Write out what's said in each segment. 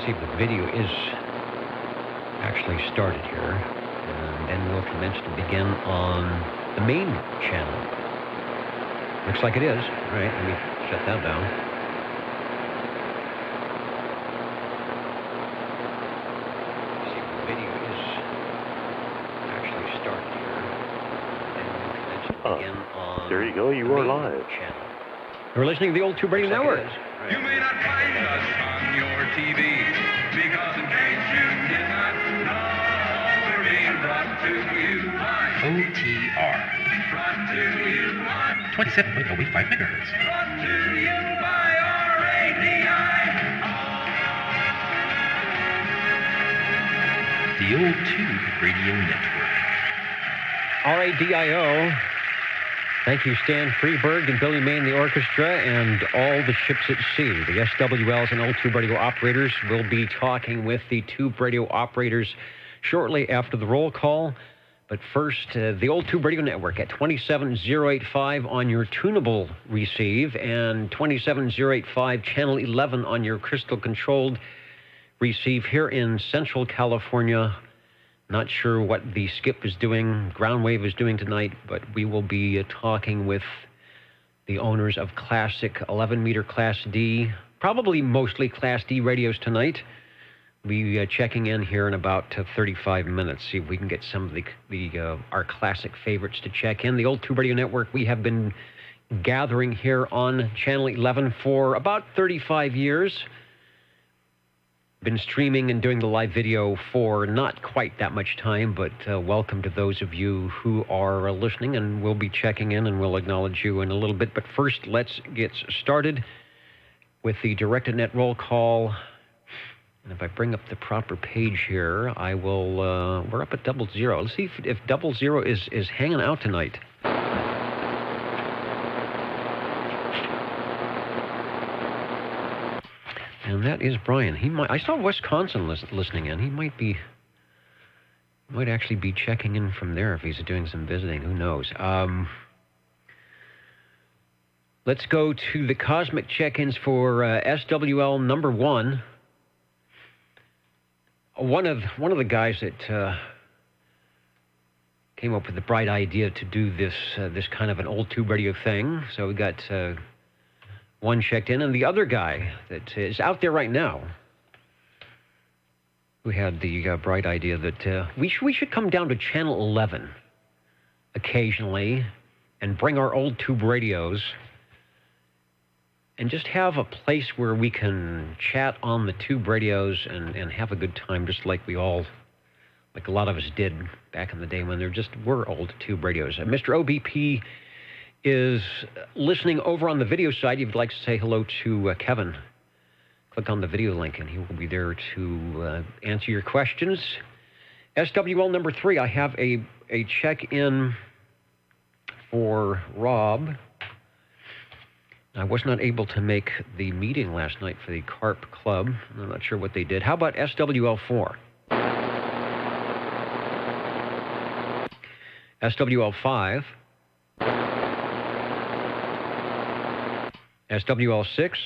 See if the video is actually started here. And then we'll commence to begin on the main channel. Looks like it is. All right, let me shut that down. See if the video is actually started here. Then we'll commence to begin on there you go, you are live. Channel. You're listening to the Old Tube Radio Network. Right. You may not find us on your TV, because in case you did not know, we're being brought to you by OTR. Brought to you by 27.085 megahertz. Brought to you by RADI. The Old Tube Radio Network. RADIO. Thank you, Stan Freeberg and Billy May and the orchestra and all the ships at sea. The SWLs and Old Tube Radio operators will be talking with the Tube Radio operators shortly after the roll call. But first, the Old Tube Radio Network at 27085 on your tunable receive and 27085 channel 11 on your crystal-controlled receive here in Central California. Not sure what the Skip is doing, Groundwave is doing tonight, but we will be talking with the owners of classic 11-meter Class D, probably mostly Class D radios tonight. We'll be checking in here in about 35 minutes, see if we can get some of our classic favorites to check in. The Old Tube Radio Network, we have been gathering here on Channel 11 for about 35 years. Been streaming and doing the live video for not quite that much time, but welcome to those of you who are listening, and we'll be checking in and we'll acknowledge you in a little bit. But first, let's get started with the directed net roll call. And if I bring up the proper page here, I will, we're up at 00. Let's see if 00 is hanging out tonight. And that is Brian. He might. I saw Wisconsin listening in. He might actually be checking in from there if he's doing some visiting. Who knows? Let's go to the cosmic check-ins for SWL number 1. One of the guys that came up with the bright idea to do this kind of an old tube radio thing. So we got. One checked in, and the other guy that is out there right now, who had the bright idea that we should come down to Channel 11 occasionally and bring our old tube radios and just have a place where we can chat on the tube radios and have a good time, just like a lot of us did back in the day when there just were old tube radios. Mr. OBP is listening over on the video side. If you'd like to say hello to Kevin, click on the video link and he will be there to answer your questions. SWL number 3, I have a check-in for Rob. I was not able to make the meeting last night for the CARP Club. I'm not sure what they did. How about SWL 4? SWL 5? SWL 6,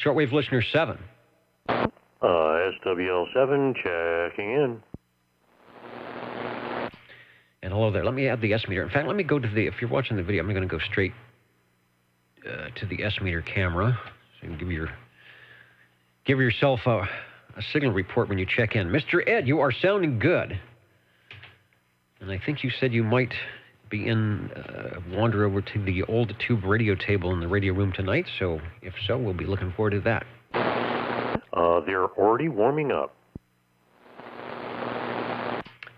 shortwave listener 7. SWL 7 checking in. And hello there. Let me add the S meter. In fact, let me go to if you're watching the video, I'm going to go straight to the S meter camera. So you can give yourself a signal report when you check in. Mr. Ed, you are sounding good. And I think you said you might be wander over to the old tube radio table in the radio room tonight. So if so, we'll be looking forward to that. They're already warming up.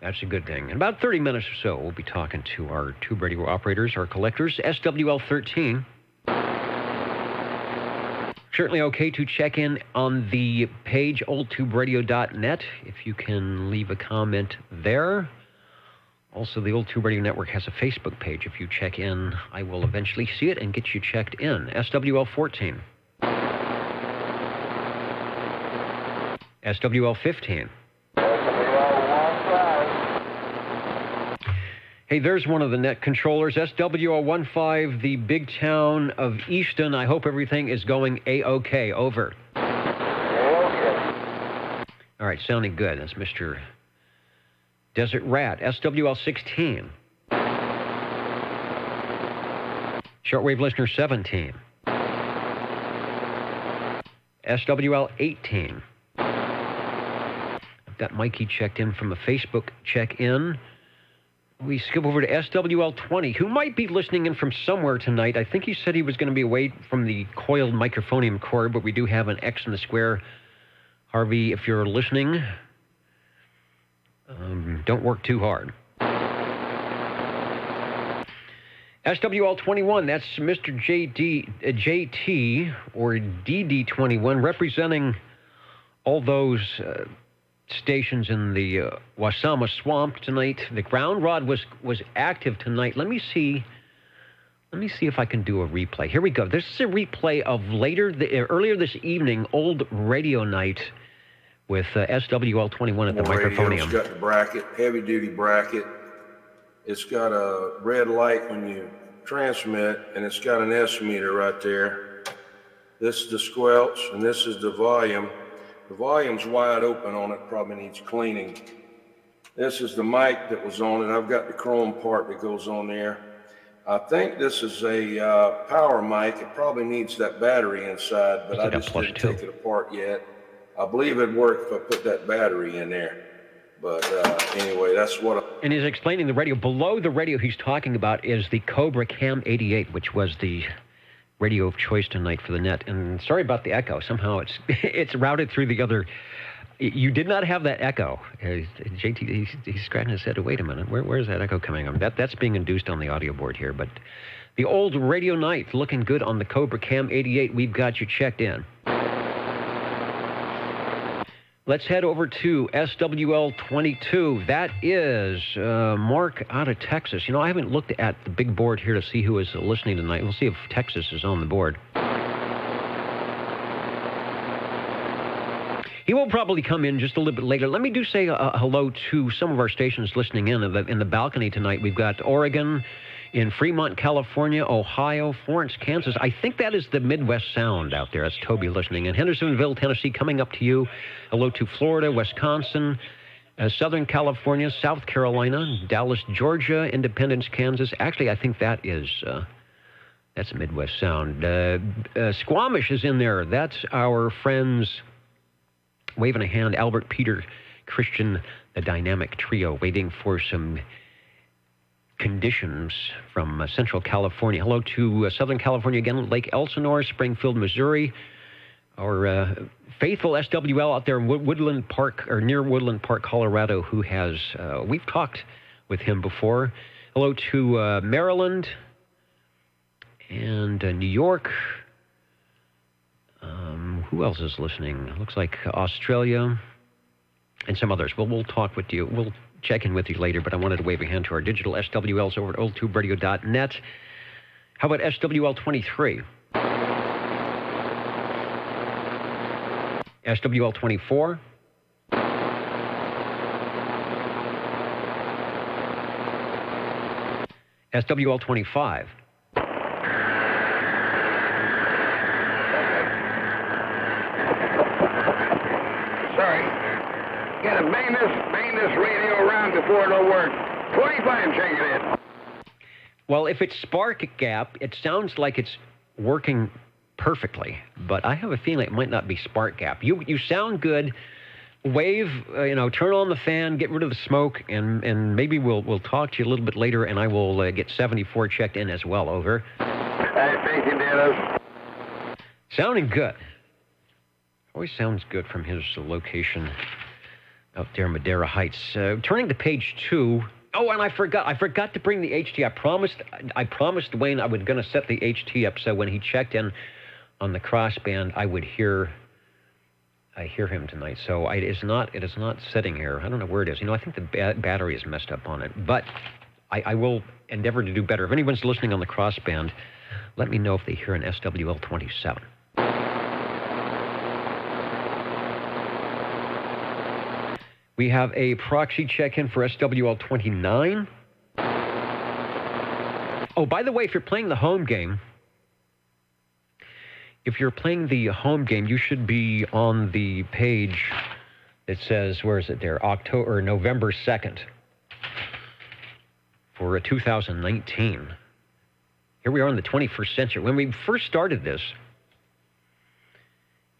That's a good thing. In about 30 minutes or so, we'll be talking to our tube radio operators, our collectors, SWL 13. Certainly okay to check in on the page oldtuberadio.net if you can leave a comment there. Also, the Old Tube Radio Network has a Facebook page. If you check in, I will eventually see it and get you checked in. SWL 14. SWL 15. Hey, there's one of the net controllers, SWL15, the big town of Easton. I hope everything is going A-OK. Over. Okay. All right, sounding good. That's Mr. Desert Rat, SWL16. Shortwave listener 17. SWL18. I've got Mikey checked in from a Facebook check-in. We skip over to SWL20, who might be listening in from somewhere tonight. I think he said he was going to be away from the coiled microphonium cord, but we do have an X in the square. Harvey, if you're listening, don't work too hard. SWL21, that's Mr. JT or DD21, representing all those stations in the Wasama Swamp tonight. The ground rod was active tonight. Let me see if I can do a replay. Here we go. This is a replay of earlier this evening, old radio night with SWL21 at the microphonium. It's got the bracket, heavy duty bracket. It's got a red light when you transmit, and it's got an S meter right there. This is the squelch, and this is the volume. The volume's wide open on it, probably needs cleaning. This is the mic that was on it. I've got the chrome part that goes on there. I think this is a power mic. It probably needs that battery inside, but I just didn't take it apart yet. I believe it'd work if I put that battery in there. But anyway, that's what. And he's explaining the radio. Below the radio he's talking about is the Cobra Cam 88, which was the radio of choice tonight for the net. And sorry about the echo. Somehow it's routed through the other. You did not have that echo. JT, he's scratching his head. Wait a minute. Where's that echo coming from? That's being induced on the audio board here. But the old radio night looking good on the Cobra Cam 88. We've got you checked in. Let's head over to SWL22. That is Mark out of Texas. You know, I haven't looked at the big board here to see who is listening tonight. We'll see if Texas is on the board. He will probably come in just a little bit later. Let me say hello to some of our stations listening in the balcony tonight. We've got Oregon, in Fremont, California, Ohio, Florence, Kansas. I think that is the Midwest Sound out there. That's Toby listening. And Hendersonville, Tennessee, coming up to you. Hello to Florida, Wisconsin, Southern California, South Carolina, Dallas, Georgia, Independence, Kansas. Actually, I think that is that's a Midwest Sound. Squamish is in there. That's our friends waving a hand. Albert, Peter, Christian, the Dynamic Trio, waiting for some conditions from Central California. Hello to Southern California again, Lake Elsinore, Springfield, Missouri. Our faithful SWL out there in Woodland Park, or near Woodland Park, Colorado, who has, we've talked with him before. Hello to Maryland and New York. Who else is listening? Looks like Australia and some others. Well, we'll talk with you. We'll check in with you later, but I wanted to wave a hand to our digital SWLs over at oldtuberadio.net. How about SWL23? SWL24? SWL25? Gotta bang this radio around before it'll work. 25, check it in. Well, if it's spark gap, it sounds like it's working perfectly, but I have a feeling it might not be spark gap. You sound good. Wave, turn on the fan, get rid of the smoke, and maybe we'll talk to you a little bit later, and I will get 74 checked in as well. Over. Thank you, Dennis. Sounding good. Always sounds good from his location out there in Madera Heights. Turning to page 2. Oh, and I forgot to bring the HT. I promised Wayne I was going to set the HT up so when he checked in on the crossband, I hear him tonight. So it is not sitting here. I don't know where it is. I think the battery is messed up on it. But I will endeavor to do better. If anyone's listening on the crossband, let me know if they hear an SWL 27. We have a proxy check-in for SWL 29. Oh, by the way, if you're playing the home game, you should be on the page that says, where is it there? November 2nd for 2019. Here we are in the 21st century. When we first started this,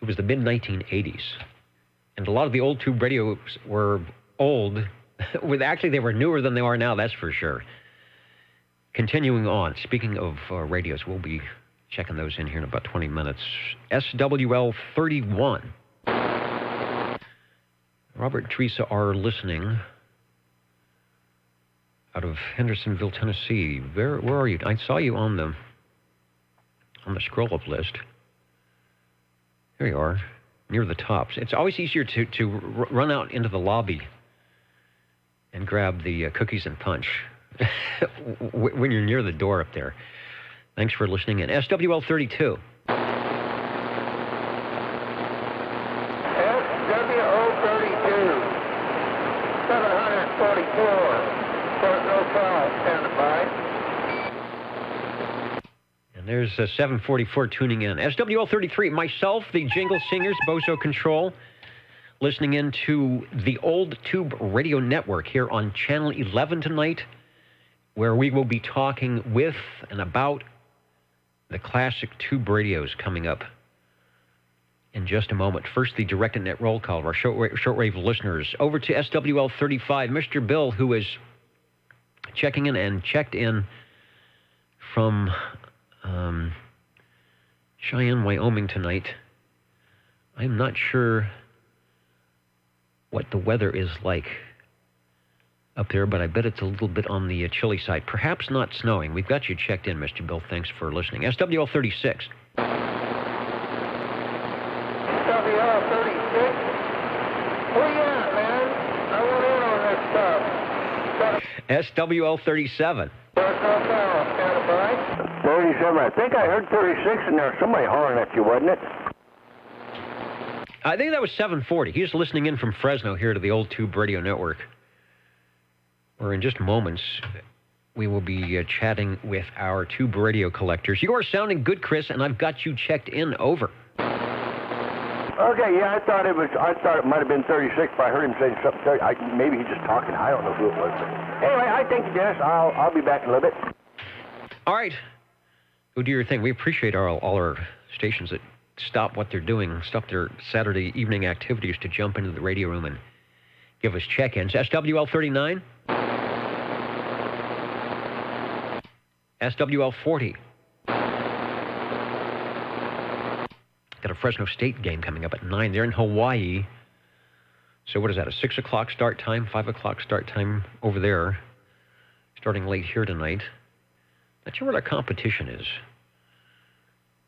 it was the mid-1980s. And a lot of the old tube radios were old. Actually, they were newer than they are now, that's for sure. Continuing on, speaking of radios, we'll be checking those in here in about 20 minutes. SWL 31. Robert and Teresa are listening out of Hendersonville, Tennessee. Where are you? I saw you on the scroll-up list. There you are, near the tops. It's always easier to run out into the lobby and grab the cookies and punch when you're near the door up there. Thanks for listening in. SWL 32. SWO 32, 744, Fort North, standing by. And there's 744 tuning in. SWL 33, myself, the Jingle Singers, Bozo Control, listening into the Old Tube Radio Network here on Channel 11 tonight, where we will be talking with and about the classic tube radios coming up in just a moment. First, the direct net roll call of our shortwave listeners. Over to SWL 35, Mr. Bill, who is checking in and checked in from Cheyenne, Wyoming tonight. I'm not sure what the weather is like up there, but I bet it's a little bit on the chilly side. Perhaps not snowing. We've got you checked in, Mr. Bill. Thanks for listening. SWL 36. SWL 36? Where you at, man? I went in on this stuff. SWL 37. Fort North, standing by. 37. I think I heard 36 in there. Somebody hollering at you, wasn't it? I think that was 740. He's listening in from Fresno here to the Old Tube Radio Network, where in just moments we will be chatting with our tube radio collectors. You are sounding good, Chris, and I've got you checked in. Over. Okay, yeah, I thought it might have been 36, but I heard him say something 30. Maybe he's just talking. I don't know who it was. But anyway, I thank you, Dennis. I'll be back in a little bit. All right. Go do your thing. We appreciate all our stations that stop what they're doing, stop their Saturday evening activities to jump into the radio room and give us check-ins. SWL 39. SWL 40. Got a Fresno State game coming up at 9. They're in Hawaii. So what is that, a 6 o'clock start time, 5 o'clock start time over there, starting late here tonight. Not sure what our competition is.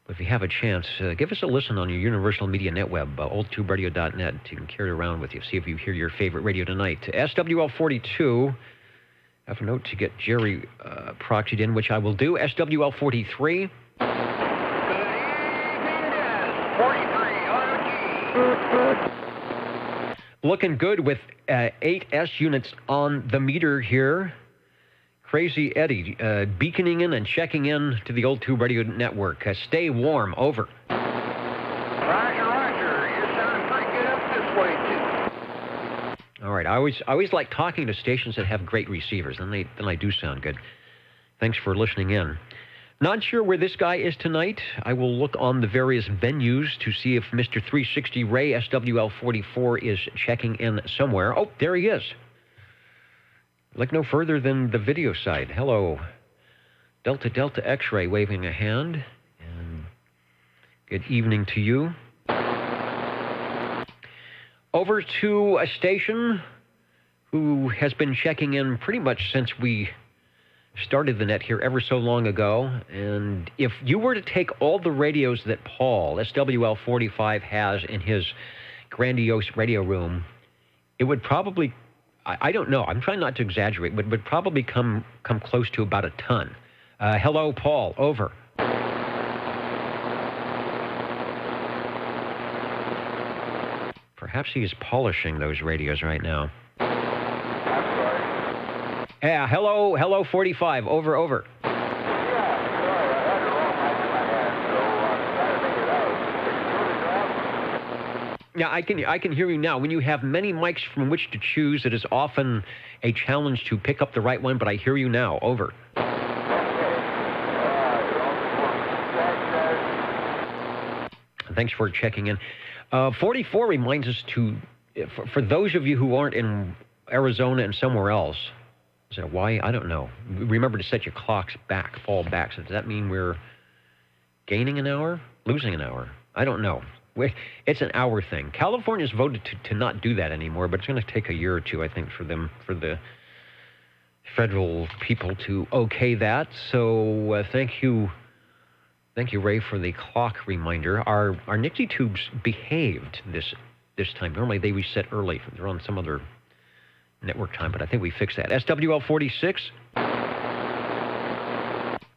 But if you have a chance, give us a listen on your Universal Media Netweb, oldtuberadio.net. You can carry it around with you, see if you hear your favorite radio tonight. SWL 42, have a note to get Jerry proxied in, which I will do. SWL 43. Looking good with 8 S units on the meter here. Crazy Eddie beaconing in and checking in to the Old Tube Radio Network. Stay warm. Over. Roger, Roger. You're sounding pretty good up this way, too. All right. I always like talking to stations that have great receivers. Then I do sound good. Thanks for listening in. Not sure where this guy is tonight. I will look on the various venues to see if Mr. 360 Ray SWL 44 is checking in somewhere. Oh, there he is. Look no further than the video side. Hello. Delta Delta X-Ray waving a hand. And good evening to you. Over to a station who has been checking in pretty much since we started the net here ever so long ago. And if you were to take all the radios that Paul, SWL 45, has in his grandiose radio room, it would probably, I don't know, I'm trying not to exaggerate, but would probably come close to about a ton. Hello, Paul. Over. Perhaps he is polishing those radios right now. I'm sorry. Yeah, hello, 45. Over. Yeah, Yeah, I can hear you now. When you have many mics from which to choose, it is often a challenge to pick up the right one, but I hear you now. Over. Thanks for checking in. 44 reminds us to, for those of you who aren't in Arizona and somewhere else, is that why? I don't know. Remember to set your clocks back, fall back. So does that mean we're gaining an hour, losing an hour? I don't know. It's an hour thing. California's voted to not do that anymore, but it's going to take a year or two, I think, for the federal people to okay that. So thank you, Ray, for the clock reminder. Our Nixie tubes behaved this time. Normally they reset early. They're on some other network time, but I think we fixed that. SWL 46,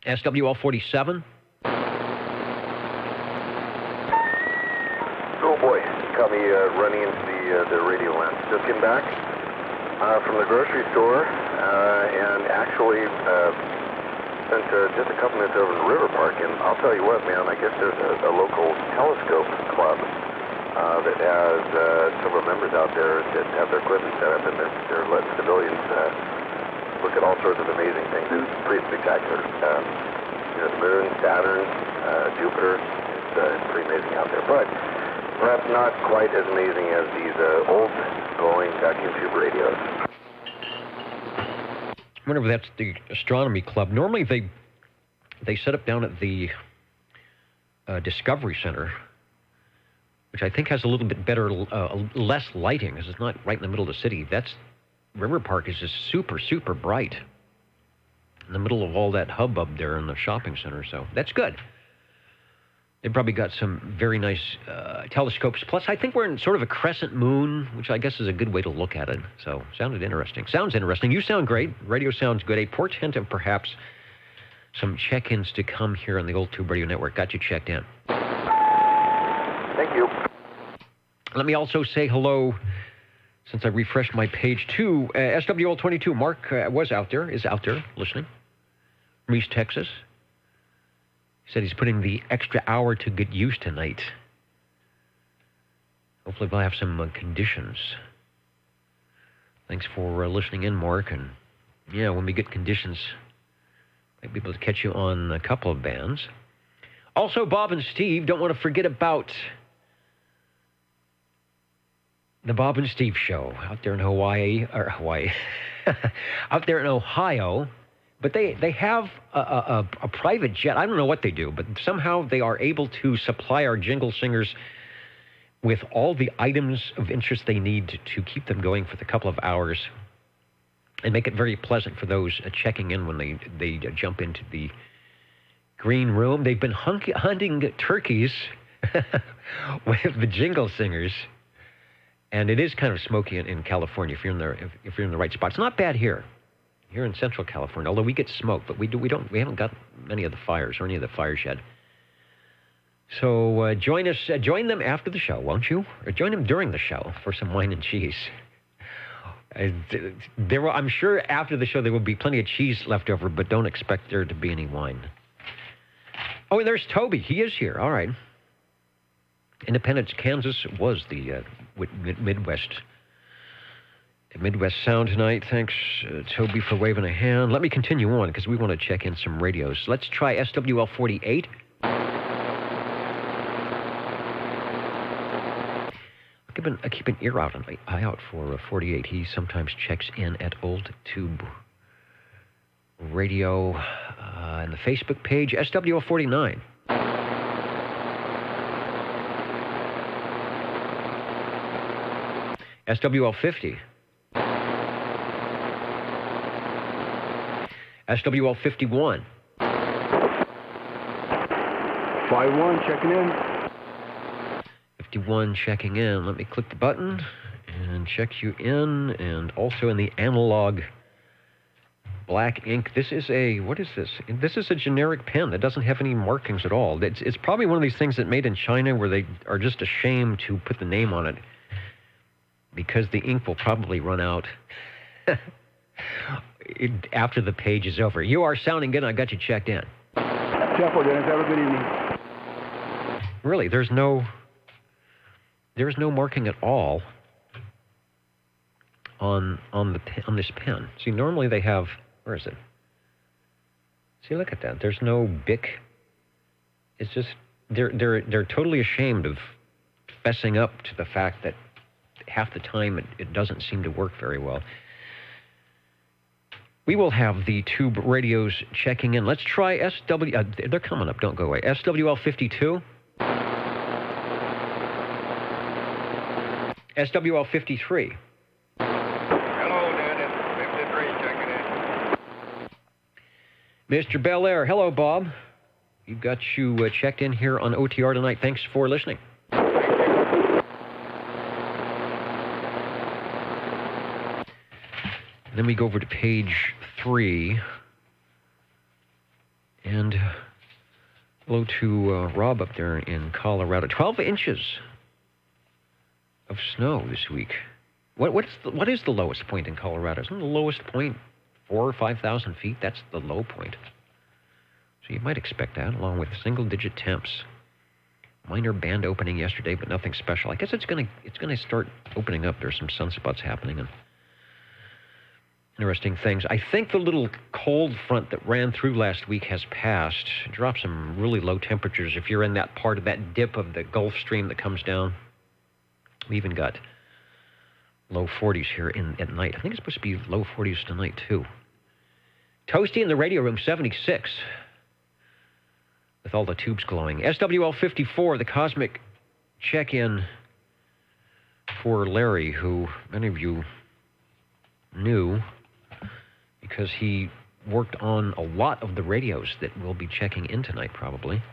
SWL 47. Oh boy, caught me running into the radio lounge. Just came back from the grocery store and actually spent just a couple minutes over in River Park. And I'll tell you what, man, I guess there's a local telescope club that has several members out there that have their equipment set up, and they're letting civilians look at all sorts of amazing things. It's pretty spectacular. The moon, Saturn, Jupiter, it's pretty amazing out there. But perhaps not quite as amazing as these old glowing vacuum tube radios. I wonder if that's the astronomy club. Normally they set up down at the Discovery Center, which I think has a little bit better, less lighting, because it's not right in the middle of the city. River Park is just super, super bright in the middle of all that hubbub there in the shopping center, so that's good. They probably got some very nice telescopes. Plus, I think we're in sort of a crescent moon, which I guess is a good way to look at it. So, sounded interesting. Sounds interesting. You sound great. Radio sounds good. A portent of perhaps some check-ins to come here on the Old Tube Radio Network. Got you checked in. Thank you. Let me also say hello, since I refreshed my page, to SWL 22. Mark is out there, listening from East Texas. He said he's putting the extra hour to get used tonight. Hopefully we'll have some conditions. Thanks for listening in, Mark. And yeah, when we get conditions, might be able to catch you on a couple of bands. Also, Bob and Steve, don't want to forget about the Bob and Steve Show out there in out there in Ohio. But they have a private jet. I don't know what they do, but somehow they are able to supply our jingle singers with all the items of interest they need to keep them going for the couple of hours and make it very pleasant for those checking in when they jump into the green room. They've been hunting turkeys with the jingle singers. And it is kind of smoky in California if you're in the right spot. It's not bad here in Central California. Although we get smoke, but we haven't got many of the fires or any of the fires yet. So join them after the show, won't you? Or join them during the show for some wine and cheese. I'm sure after the show there will be plenty of cheese left over, but don't expect there to be any wine. Oh, and there's Toby. He is here. All right. Independence, Kansas was the Midwest sound tonight. Thanks, Toby, for waving a hand. Let me continue on because we want to check in some radios. Let's try SWL 48. I keep an eye out for 48. He sometimes checks in at Old Tube Radio and the Facebook page, SWL 49. SWL 50. SWL 51. 51 checking in. 51 checking in. Let me click the button and check you in. And also in the analog black ink. This is what is this? This is a generic pen that doesn't have any markings at all. It's probably one of these things that made in China where they are just ashamed to put the name on it because the ink will probably run out after the page is over. You are sounding good. I got you checked in. Temple, Dennis. Have a good evening. Really, there's no there's no marking at all on this pen. See, normally they have, where is it? See, look at that. There's no BIC. It's just they're totally ashamed of fessing up to the fact that half the time it doesn't seem to work very well. We will have the tube radios checking in. Let's try they're coming up. Don't go away. SWL 52. SWL 53. Hello, Dennis. 53 checking in. Mr. Bel Air. Hello, Bob. We've got you checked in here on OTR tonight. Thanks for listening. Then we go over to page 3. And hello to Rob up there in Colorado. 12 inches of snow this week. What is the lowest point in Colorado? Isn't the lowest point 4,000 or 5,000 feet? That's the low point. So you might expect that, along with single-digit temps. Minor band opening yesterday, but nothing special. I guess it's gonna start opening up. There's some sunspots happening and interesting things. I think the little cold front that ran through last week has passed. It dropped some really low temperatures. If you're in that part of that dip of the Gulf Stream that comes down, we even got low 40s here at night. I think it's supposed to be low 40s tonight too. Toasty in the radio room, 76. With all the tubes glowing. SWL 54, the cosmic check-in for Larry, who many of you knew because he worked on a lot of the radios that we'll be checking in tonight, probably.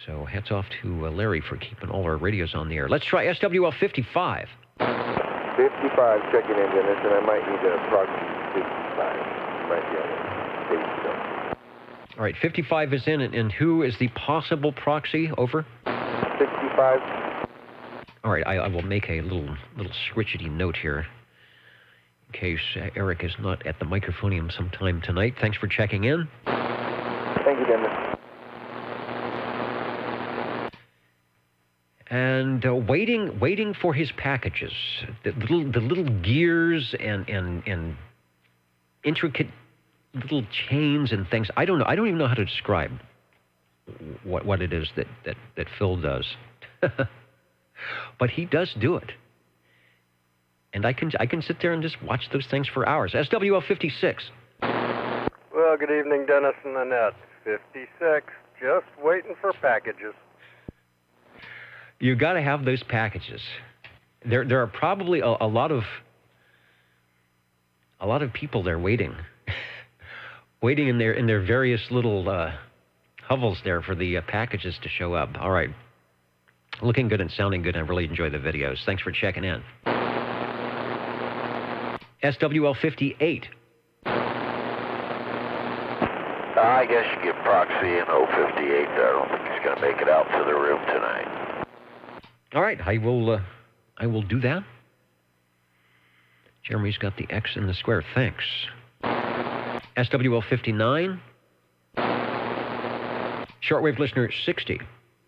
So hats off to Larry for keeping all our radios on the air. Let's try SWL 55. 55 checking in, Dennis, and I might need a proxy 55. Might be on the stage still. All right, 55 is in, and who is the possible proxy? Over? 65. All right, I will make a little switchety note here in case Eric is not at the microphonium sometime tonight. Thanks for checking in. Thank you, Dennis. And waiting for his packages. The little gears and intricate little chains and things. I don't know. I don't even know how to describe what it is that Phil does. But he does do it. And I can sit there and just watch those things for hours. SWL 56. Well, good evening, Dennis and Annette. 56. Just waiting for packages. You got to have those packages. There are probably a lot of people there waiting in their various little hovels there for the packages to show up. All right. Looking good and sounding good. I really enjoy the videos. Thanks for checking in. SWL 58. I guess you get proxy in 058 there. I don't think he's going to make it out to the room tonight. All right. I will do that. Jeremy's got the X in the square. Thanks. SWL 59. Shortwave listener 60.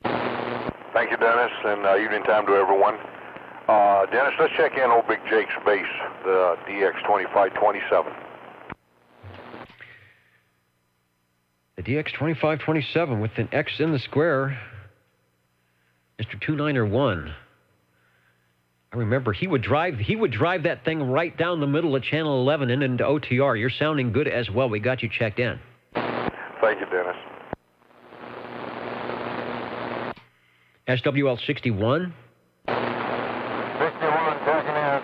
Thank you, Dennis, and evening time to everyone. Dennis, let's check in old Big Jake's base, the DX2527. The DX2527 with an X in the square. Mr. 291. I remember he would drive that thing right down the middle of Channel 11 and into OTR. You're sounding good as well. We got you checked in. Thank you, Dennis. SWL 61. 61 checking in.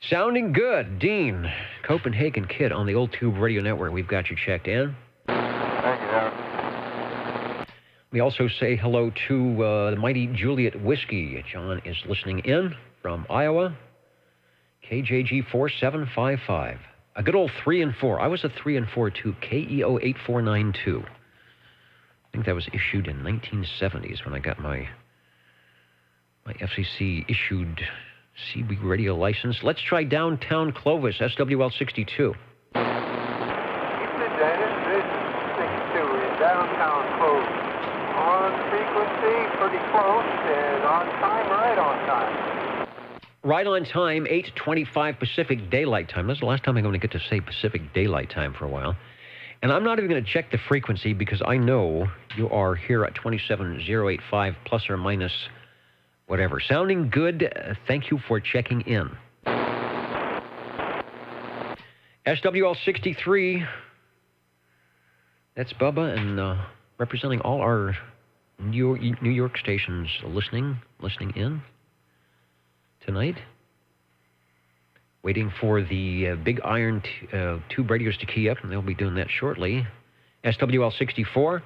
Sounding good. Dean, Copenhagen Kid on the Old Tube Radio Network. We've got you checked in. Thank you, Dennis. We also say hello to the mighty Juliet Whiskey. John is listening in from Iowa. KJG 4755. A good old 3 and 4. I was a 3 and 4 too. KEO 8492. I think that was issued in 1970s when I got my FCC issued CB radio license. Let's try downtown Clovis, SWL 62. Evening, Dennis. This is 62 in downtown Clovis. On frequency, pretty close, right on time, 8:25 Pacific Daylight Time. That's the last time I'm going to get to say Pacific Daylight Time for a while. And I'm not even going to check the frequency because I know you are here at 27085 plus or minus whatever. Sounding good. Thank you for checking in. SWL 63. That's Bubba, and representing all our New York stations listening in tonight. Waiting for the big iron tube radios to key up, and they'll be doing that shortly. SWL 64.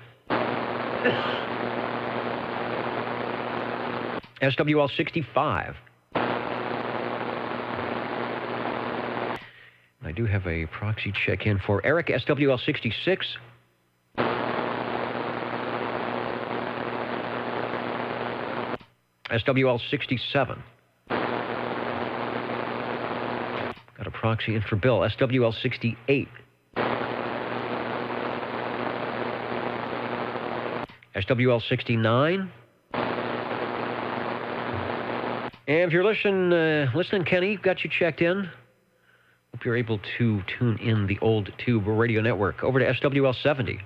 SWL 65. I do have a proxy check-in for Eric, SWL 66. SWL 67. Got a proxy in for Bill, SWL 68. SWL 69. And if you're listening, Kenny, got you checked in. Hope you're able to tune in the old tube radio network. Over to SWL 70.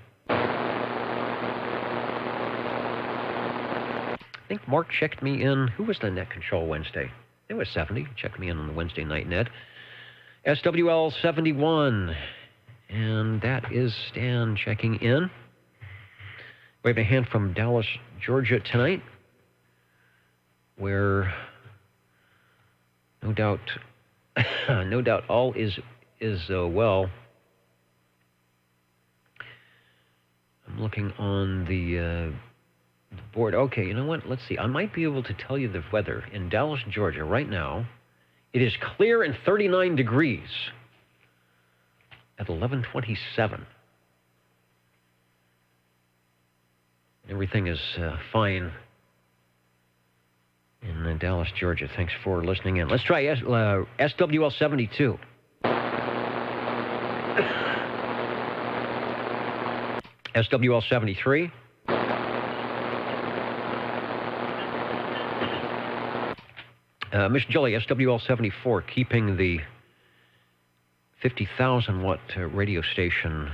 I think Mark checked me in. Who was the net control Wednesday? It was 70. Checked me in on the Wednesday night net. SWL 71. And that is Stan checking in. We have a hand from Dallas, Georgia tonight, where no doubt all is well. I'm looking on the board. Okay, you know what? Let's see. I might be able to tell you the weather in Dallas, Georgia right now. It is clear and 39 degrees at 11:27. Everything is fine in Dallas, Georgia. Thanks for listening in. Let's try SWL 72. SWL 73. Miss Julie, SWL 74, keeping the 50,000 watt radio station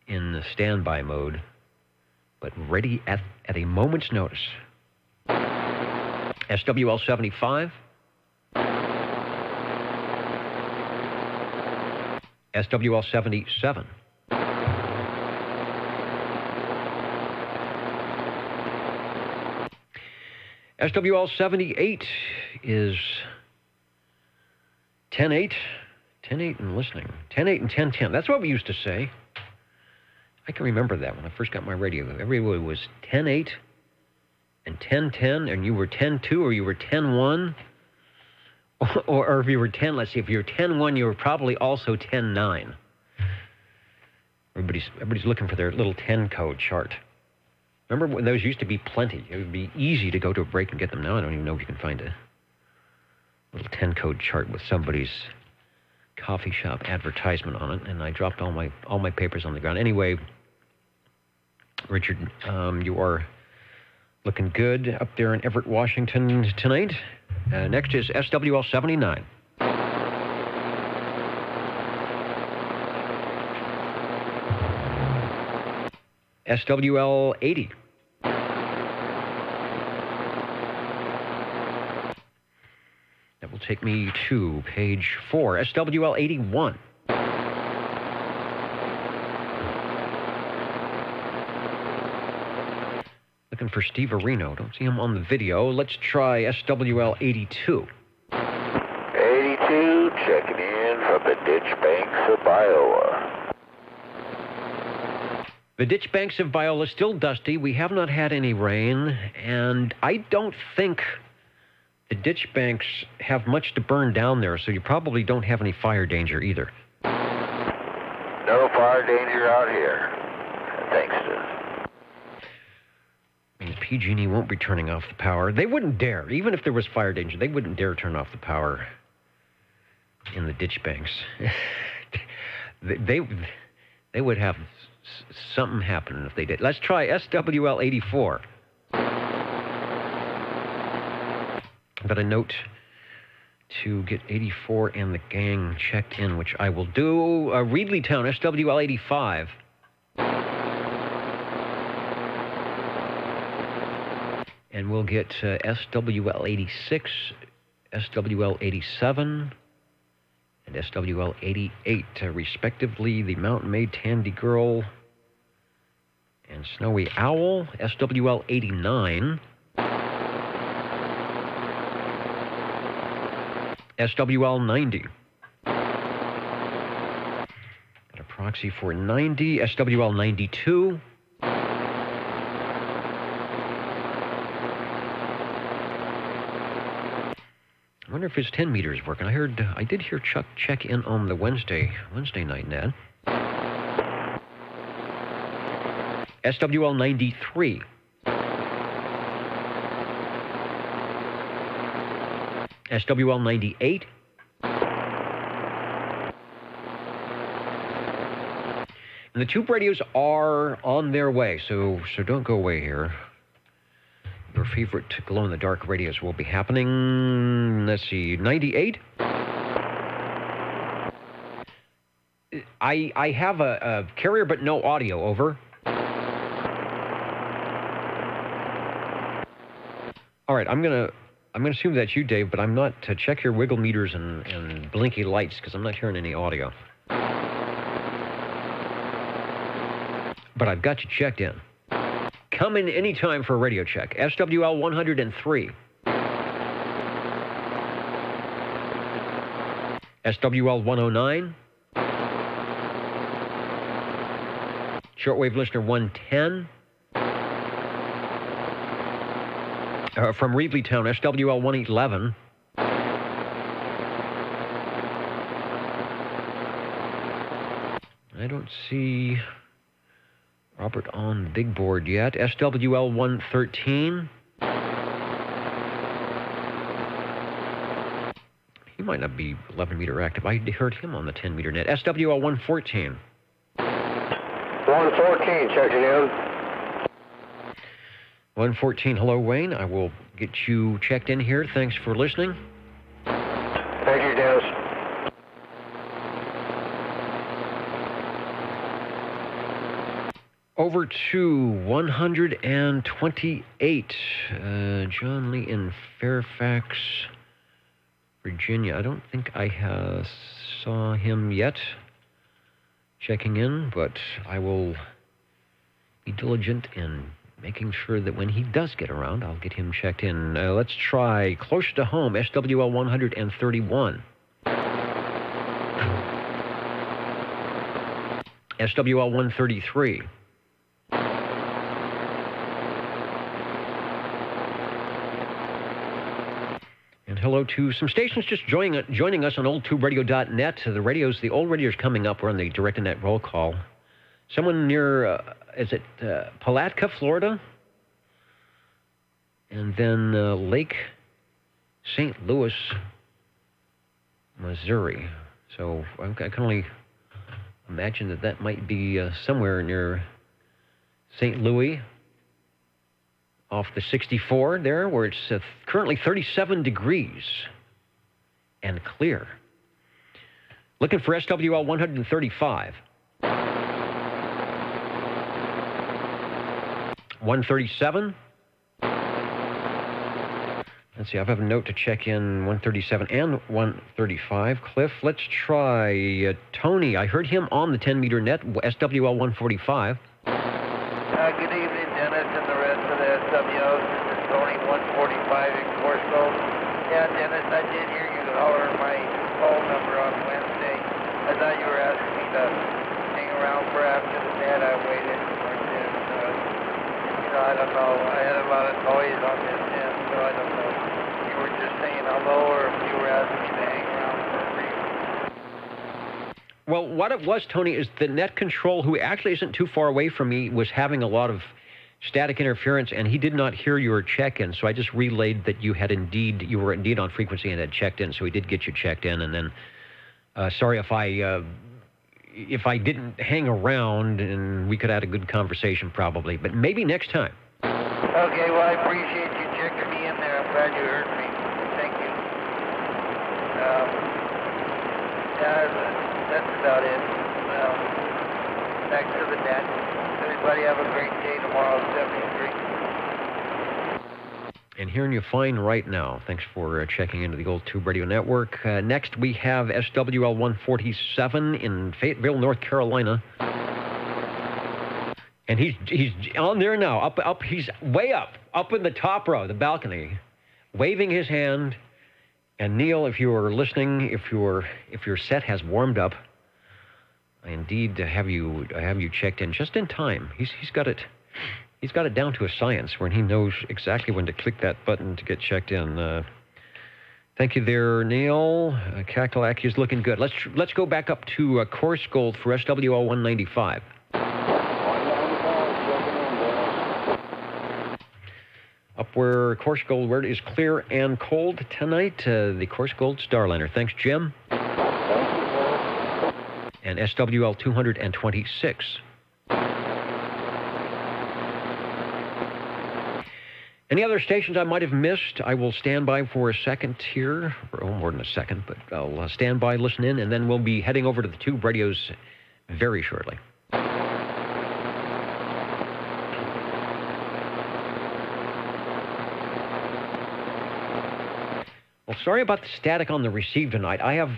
in the standby mode, but ready at a moment's notice. SWL 75. SWL 77. SWL 78 is 10-8. 10-8 and listening. 10-8 and 10-10. That's what we used to say. I can remember that when I first got my radio. Everybody was 10-8 and 10-10, and you were 10-2 or you were 10-1. Or if you were 10, let's see, if you were 10-1, you were probably also 10-9. Everybody's looking for their little 10 code chart. Remember when those used to be plenty? It would be easy to go to a break and get them. Now I don't even know if you can find a little 10 code chart with somebody's coffee shop advertisement on it, and I dropped all my papers on the ground. Anyway, Richard, you are looking good up there in Everett, Washington tonight. Next is SWL 79. SWL 80. That will take me to page 4, SWL 81. Looking for Steve Areno. Don't see him on the video. Let's try SWL 82. 82, checking in from the ditch banks of Iowa. The ditch banks of Viola still dusty. We have not had any rain, and I don't think the ditch banks have much to burn down there, so you probably don't have any fire danger either. No fire danger out here, thanks to... I mean, PG&E won't be turning off the power. They wouldn't dare. Even if there was fire danger, they wouldn't dare turn off the power in the ditch banks. They would have something happen if they did. Let's try SWL 84. But a note to get 84 and the gang checked in, which I will do. Reedleytown, SWL 85. And we'll get SWL 86, SWL 87, and SWL 88, respectively. The Mountain Maid Tandy Girl and Snowy Owl, SWL 89. SWL 90. Got a proxy for 90. SWL 92. I wonder if his 10 meter is working. I did hear Chuck check in on the Wednesday night, Ned. SWL 93. SWL 98. And the tube radios are on their way, so don't go away here. Your favorite glow-in-the-dark radios will be happening. Let's see, 98. I have a carrier but no audio, over. All right, I'm gonna assume that's you, Dave, but I'm not. Check your wiggle meters and blinky lights, because I'm not hearing any audio. But I've got you checked in. Come in anytime for a radio check. SWL 103. SWL 109. Shortwave listener 110. From Reedleytown, SWL 111. I don't see Robert on the big board yet. SWL 113. He might not be 11 meter active. I heard him on the 10 meter net. SWL 114. 114, checking in. 114, hello, Wayne. I will get you checked in here. Thanks for listening. Thank you, Dennis. Over to 128. John Lee in Fairfax, Virginia. I don't think I saw him yet checking in, but I will be diligent in making sure that when he does get around, I'll get him checked in. Let's try close to home, SWL 131. SWL 133. And hello to some stations just joining us on oldtuberadio.net. The old radios coming up. We're on the direct-to-net roll call. Someone near, is it Palatka, Florida? And then Lake St. Louis, Missouri. So I can only imagine that might be somewhere near St. Louis, off the 64 there, where it's currently 37 degrees and clear. Looking for SWL 135. 137. Let's see, I have a note to check in 137 and 135. Cliff, let's try Tony. I heard him on the 10 meter net, SWL 145. Good evening, Dennis, and the rest of the SWOs. This is Tony 145 in Corso. Yeah, Dennis, I did hear you holler my phone number on Wednesday. I thought you were asking me to hang around for after the net. I waited. I don't know. I had a lot of noise on this end, so I don't know if you were just saying hello or if you were asking me to hang around for a brief. Well, what it was, Tony, is the net control, who actually isn't too far away from me, was having a lot of static interference, and he did not hear your check-in, so I just relayed that you were indeed on frequency and had checked in, so he did get you checked in, and then sorry if I didn't hang around, and we could have had a good conversation probably, but maybe next time. Okay, well, I appreciate you checking me in there. I'm glad you heard me. Thank you. that's about it. Back to the net. Everybody have a great day tomorrow, 73. And hearing you fine right now. Thanks for checking into the Old Tube Radio Network. Next, we have SWL 147 in Fayetteville, North Carolina. And he's on there now. He's way up in the top row, the balcony, waving his hand. And Neil, if you are listening, if your set has warmed up, I indeed have you checked in just in time. He's got it down to a science where he knows exactly when to click that button to get checked in. Thank you there, Neil. Kakalaki is looking good. Let's go back up to Course Gold for SWL 195. Up where Course Gold, where it is clear and cold tonight, the Course Gold Starliner. Thanks, Jim. And SWL 226. Any other stations I might have missed? I will stand by for a second here. More than a second, but I'll stand by, listen in, and then we'll be heading over to the Tube Radios very shortly. Well, sorry about the static on the receive tonight. I have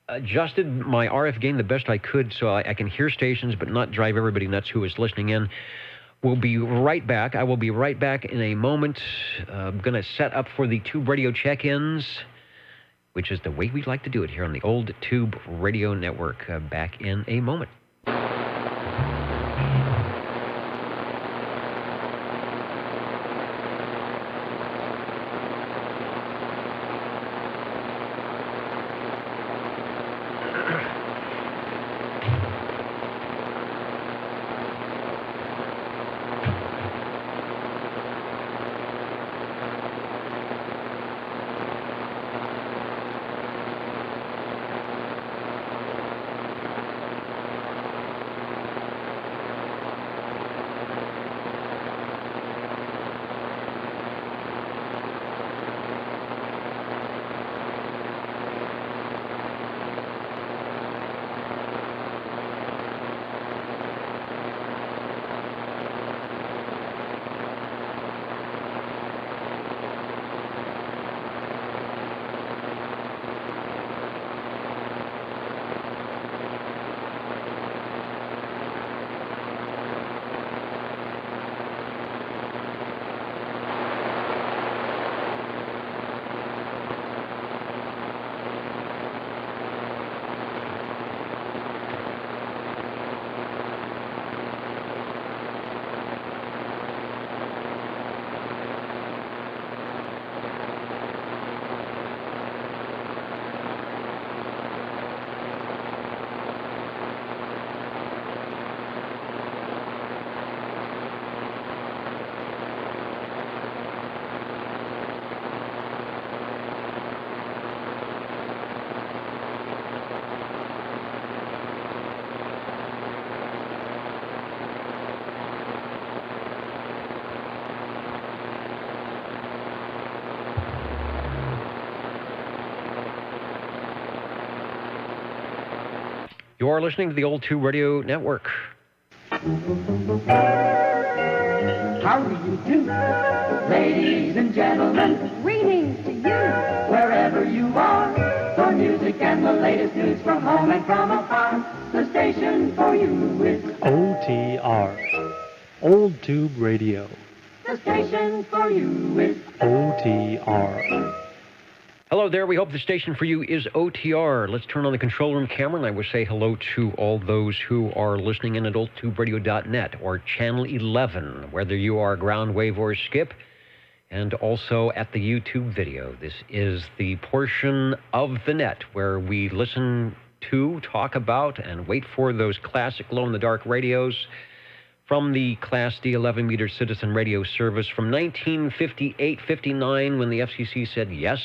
adjusted my RF gain the best I could so I can hear stations but not drive everybody nuts who is listening in. We'll be right back. I will be right back in a moment. I'm going to set up for the Tube Radio check-ins, which is the way we like to do it here on the Old Tube Radio Network. Back in a moment. You are listening to the Old Tube Radio Network. How do you do, ladies and gentlemen? Greetings to you, wherever you are. For music and the latest news from home and from afar, the station for you is OTR, Old Tube Radio. The station for you is OTR. Hello there. We hope the station for you is OTR. Let's turn on the control room camera, and I will say hello to all those who are listening in at oldtuberadio.net or Channel 11, whether you are ground wave or skip, and also at the YouTube video. This is the portion of the net where we listen to, talk about, and wait for those classic glow-in-the-dark radios from the Class D 11-meter citizen radio service from 1958-59 when the FCC said yes,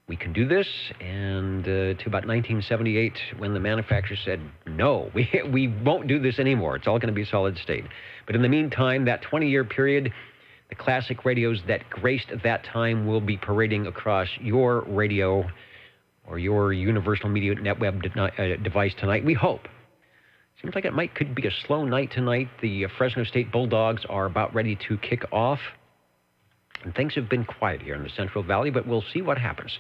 we can do this, and to about 1978 when the manufacturer said, no, we won't do this anymore. It's all going to be solid state. But in the meantime, that 20-year period, the classic radios that graced that time will be parading across your radio or your universal media netweb device tonight. We hope. Seems like it could be a slow night tonight. The Fresno State Bulldogs are about ready to kick off. And things have been quiet here in the Central Valley, but we'll see what happens.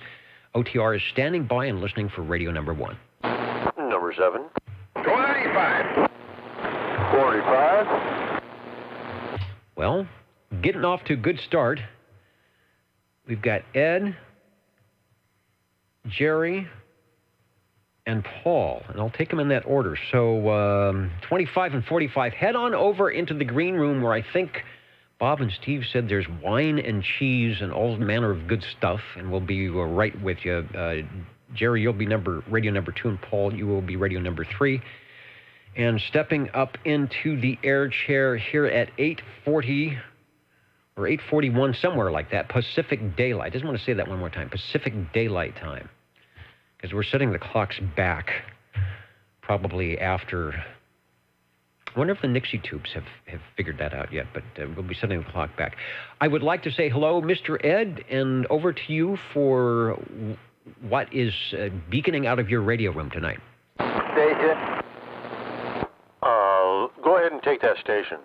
OTR is standing by and listening for radio number 1. Number 7. Go 95. 45. Well, getting off to a good start. We've got Ed, Jerry, and Paul, and I'll take them in that order. So 25 and 45. Head on over into the green room where I think Bob and Steve said there's wine and cheese and all manner of good stuff, and we'll be right with you. Jerry, you'll be radio number 2, and Paul, you will be radio number 3. And stepping up into the air chair here at 8:40 or 8:41, somewhere like that, Pacific Daylight. I just want to say that one more time, Pacific Daylight Time. Because we're setting the clocks back probably after. I wonder if the Nixie tubes have figured that out yet, but we'll be setting the clock back. I would like to say hello, Mr. Ed, and over to you for what is beaconing out of your radio room tonight. Station. Go ahead and take that station.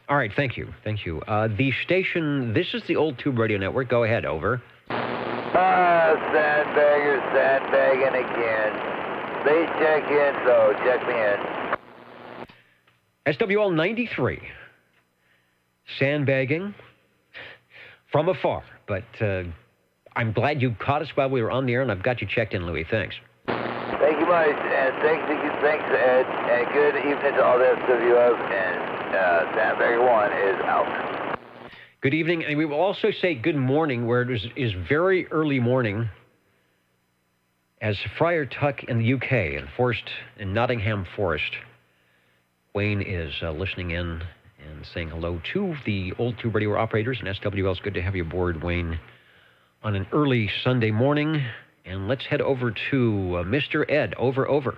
All right, thank you. The station, this is the Old Tube Radio Network. Go ahead, over. Sandbagging again. They check in, so check me in. SWL 93. Sandbagging from afar, but I'm glad you caught us while we were on the air, and I've got you checked in, Louis. Thanks. Thank you much, and thanks, Ed, and good evening to all the SWF, and Sandbagger 1 is out. Good evening, and we will also say good morning, where it is very early morning, as Friar Tuck in the UK, in Nottingham Forest. Wayne is listening in and saying hello to the Old Tube Radio operators, and SWL. It's good to have you aboard, Wayne, on an early Sunday morning. And let's head over to Mr. Ed. Over.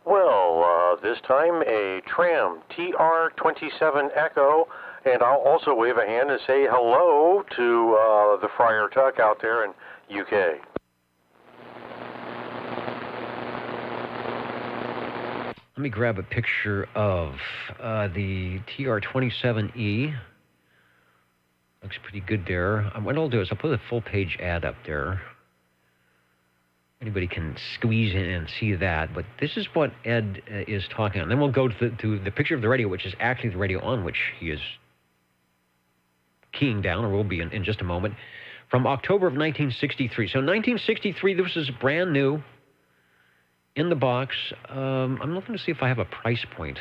Well, this time a Tram TR-27 Echo, and I'll also wave a hand and say hello to the Friar Tuck out there in UK. Let me grab a picture of the TR-27E. Looks pretty good there. What I'll do is I'll put a full-page ad up there. Anybody can squeeze in and see that, but this is what Ed is talking on. Then we'll go to the picture of the radio, which is actually the radio on which he is keying down, or will be in just a moment, from October of 1963. So 1963, this is brand new, in the box. I'm looking to see if I have a price point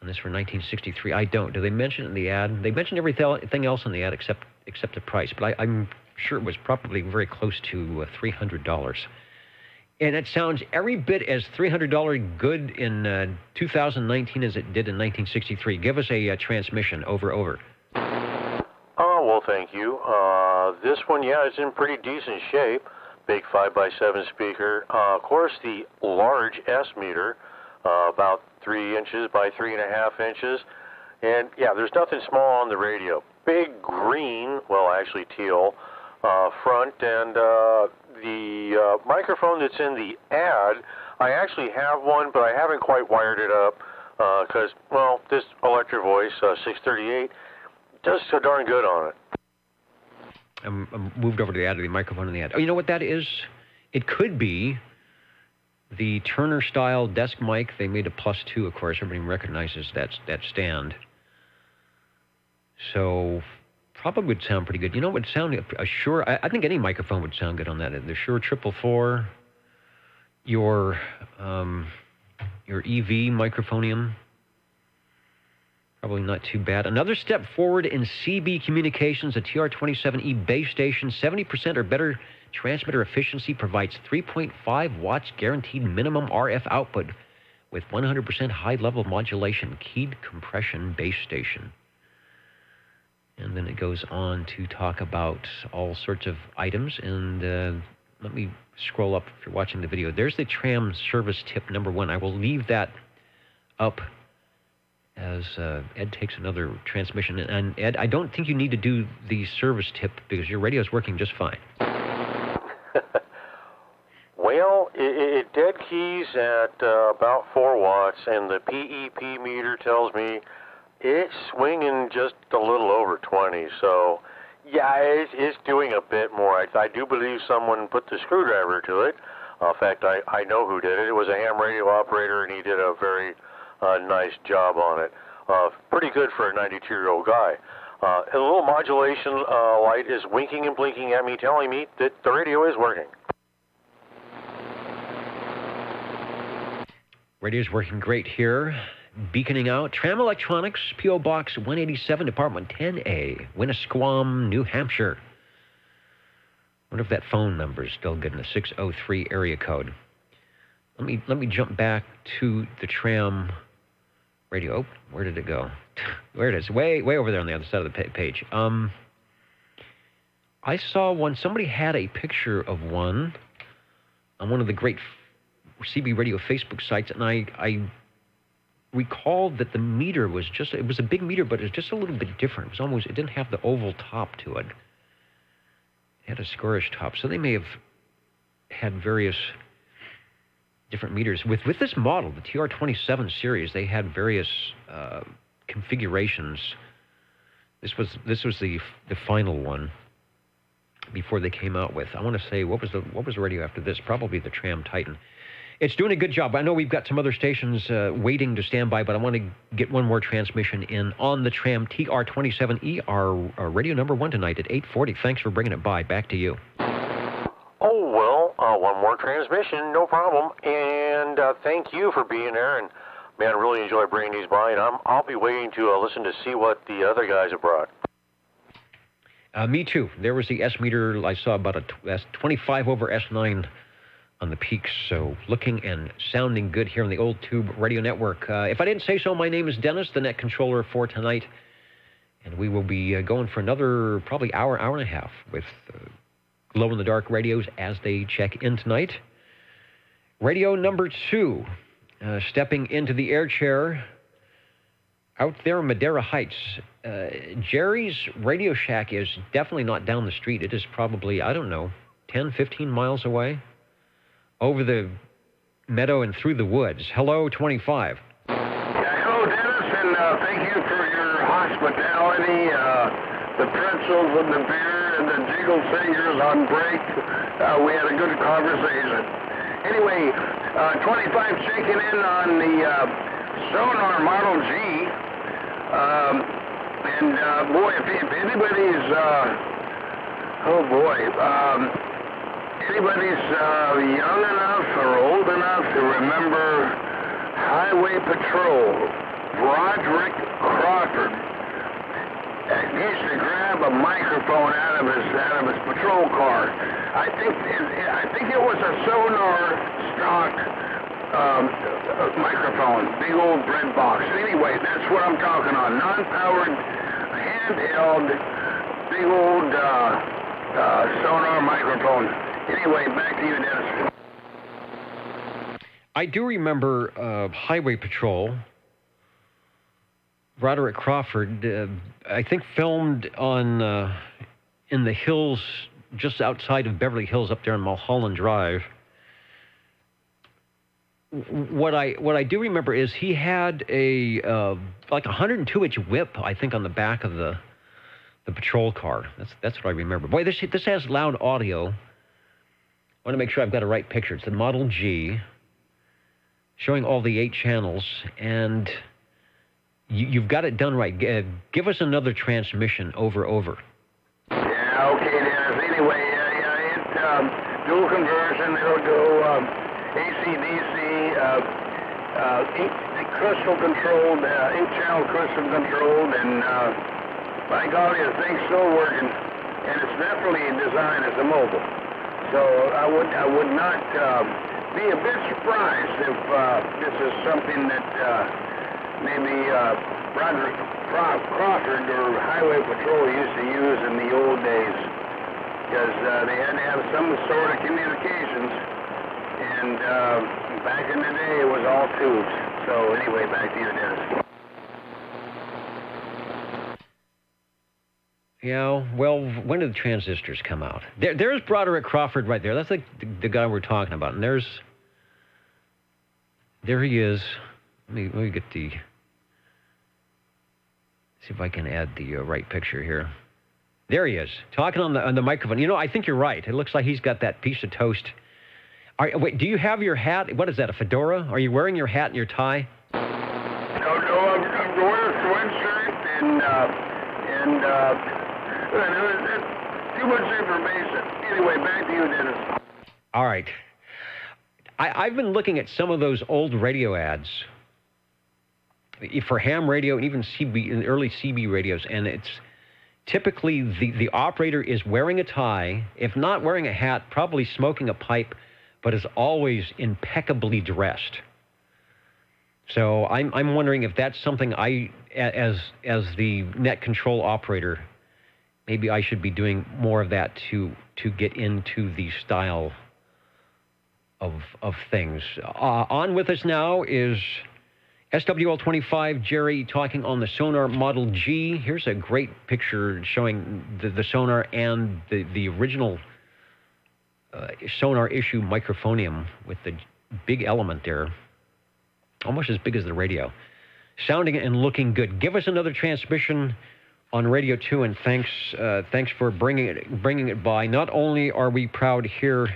on this for 1963. I don't. Do they mention it in the ad? They mentioned everything else in the ad except the price, but I'm sure it was probably very close to $300. And it sounds every bit as $300 good in 2019 as it did in 1963. Give us a transmission. Over. Oh, well, thank you. This one, it's in pretty decent shape. Big 5x7 speaker. Of course, the large S meter, about 3 inches by 3.5 inches. And, there's nothing small on the radio. Big green, well, actually teal, front, and the microphone that's in the ad, I actually have one, but I haven't quite wired it up because, this Electro Voice 638 does so darn good on it. I'm moved over to the ad, the microphone in the ad. Oh, you know what that is? It could be the Turner-style desk mic. They made a +2, of course. Everybody recognizes that stand. So probably would sound pretty good. You know what would sound Shure? I think any microphone would sound good on that. The Shure 444, your EV microphonium, probably not too bad. Another step forward in CB communications, a TR-27E base station, 70% or better transmitter efficiency, provides 3.5 watts guaranteed minimum RF output with 100% high-level modulation, keyed compression base station. And then it goes on to talk about all sorts of items. And let me scroll up if you're watching the video. There's the tram service tip number 1. I will leave that up as Ed takes another transmission. And Ed, I don't think you need to do the service tip because your radio is working just fine. Well, it dead keys at about 4 watts, and the PEP meter tells me it's swinging just a little over 20. So, yeah, it's doing a bit more. I do believe someone put the screwdriver to it. In fact, I know who did it. It was a ham radio operator, and he did a very nice job on it. Pretty good for a 92-year-old guy. A little modulation light is winking and blinking at me, telling me that the radio is working. Radio's working great here. Beaconing out. Tram Electronics, P.O. Box 187, Department 10A, Winnisquam, New Hampshire. Wonder if that phone number is still good in the 603 area code. Let me jump back to the tram radio. Oh, where did it go? Where it is? Way over there on the other side of the page. I saw one. Somebody had a picture of one on one of the great CB radio Facebook sites, and I recalled that the meter was it was a big meter, but it was just a little bit different. It didn't have the oval top to it. It had a squarish top, so they may have had various different meters. With this model, the TR27 series, they had various configurations. This was the final one before they came out with. I want to say, what was the radio after this? Probably the Tram Titan. It's doing a good job. I know we've got some other stations waiting to stand by, but I want to get one more transmission in on the Tram TR27ER, radio number 1 tonight at 8:40. Thanks for bringing it by. Back to you. Oh, well, one more transmission, no problem. And thank you for being there. And, man, I really enjoy bringing these by. And I'll be waiting to listen to see what the other guys have brought. Me too. There was the S meter. I saw about a S25 over S9 on the peaks, so looking and sounding good here on the Old Tube Radio Network. If I didn't say so, my name is Dennis, the net controller for tonight, and we will be going for another probably hour and a half with glow-in-the-dark radios as they check in tonight. Radio number 2, stepping into the air chair out there in Madera Heights. Jerry's Radio Shack is definitely not down the street. It is probably, 10, 15 miles away. Over the meadow and through the woods. Hello, 25. Hello, Dennis, and thank you for your hospitality. The pretzels and the beer and the jiggle fingers on break. We had a good conversation. Anyway, 25 checking in on the Sonar Model G. Boy, if anybody's... anybody's young enough or old enough to remember Highway Patrol, Roderick Crawford used to grab a microphone out of his patrol car. I think it was a Sonar stock microphone, big old bread box. Anyway, that's what I'm talking on. Non-powered, handheld, big old Sonar microphone. Anyway, back to you, Dennis. I do remember Highway Patrol. Roderick Crawford, I think filmed on in the hills just outside of Beverly Hills up there on Mulholland Drive. What I do remember is he had a like a 102-inch whip, I think, on the back of the patrol car. That's what I remember. Boy, this has loud audio. I want to make sure I've got a right picture. It's the Model G, showing all the 8 channels, and you've got it done right. Give us another transmission over. Yeah, okay, Dennis. Anyway, it's dual conversion. It'll go AC/DC, crystal controlled, 8-channel crystal controlled, and by golly, the thing's still working, and it's definitely designed as a mobile. So I would not be a bit surprised if this is something that maybe Roderick Crawford or Highway Patrol used to use in the old days, because they had to have some sort of communications, and back in the day it was all tubes. So anyway, back to you, Dennis. Yeah, well, when did the transistors come out? There's Broderick Crawford right there. That's the guy we're talking about. And there he is. Let me get see if I can add the right picture here. There he is, talking on the microphone. You know, I think you're right. It looks like he's got that piece of toast. Wait, do you have your hat? What is that, a fedora? Are you wearing your hat and your tie? No, I'm wearing a sweatshirt and too much information. Anyway, back to you, Dennis. All right. I've been looking at some of those old radio ads for ham radio and even early CB radios, and it's typically the operator is wearing a tie, if not wearing a hat, probably smoking a pipe, but is always impeccably dressed. So I'm wondering if that's something as the net control operator, maybe I should be doing more of that to get into the style of things. On with us now is SWL-25 Jerry talking on the Sonar Model G. Here's a great picture showing the Sonar and the original Sonar issue microphonium with the big element there, almost as big as the radio. Sounding and looking good. Give us another transmission on Radio 2, and thanks for bringing it by. Not only are we proud here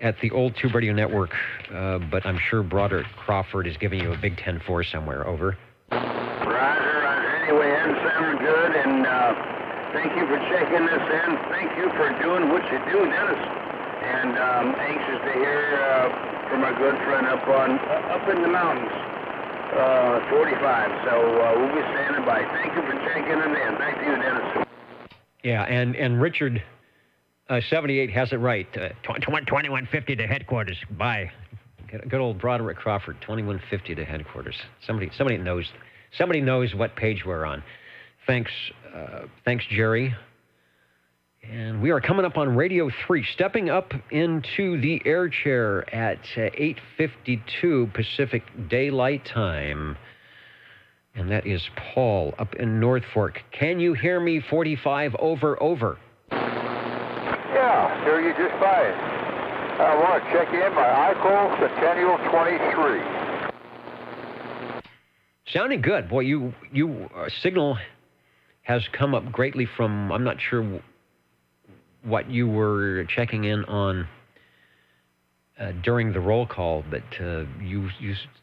at the Old Tube Radio Network, but I'm sure Broderick Crawford is giving you a Big 10-4 somewhere. Over. Roger. Anyway, that sounded good, and thank you for checking this in. Thank you for doing what you do, Dennis. And I'm anxious to hear from our good friend up in the mountains, 45. So we'll be standing by. Thank you for checking it in. Thank you, Dennis. Yeah, and Richard 78 has it right. 2150 to headquarters. Bye. Good old Broderick Crawford. 2150 to headquarters. Somebody knows what page we're on. Thanks, Jerry. And we are coming up on Radio 3, stepping up into the air chair at 8:52 Pacific Daylight Time. And that is Paul up in North Fork. Can you hear me? 45, over. Yeah, hear you just fine. I want to check in my ICO Centennial 23. Sounding good. Boy, you signal has come up greatly from, I'm not sure what you were checking in on during the roll call, but you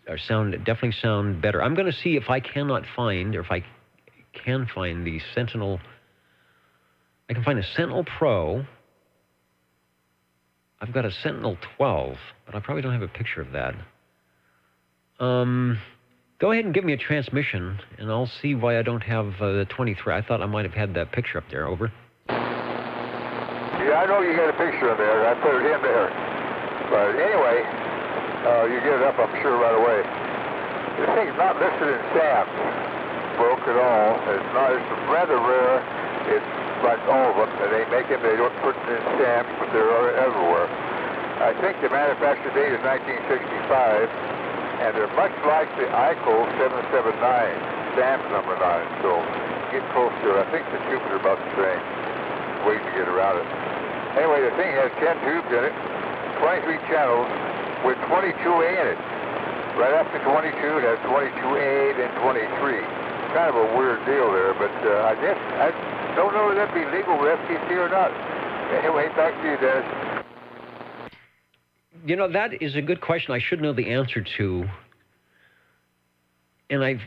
definitely sound better. I'm going to see if I cannot find, or if I can find the Sentinel. I can find a Sentinel Pro. I've got a Sentinel 12, but I probably don't have a picture of that. Go ahead and give me a transmission, and I'll see why I don't have the 23. I thought I might have had that picture up there. Over. Yeah, I know you got a picture in there. I put it in there. But anyway, you get it up, I'm sure, right away. This thing's not listed in SAMs, broke at all. It's rather rare. It's like all of them. They make them, they don't put it in SAMs, but they're everywhere. I think the manufacture date is 1965, and they're much like the ICO 779, SAMs number 9. So get close to it. I think the tubes are about the same. Ways to get around it. Anyway, the thing has 10 tubes in it, 23 channels with 22A in it. Right after 22, it has 22A, then 23. Kind of a weird deal there, but I guess I don't know if that'd be legal with FCC or not. Anyway, back to you, Dennis. You know, that is a good question I should know the answer to. And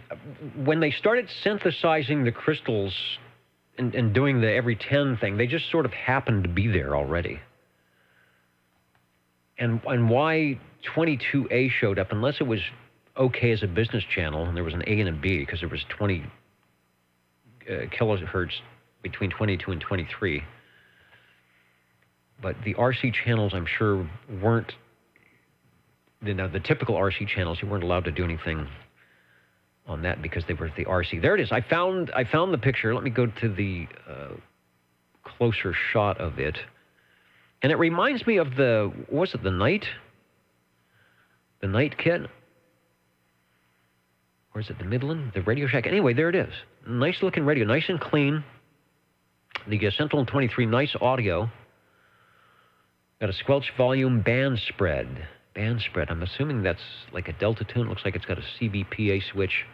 when they started synthesizing the crystals and doing the every 10 thing, they just sort of happened to be there already. And why 22A showed up, unless it was okay as a business channel, and there was an A and a B, because there was 20 kilohertz between 22 and 23. But the RC channels, I'm sure, weren't, the typical RC channels, you weren't allowed to do anything on that because they were the RC. There it is. I found the picture. Let me go to the closer shot of it. And it reminds me of the Night? The Night kit? Or is it the Midland? The Radio Shack? Anyway, there it is. Nice looking radio. Nice and clean. The Sentinel 23, nice audio. Got a squelch volume band spread. Band spread. I'm assuming that's like a Delta tune. Looks like it's got a CBPA switch.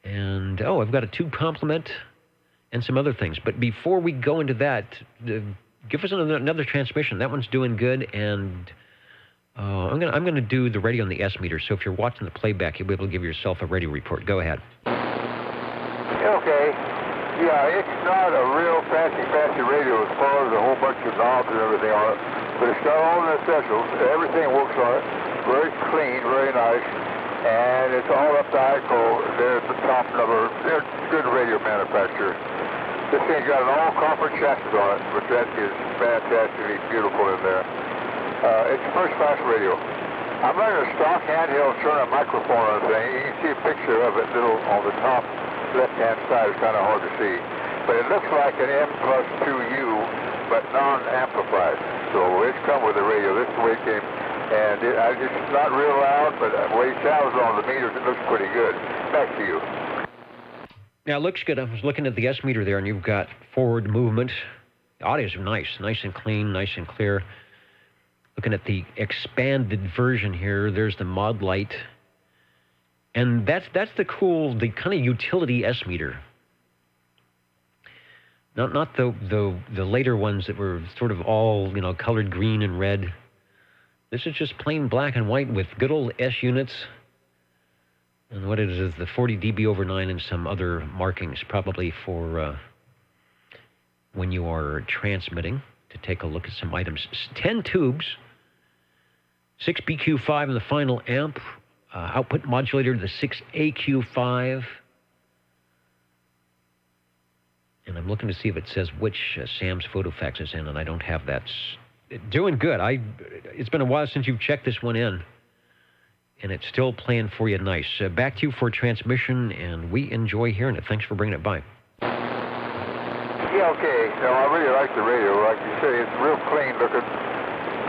And, I've got a tube complement and some other things. But before we go into that, give us another transmission. That one's doing good, and I'm gonna do the radio on the S meter. So if you're watching the playback, you'll be able to give yourself a radio report. Go ahead. Okay. Yeah, it's not a real fancy radio as far as a whole bunch of knobs and everything on it, but it's got all the essentials. Everything works on it. Very clean, very nice, and it's all up to ICO. They're the top number. They're a good radio manufacturer. This thing's got an all-copper chassis on it, but that is fantastically beautiful in there. It's a first-class radio. I'm running a stock handheld Cerna microphone on the thing. You can see a picture of it little on the top left-hand side. Is kind of hard to see. But it looks like an M+2U, but non-amplified. So it's come with the radio. This is the way it came. And it's not real loud, but the way it sounds on the meters, it looks pretty good. Back to you. Yeah, it looks good. I was looking at the S meter there, and you've got forward movement. The audio's nice and clean, nice and clear. Looking at the expanded version here, there's the mod light. And that's the kind of utility S meter. Not the later ones that were sort of all, colored green and red. This is just plain black and white with good old S units. And what it is the 40 dB over 9 and some other markings, probably for when you are transmitting, to take a look at some items. 10 tubes, 6 BQ5 in the final amp, output modulator, the 6 AQ5. And I'm looking to see if it says which Sam's PhotoFax is in, and I don't have that. Doing good. It's been a while since you've checked this one in, and it's still playing for you nice. Back to you for transmission, and we enjoy hearing it. Thanks for bringing it by. Yeah, okay. No, I really like the radio. Like you say, it's real clean looking.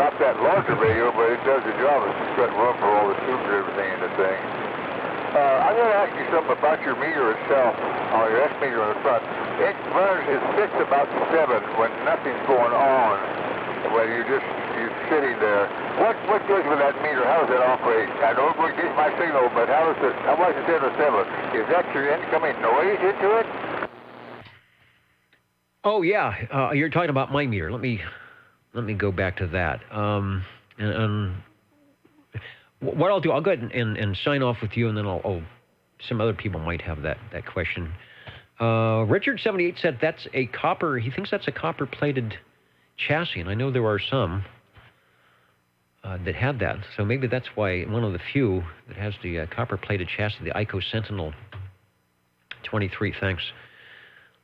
Not that large a radio, but it does the job. It's got room for all the tubes and everything in the thing. I'm going to ask you something about your meter itself, or your S meter on the front. It sits about 7 when nothing's going on, when you're sitting there. What goes with that meter? How does it operate? I know it gets my signal, but how much is it in the 7? Is that your incoming noise into it? Oh, yeah. You're talking about my meter. Let me go back to that. What I'll do, I'll go ahead and sign off with you, and then some other people might have that question. Richard78 said he thinks that's a copper-plated chassis, and I know there are some that have that. So maybe that's why one of the few that has the copper-plated chassis, the ICO Sentinel 23. Thanks.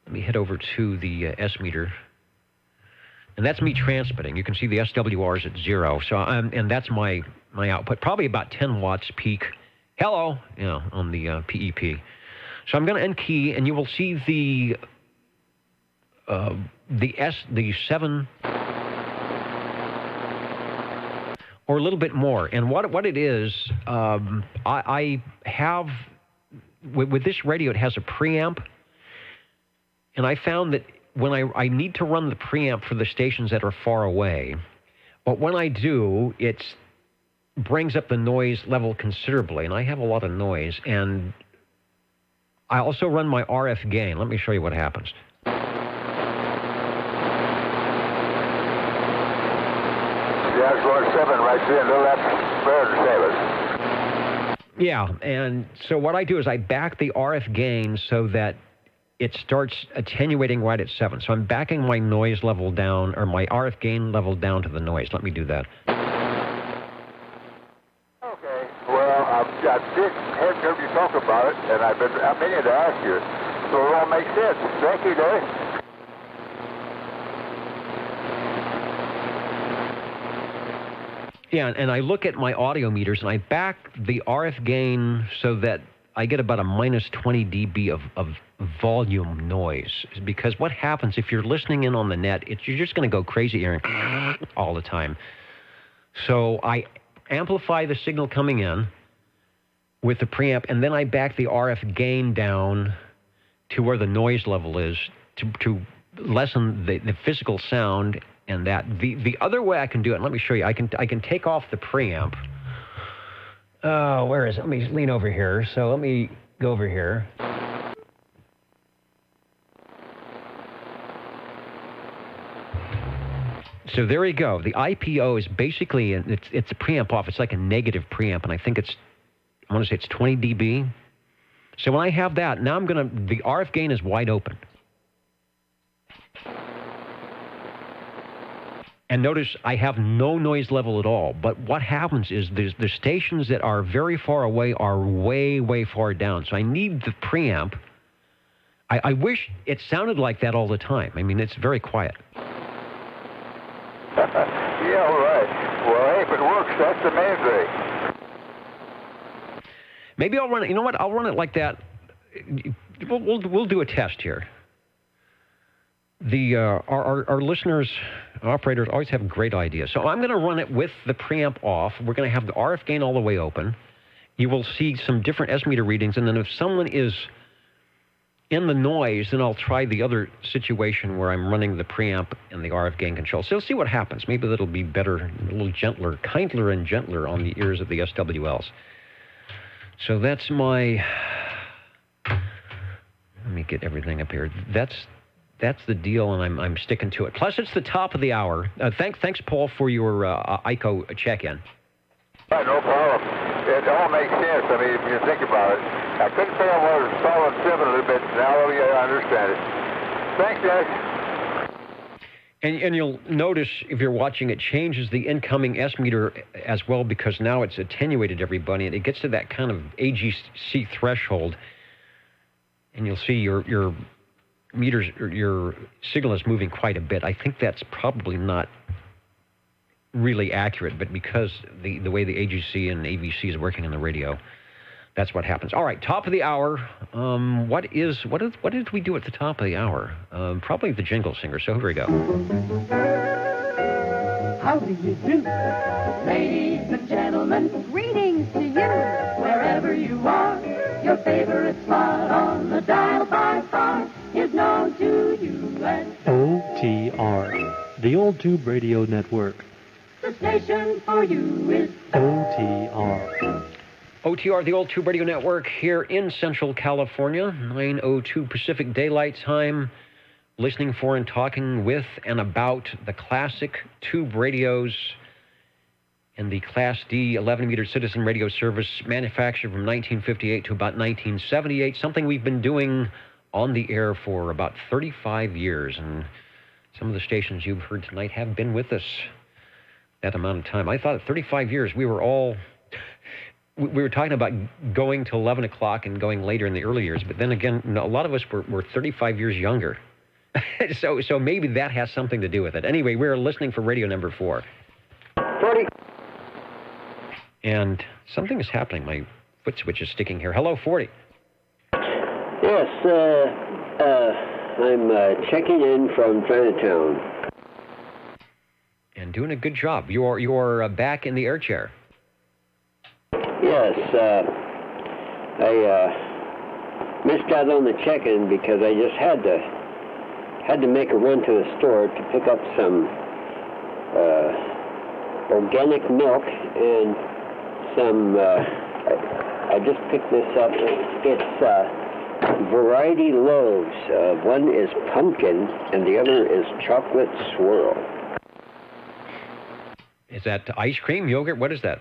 Let me head over to the S meter. And that's me transmitting. You can see the SWRs at 0. So and that's my output, probably about 10 watts peak. Hello, on the PEP. So I'm going to N-key, and you will see the 7 or a little bit more. And what it is, I have with this radio, it has a preamp, and I found that when I need to run the preamp for the stations that are far away, but when I do, it brings up the noise level considerably, and I have a lot of noise. And I also run my RF gain. Let me show you what happens. Yeah, it's going 7 right there, a little less better than 7. Yeah, and so what I do is I back the RF gain so that it starts attenuating right at 7. So I'm backing my noise level down, or my RF gain level down to the noise. Let me do that. Okay. Well, I did heard you talk about it, and I'm meaning to ask you. So it all makes sense. Thank you, Dave. Yeah, and I look at my audio meters, and I back the RF gain so that I get about a minus 20 dB of volume noise. Because what happens if you're listening in on the net, you're just going to go crazy hearing all the time. So I amplify the signal coming in with the preamp, and then I back the RF gain down to where the noise level is to lessen the physical sound and that. The other way I can do it, let me show you. I can take off the preamp. Where is it? Let me lean over here. So let me go over here. So there you go. The IPO is basically, it's a preamp off. It's like a negative preamp, and I think I want to say it's 20 dB. So when I have that, now the RF gain is wide open. And notice I have no noise level at all. But what happens is the stations that are very far away are way, way far down. So I need the preamp. I wish it sounded like that all the time. I mean, it's very quiet. Yeah, all right. Well, hey, if it works, that's the main thing. Maybe I'll run it. You know what? I'll run it like that. We'll do a test here. Our listeners, operators always have great ideas. So I'm going to run it with the preamp off. We're going to have the RF gain all the way open. You will see some different S-meter readings, and then if someone is in the noise, then I'll try the other situation where I'm running the preamp and the RF gain control. So we'll see what happens. Maybe that'll be better, a little gentler, kindler and gentler on the ears of the SWLs. So that's my... Let me get everything up here. That's the deal, and I'm sticking to it. Plus, it's the top of the hour. Thanks, Paul, for your ICO check-in. No problem. It all makes sense. I mean, if you think about it. I couldn't say I was solid 7 a little bit. Now, yeah, I understand it. Thanks, guys. And you'll notice, if you're watching, it changes the incoming S-meter as well, because now it's attenuated, everybody, and it gets to that kind of AGC threshold, and you'll see your meters, your signal is moving quite a bit. I think that's probably not really accurate, but because the way the AGC and AVC is working on the radio, that's what happens. All right, top of the hour. What did we do at the top of the hour? Probably the jingle singer. So here we go. How do you do, ladies and gentlemen? Greetings to you, wherever you are. Your favorite spot on the dial by far is known to you as OTR, the Old Tube Radio Network. The station for you is OTR. OTR, the Old Tube Radio Network, here in Central California, 9:02 Pacific Daylight Time, listening for and talking with and about the classic tube radios in the Class D 11-meter citizen radio service, manufactured from 1958 to about 1978, something we've been doing on the air for about 35 years, and some of the stations you've heard tonight have been with us that amount of time. I thought at 35 years we were talking about going to 11 o'clock and going later in the early years, but then again, a lot of us were 35 years younger. so maybe that has something to do with it. Anyway, we're listening for radio number 4. 40. And something is happening. My foot switch is sticking here. Hello, 40. Yes, I'm checking in from Chinatown. And doing a good job. You're back in the air chair. Yes, I missed out on the check-in because I just had to make a run to the store to pick up some organic milk and some. I just picked this up. It's variety loaves. One is pumpkin and the other is chocolate swirl. Is that ice cream, yogurt? What is that?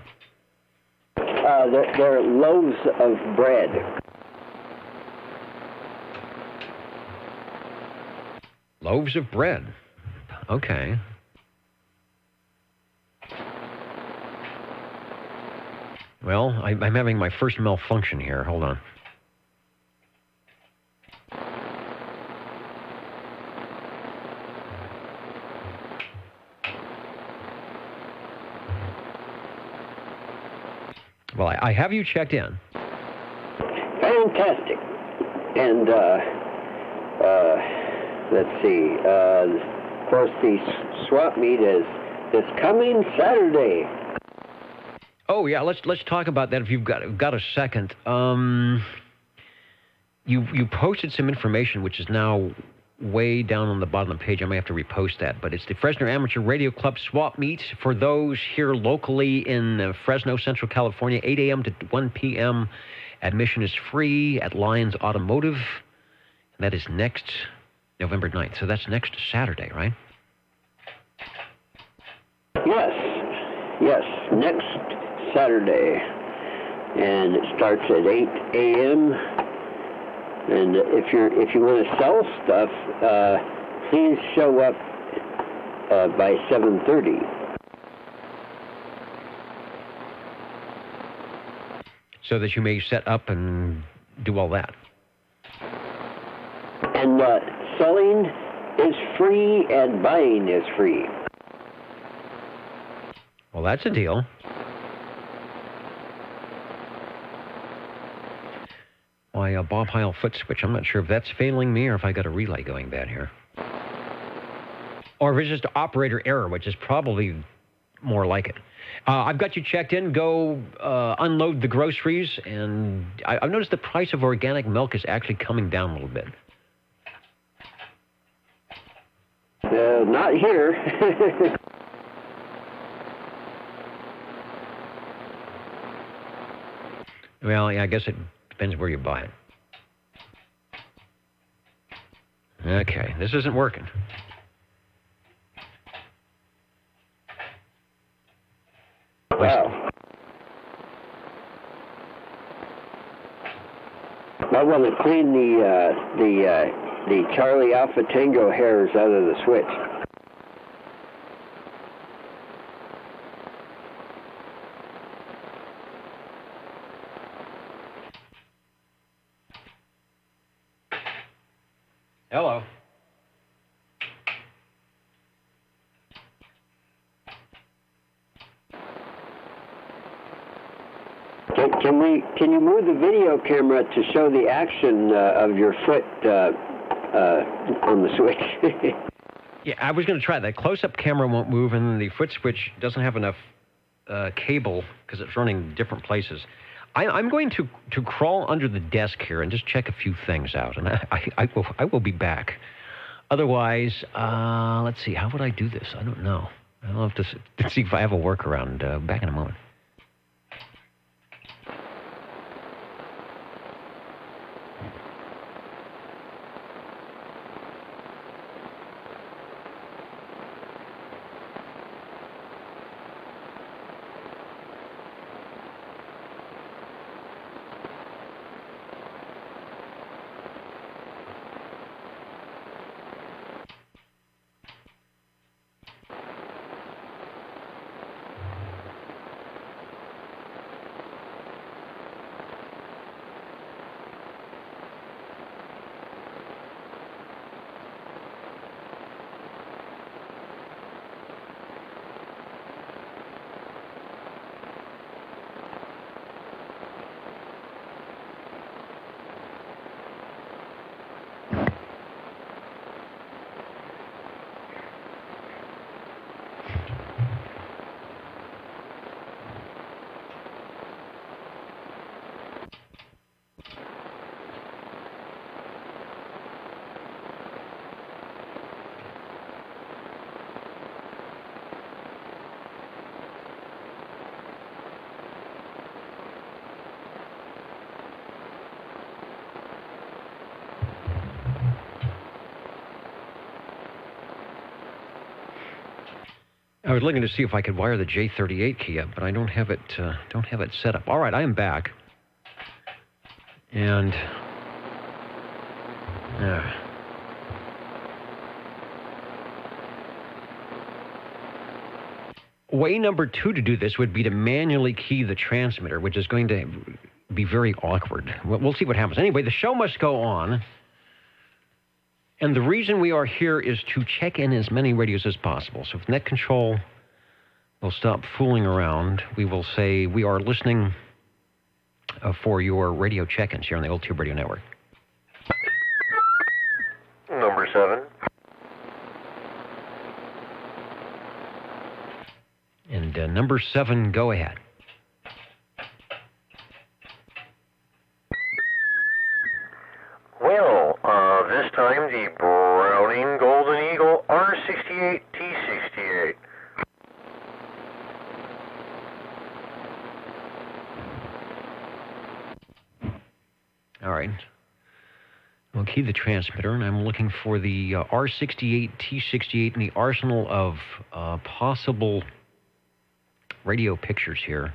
They're loaves of bread. Loaves of bread. Okay. Well, I'm having my first malfunction here. Hold on. Well, I have you checked in. Fantastic. And, let's see, of course, the swap meet is this coming Saturday. Oh, yeah, let's talk about that if you've got a second. You posted some information which is now way down on the bottom of the page. I may have to repost that, but it's the Fresno Amateur Radio Club swap meet for those here locally in Fresno, Central California, 8 a.m. to 1 p.m. Admission is free at Lions Automotive, and that is next November 9th. So that's next Saturday, right? Yes, next Saturday, and it starts at 8 a.m. And if you want to sell stuff, please show up by 7:30. So that you may set up and do all that. And selling is free and buying is free. Well, that's a deal. My Bob Heil foot switch, I'm not sure if that's failing me or if I got a relay going bad here. Or if it's just operator error, which is probably more like it. I've got you checked in. Go unload the groceries. And I've noticed the price of organic milk is actually coming down a little bit. Not here. Well, yeah, I guess it depends where you buy it. Okay, this isn't working. Wow. I want to clean the Charlie Alpha Tango hairs out of the switch. Hello. Can you move the video camera to show the action of your foot on the switch? Yeah, I was going to try that. Close-up camera won't move, and the foot switch doesn't have enough cable because it's running different places. I'm going to crawl under the desk here and just check a few things out, and I will be back. Otherwise, let's see, how would I do this? I don't know. I'll have to see if I have a workaround. Back in a moment. I was looking to see if I could wire the J38 key up, but I don't have it set up. All right, I am back. And way number 2 to do this would be to manually key the transmitter, which is going to be very awkward. We'll see what happens. Anyway, the show must go on. And the reason we are here is to check in as many radios as possible. So if Net Control will stop fooling around, we will say we are listening for your radio check-ins here on the Old Tube Radio Network. Number 7. And number 7, go ahead. Well, this time the brown All right. We'll key the transmitter, and I'm looking for the R68, T68, and the arsenal of possible radio pictures here.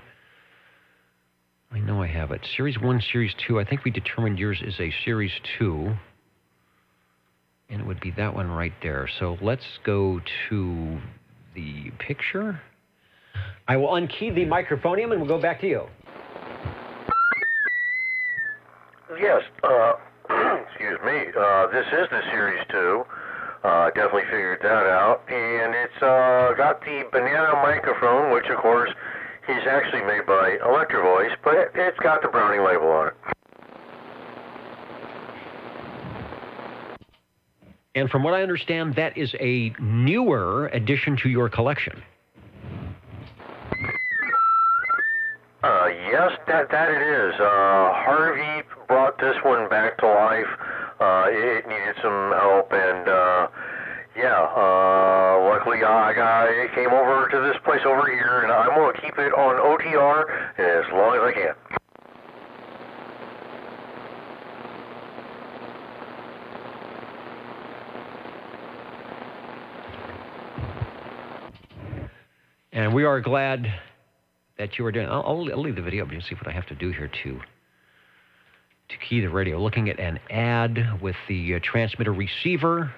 I know I have it. Series 1, Series 2. I think we determined yours is a Series 2. And it would be that one right there. So let's go to the picture. I will unkey the microphonium, and we'll go back to you. Yes, excuse me. This is the Series 2. Definitely figured that out. And it's got the banana microphone, which, of course, is actually made by Electro-Voice, but it's got the Browning label on it. And from what I understand, that is a newer addition to your collection. Yes, that it is. Harvey brought this one back to life. It needed some help, and luckily I came over to this place over here, and I'm going to keep it on OTR as long as I can. And we are glad that you are doing. I'll leave the video up and see what I have to do here to key the radio. Looking at an ad with the transmitter receiver.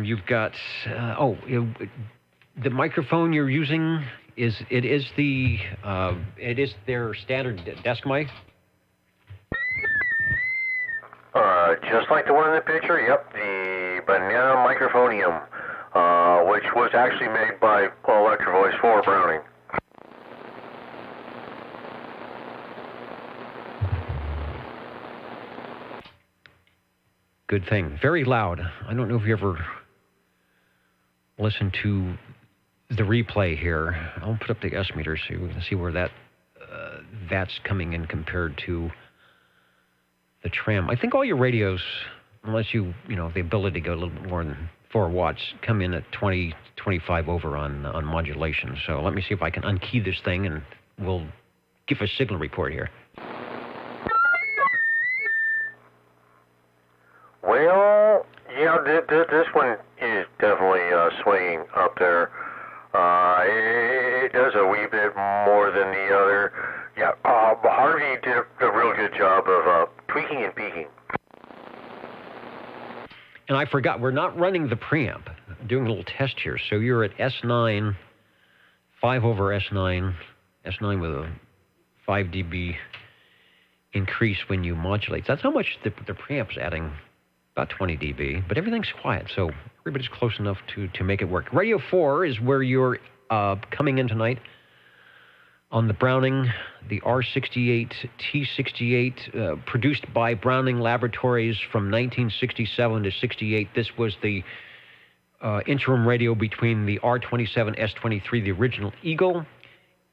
You've got the microphone you're using is their standard desk mic. Just like the one in the picture. Yep, the banana microphonium. Which was actually made by Electro-Voice for Browning. Good thing. Very loud. I don't know if you ever listened to the replay here. I'll put up the S meter so we can see where that's coming in compared to the tram. I think all your radios, unless you have the ability to go a little bit more than 4 watts, come in at 20, 25 over on modulation. So let me see if I can unkey this thing, and we'll give a signal report here. Well, yeah, this one is definitely swinging up there. It does a wee bit more than the other. Yeah, Harvey did a real good job of tweaking and peaking. And I forgot, we're not running the preamp. I'm doing a little test here. So you're at S9, 5 over S9 with a 5 dB increase when you modulate. That's how much the preamp's adding, about 20 dB, but everything's quiet, so everybody's close enough to make it work. Radio 4 is where you're coming in tonight on the Browning, the R68, T68, produced by Browning Laboratories from 1967 to 68. This was the interim radio between the R27, S23, the original Eagle,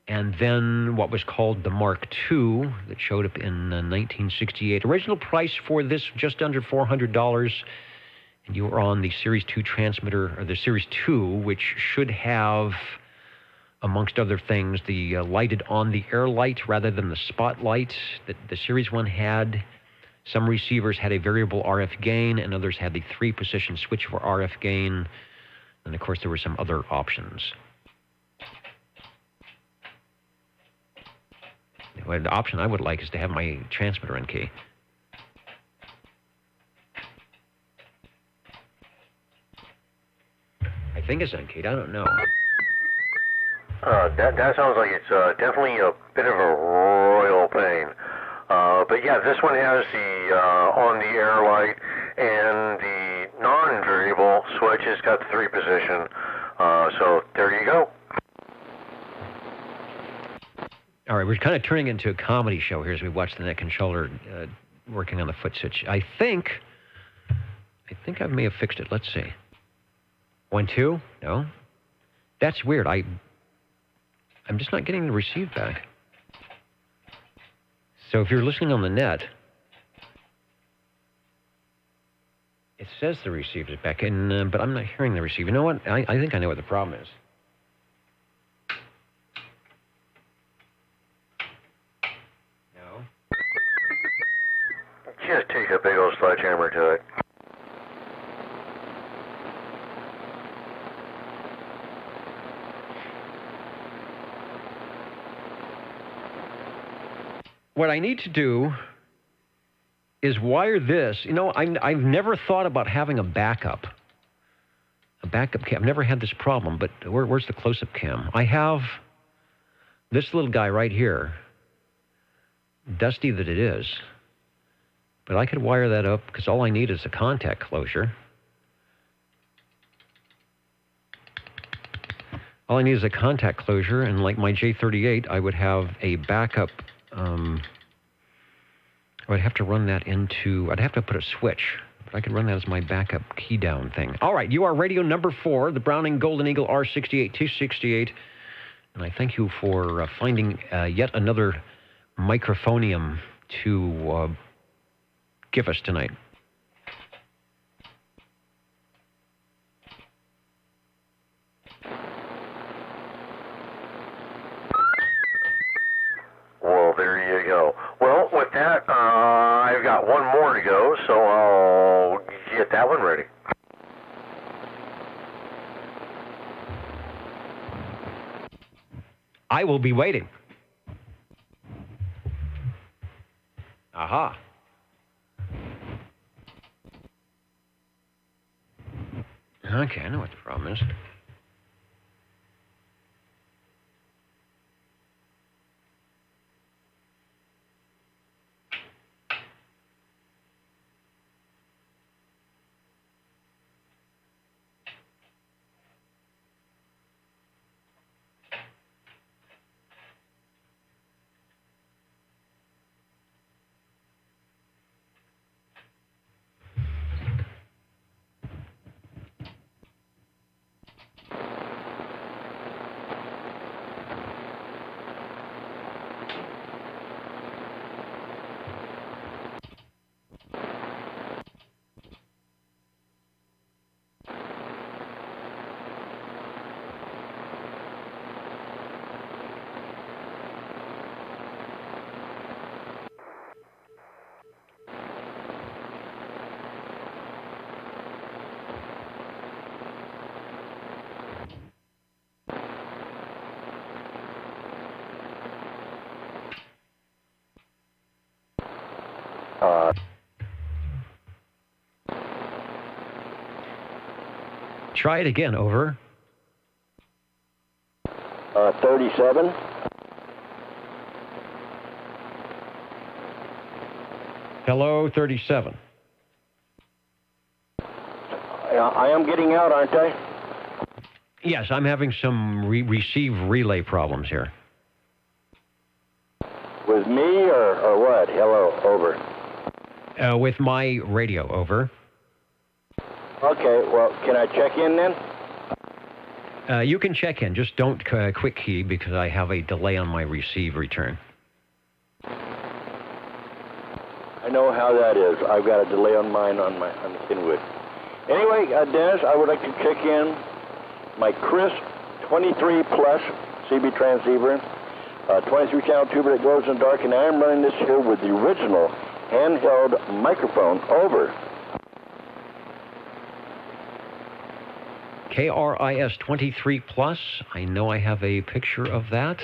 and then what was called the Mark II that showed up in 1968. Original price for this, just under $400, and you were on the Series 2 transmitter, or the Series 2, which should have, amongst other things, the lighted on the air light rather than the spotlight that the Series 1 had. Some receivers had a variable RF gain, and others had the 3-position switch for RF gain. And of course, there were some other options. Well, the option I would like is to have my transmitter in key. I think it's unkeyed. I don't know. That sounds like it's definitely a bit of a royal pain. But yeah, this one has the on-the-air light, and the non-variable switch has got the 3-position. So there you go. All right, we're kind of turning into a comedy show here as we watch the neck controller working on the foot switch. I think I may have fixed it. Let's see. 1, 2? No? That's weird. I'm just not getting the receive back. So if you're listening on the net, it says the receive is back, but I'm not hearing the receive. You know what? I think I know what the problem is. No. take a big old sledgehammer to it. What I need to do is wire this. You know, I've never thought about having a backup. A backup cam. I've never had this problem, but where's the close-up cam? I have this little guy right here. Dusty that it is. But I could wire that up because all I need is a contact closure. All I need is a contact closure, and like my J38, I would have a backup. I would have to run that into, I'd have to put a switch, but I could run that as my backup key down thing. All right, you are radio number 4, the Browning Golden Eagle R68-268, and I thank you for finding yet another microphonium to give us tonight. Well, there you go. Well, with that, I've got one more to go, so I'll get that one ready. I will be waiting. Aha. Okay, I know what the problem is. Try it again, over. 37. Hello, 37. I am getting out, aren't I? Yes, I'm having some receive relay problems here. With me or what? Hello, over. With my radio, over. Okay, well, can I check in then? You can check in. Just don't quick key because I have a delay on my receive return. I know how that is. I've got a delay on mine on the Kenwood. Anyway, Dennis, I would like to check in my Chris 23 Plus CB transceiver, 23 channel tuber that glows in the dark, and I am running this here with the original handheld microphone, over. KRIS 23 Plus. I know I have a picture of that.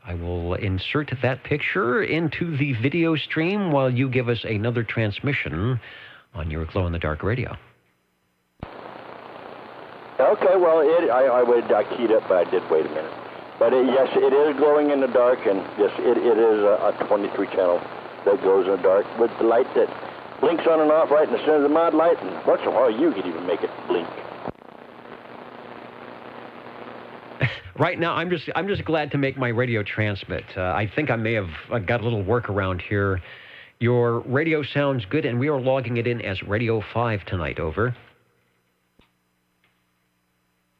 I will insert that picture into the video stream while you give us another transmission on your glow-in-the-dark radio. Okay, well, I keyed up, but I did wait a minute. But yes, it is glowing in the dark, and yes, it is a 23 channel that glows in the dark with the light that blinks on and off right in the center of the mod light, and once in a while you can even make it blink. Right now, I'm just glad to make my radio transmit. I think I may have got a little workaround here. Your radio sounds good, and we are logging it in as Radio 5 tonight, over.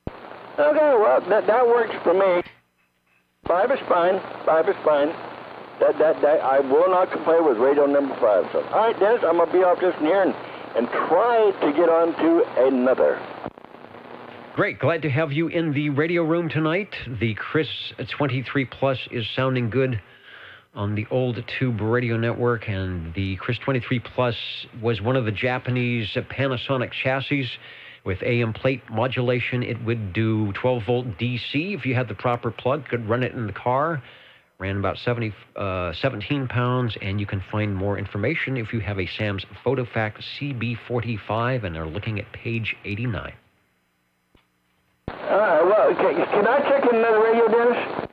Okay, well, that works for me. 5 is fine. 5 is fine. That I will not complain with radio number 5. So, all right, Dennis, I'm going to be off just in here and try to get on to another. Great. Glad to have you in the radio room tonight. The Chris 23 Plus is sounding good on the old tube radio network, and the Chris 23 Plus was one of the Japanese Panasonic chassis with AM plate modulation. It would do 12-volt DC if you had the proper plug, could run it in the car, ran about 17 pounds, and you can find more information if you have a Sam's PhotoFact CB45 and are looking at page 89. Well, can I check in another radio, Dennis?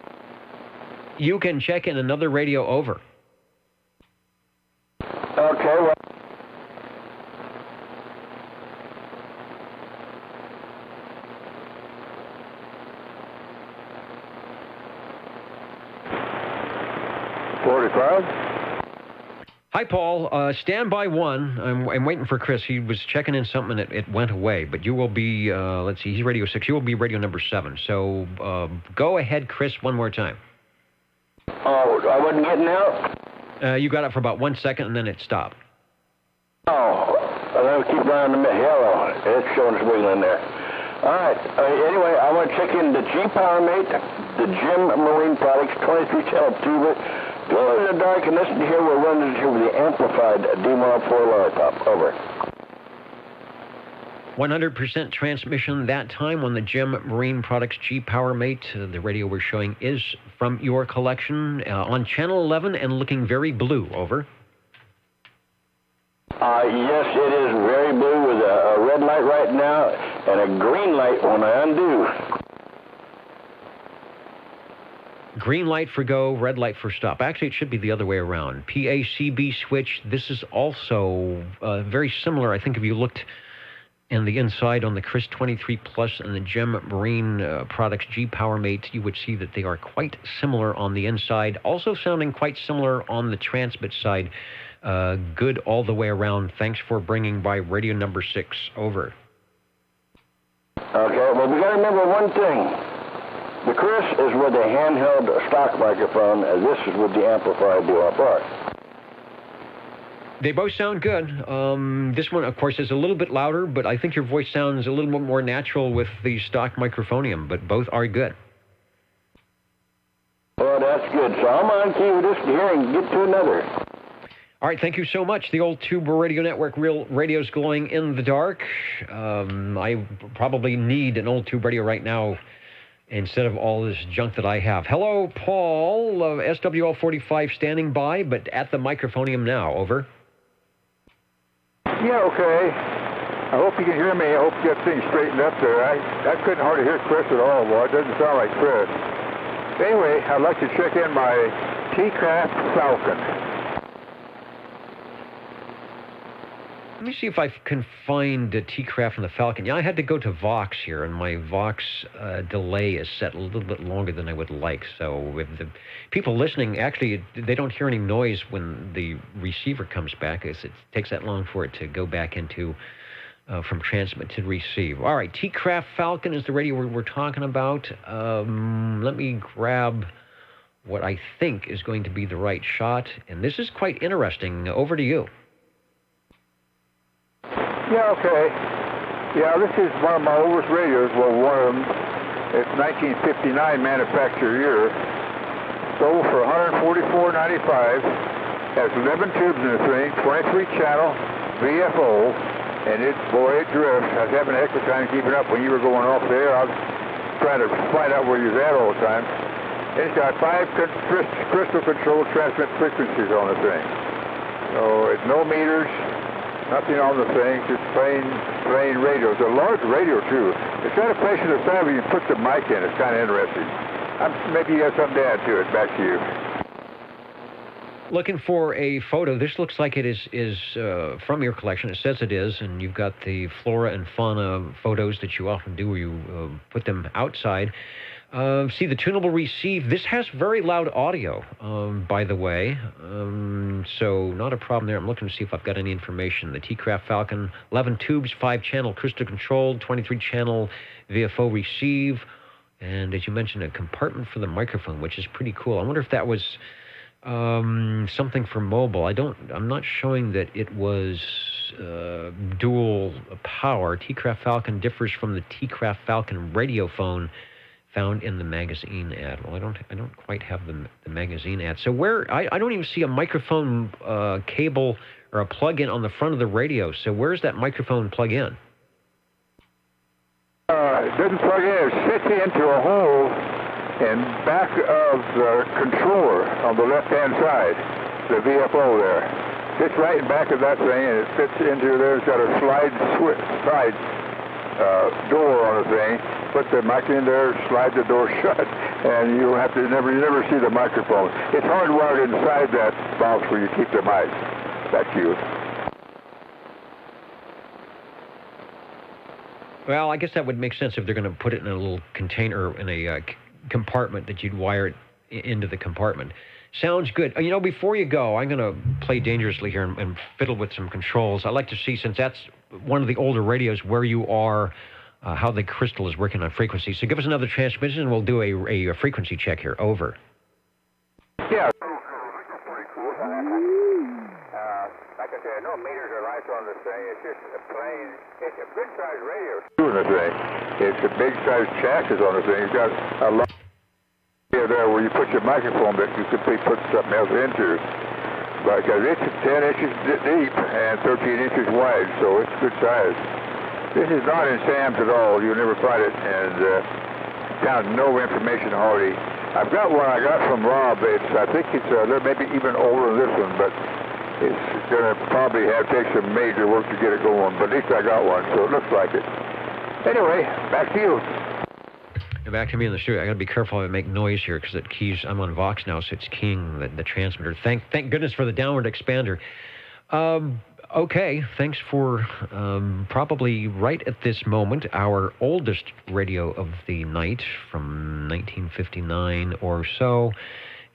You can check in another radio, over. Okay, well. Hi, Paul. Stand by one. I'm waiting for Chris. He was checking in something and it went away. But you will be, let's see, he's radio 6. You will be radio number 7. So go ahead, Chris, one more time. Oh, I wasn't getting out? You got it for about 1 second and then it stopped. Oh, I'll keep running the hello. It's showing us wiggling there. All right. Anyway, I want to check in the G-Power Mate, the Jim Marine Products 23 channel tuber. Glow in the dark and listen to here. We're running here with the amplified D-Mod 4 lollipop. Over. 100% transmission that time on the Jim Marine Products G-Power Mate. The radio we're showing is from your collection on channel 11 and looking very blue. Over. Yes, it is very blue with a red light right now and a green light when I undo. Green light for go, red light for stop. Actually, it should be the other way around. PACB switch. This is also very similar. I think if you looked in the inside on the Chris 23 Plus and the Jim Marine Products G-Power Mate, you would see that they are quite similar on the inside. Also sounding quite similar on the transmit side. Good all the way around. Thanks for bringing by radio number 6. Over. Okay, well, we got to remember one thing. The Chris is with a handheld stock microphone, and this is with the amplified DLR. They both sound good. This one, of course, is a little bit louder, but I think your voice sounds a little bit more natural with the stock microphonium, but both are good. Well, that's good. So I'm on key with this here and get to another. All right, thank you so much. The old Tube Radio Network, real radio's glowing in the dark. I probably need an old tube radio right now instead of all this junk that I have. Hello, Paul, SWL 45 standing by, but at the microphonium now. Over. Yeah, okay. I hope you can hear me. I hope you got things straightened up there. I couldn't hardly hear Chris at all. Well, it doesn't sound like Chris. Anyway, I'd like to check in my T-Craft Falcon. Let me see if I can find T-Craft and the Falcon. Yeah, I had to go to Vox here, and my Vox delay is set a little bit longer than I would like. So if the people listening, actually, they don't hear any noise when the receiver comes back. It takes that long for it to go back into from transmit to receive. All right, T-Craft Falcon is the radio we're talking about. Let me grab what I think is going to be the right shot. And this is quite interesting. Over to you. Yeah, okay. Yeah, this is one of my oldest radios. Well, one of them. It's 1959 manufacturer year. Sold for $144.95. Has 11 tubes in the thing, 23 channel, VFO, and it drifts. I was having a heck of a time keeping up when you were going off there. I was trying to find out where you was at all the time. It's got 5 crystal control transmit frequencies on the thing. So it's no meters. Nothing on the thing, just plain radio. It's a large radio, too. It's got a place in the side where you put the mic in. It's kind of interesting. Maybe you got something to add to it. Back to you. Looking for a photo. This looks like it is from your collection. It says it is, and you've got the flora and fauna photos that you often do where you put them outside. See the tunable receive. This has very loud audio, by the way, so not a problem there. I'm looking to see if I've got any information. The T-Craft Falcon, 11 tubes, 5-channel crystal controlled, 23-channel VFO receive, and as you mentioned, a compartment for the microphone, which is pretty cool. I wonder if that was something for mobile. I'm not showing that it was dual power. T-Craft Falcon differs from the T-Craft Falcon radiophone found in the magazine ad. Well, I don't quite have the magazine ad. So I don't even see a microphone cable or a plug-in on the front of the radio. So where's that microphone plug-in? It doesn't plug in. It sits into a hole in back of the controller on the left-hand side, the VFO there. Sits right in back of that thing, and it fits into there. It's got a slide door on the thing. Put the mic in there, slide the door shut, and you have to you never see the microphone. It's hardwired inside that box where you keep the mic. That's you. Well, I guess that would make sense if they're going to put it in a little container in a compartment that you'd wire it into the compartment. Sounds good. You know, before you go, I'm going to play dangerously here and fiddle with some controls. I'd like to see, since that's one of the older radios, where you are, how the crystal is working on frequency. So give us another transmission, and we'll do a frequency check here. Over. Yeah. Like I said, no meters or lights on this thing. It's just a plain, it's a good-sized radio. Doing the thing. It's a big-sized chassis on the thing. It's got a lot there where you put your microphone that you could put something else into. Because it's 10 inches deep and 13 inches wide, so it's good size. This is not in Sam's at all. You'll never find it, and found no information already. I've got one I got from Rob. I think it's maybe even older than this one, but it's going to probably take some major work to get it going. But at least I got one, so it looks like it. Anyway, back to you. Back to me in the studio. I got to be careful I make noise here because it keys. I'm on Vox now, so it's keying the transmitter. Thank goodness for the downward expander. Okay, thanks for probably right at this moment our oldest radio of the night from 1959 or so.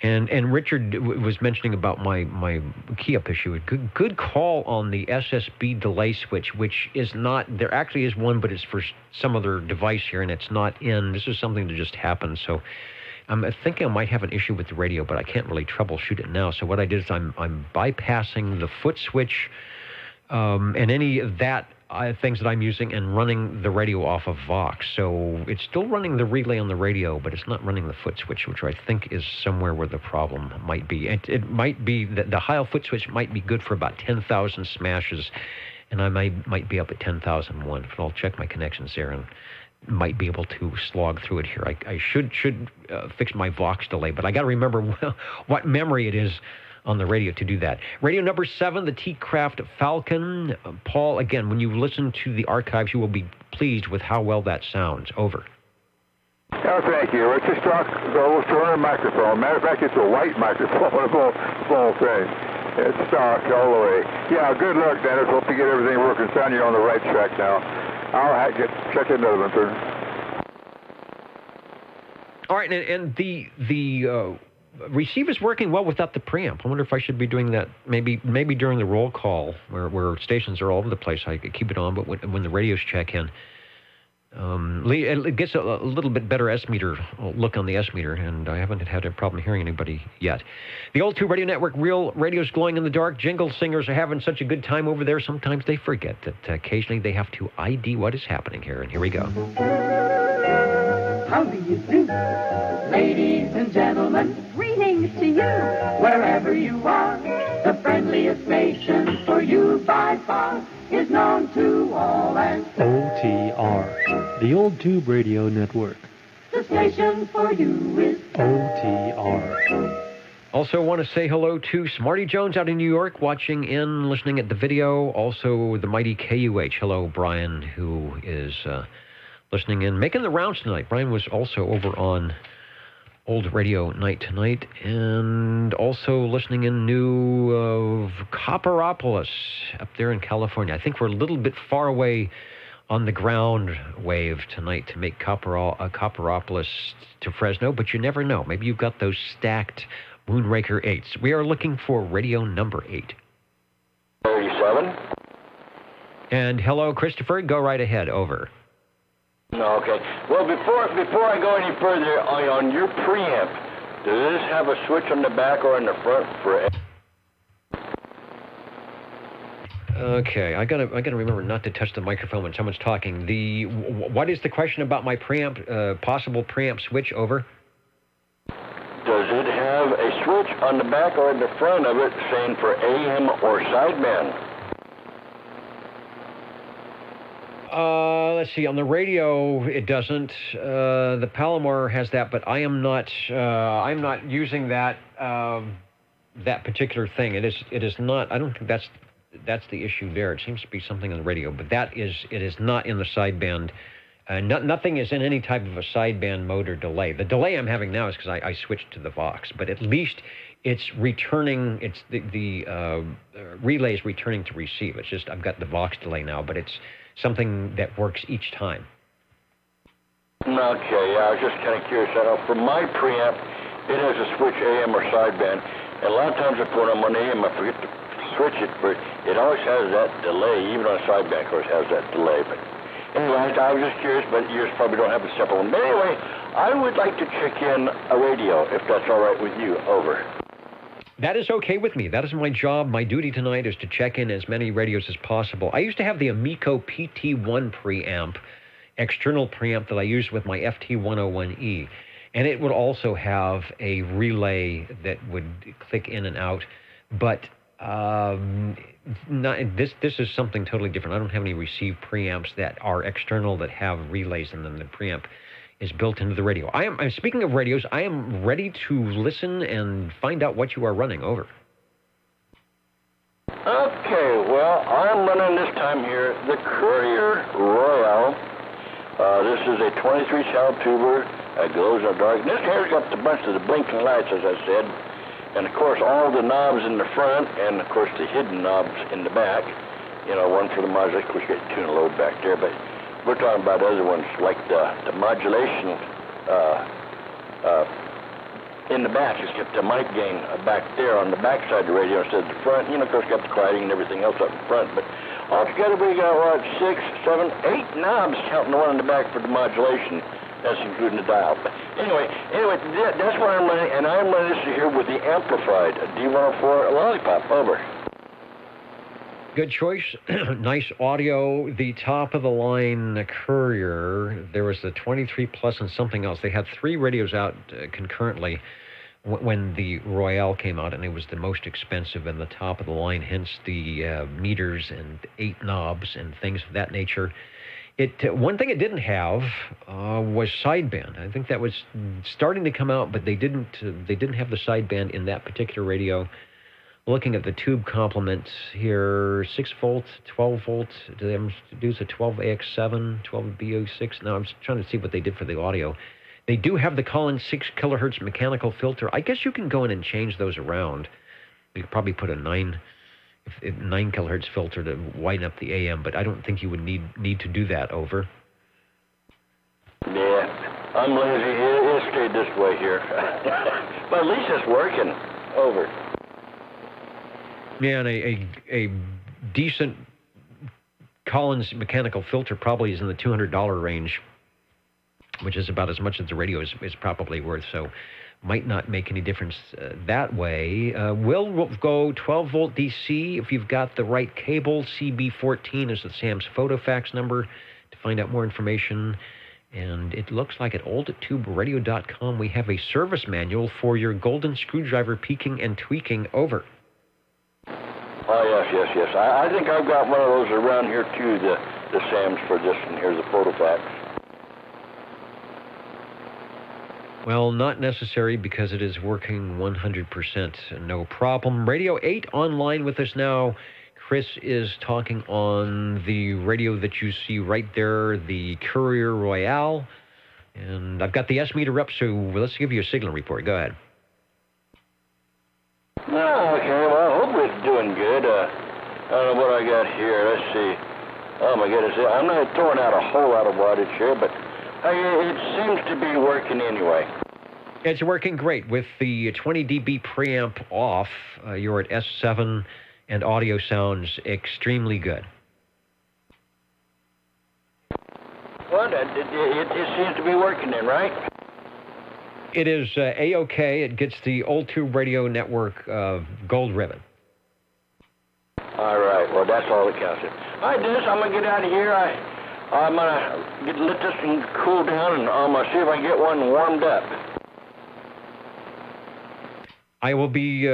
And Richard was mentioning about my key-up issue. Good call on the SSB delay switch, which is not, there actually is one, but it's for some other device here, and it's not in. This is something that just happened. So I'm thinking I might have an issue with the radio, but I can't really troubleshoot it now. So what I did is I'm bypassing the foot switch and any of that things that I'm using and running the radio off of Vox. So it's still running the relay on the radio, but it's not running the foot switch, which I think is somewhere where the problem might be. It might be that the Heil foot switch might be good for about 10,000 smashes, and I might be up at 10,001. But I'll check my connections there and might be able to slog through it here. I should fix my Vox delay, but I got to remember what memory it is on the radio to do that. Radio number 7, the T-Craft Falcon. Paul, again, when you listen to the archives, you will be pleased with how well that sounds. Over. Oh, thank you. It's a stock gold Turner microphone. Matter of fact, it's a white microphone, a full thing. It's stock all the way. Yeah, good luck, Dennis. Hope you get everything working. Sound you're on the right track now. I'll check into them, sir. All right, and the receiver's working well without the preamp. I wonder if I should be doing that maybe during the roll call where stations are all over the place. I could keep it on, but when the radios check in, it gets a little bit better S-meter look on the S-meter, and I haven't had a problem hearing anybody yet. The Old Tube Radio Network, real radio's glowing in the dark. Jingle singers are having such a good time over there. Sometimes they forget that occasionally they have to ID what is happening here, and here we go. How do you do? Ladies and gentlemen, greetings to you. Wherever you are, the friendliest station for you by far is known to all and OTR, the Old Tube Radio Network. The station for you is OTR. Also want to say hello to Smarty Jones out in New York, watching in, listening at the video. Also the mighty KUH. Hello, Brian, who is listening in, making the rounds tonight. Brian was also over on Old Radio Night Tonight, and also listening in new of Copperopolis up there in California. I think we're a little bit far away on the ground wave tonight to make Copperopolis to Fresno, but you never know. Maybe you've got those stacked Moonraker 8s. We are looking for radio number 8. 37. And hello, Christopher. Go right ahead. Over. Okay. Well, before I go any further, on your preamp, does this have a switch on the back or in the front for? Okay, I gotta remember not to touch the microphone when someone's talking. What is the question about my preamp, possible preamp switch? Over. Does it have a switch on the back or in the front of it saying for AM or sideband? Let's see. On the radio, it doesn't. The Palomar has that, but I'm not using that that particular thing. It is not. I don't think that's the issue there. It seems to be something on the radio, but it is not in the sideband. Nothing is in any type of a sideband mode or delay. The delay I'm having now is because I switched to the Vox, but at least it's returning. It's the relay is returning to receive. It's just I've got the Vox delay now, but it's something that works each time. Okay, yeah, I was just kind of curious. I know for my preamp, it has a switch AM or sideband, and a lot of times I put them on AM, I forget to switch it, but it always has that delay, even on a sideband, of course, has that delay. But anyway, I was just curious, but yours probably don't have a separate one. But anyway, I would like to check in a radio, if that's all right with you. Over. That is okay with me. That is my job. My duty tonight is to check in as many radios as possible. I used to have the Amico PT1 preamp, external preamp that I used with my FT101E. And it would also have a relay that would click in and out. But this is something totally different. I don't have any receive preamps that are external that have relays in them. The preamp is built into the radio. I'm speaking of radios, I am ready to listen and find out what you are running. Over. Okay, well, I'm running this time here the Courier Royale. This is a 23 channel tuber. It glows in the dark. This here's got a bunch of the blinking lights, as I said. And, of course, all the knobs in the front and, of course, the hidden knobs in the back. You know, one for the modulation. Of course, you got tune a load back there, but we're talking about other ones like the modulation in the back. It's got the mic gain back there on the back side of the radio instead of the front. You know, of course, got the quieting and everything else up in front. But altogether, we got, 6, 7, 8 knobs counting the one in the back for the modulation. That's including the dial. But anyway, that's what I'm running, and I'm running this here with the amplified D104 Lollipop. Over. Good choice. Nice audio. The top-of-the-line Courier, there was the 23 Plus and something else. They had 3 radios out concurrently when the Royale came out, and it was the most expensive and the top-of-the-line, hence the meters and 8 knobs and things of that nature. One thing it didn't have was sideband. I think that was starting to come out, but they didn't have the sideband in that particular radio. Looking at the tube complements here, 6 volt, 12 volt. Do they do a 12AX7, 12BO6? No, I'm just trying to see what they did for the audio. They do have the Collins 6 kilohertz mechanical filter. I guess you can go in and change those around. You could probably put a 9 kilohertz filter to widen up the AM, but I don't think you would need to do that. Over. Yeah, I'm lazy. It stayed this way here. But at least it's working. Over. Yeah, and a decent Collins mechanical filter probably is in the $200 range, which is about as much as the radio is probably worth, so might not make any difference that way. We'll go 12 volt DC if you've got the right cable. CB14 is the Sam's Photofax number to find out more information. And it looks like at old@tuberadio.com we have a service manual for your golden screwdriver peaking and tweaking. Over. Oh, yes. I think I've got one of those around here, too, the Sam's for this, and here's the Photofax. Well, not necessary because it is working 100%, no problem. Radio 8 online with us now. Chris is talking on the radio that you see right there, the Courier Royale. And I've got the S-meter up, so let's give you a signal report. Go ahead. Oh, okay, well, hopefully it's doing good. I don't know what I got here. Let's see. Oh, my goodness. I'm not throwing out a whole lot of wattage here, but it seems to be working anyway. It's working great. With the 20 dB preamp off, you're at S7, and audio sounds extremely good. Well, it seems to be working then, right? It is A-OK. It gets the Old Tube Radio Network gold ribbon. All right. Well, that's all that counts. All right, Dennis, I'm going to get out of here. I'm going to let this thing cool down, and I'm going to see if I can get one warmed up. I will be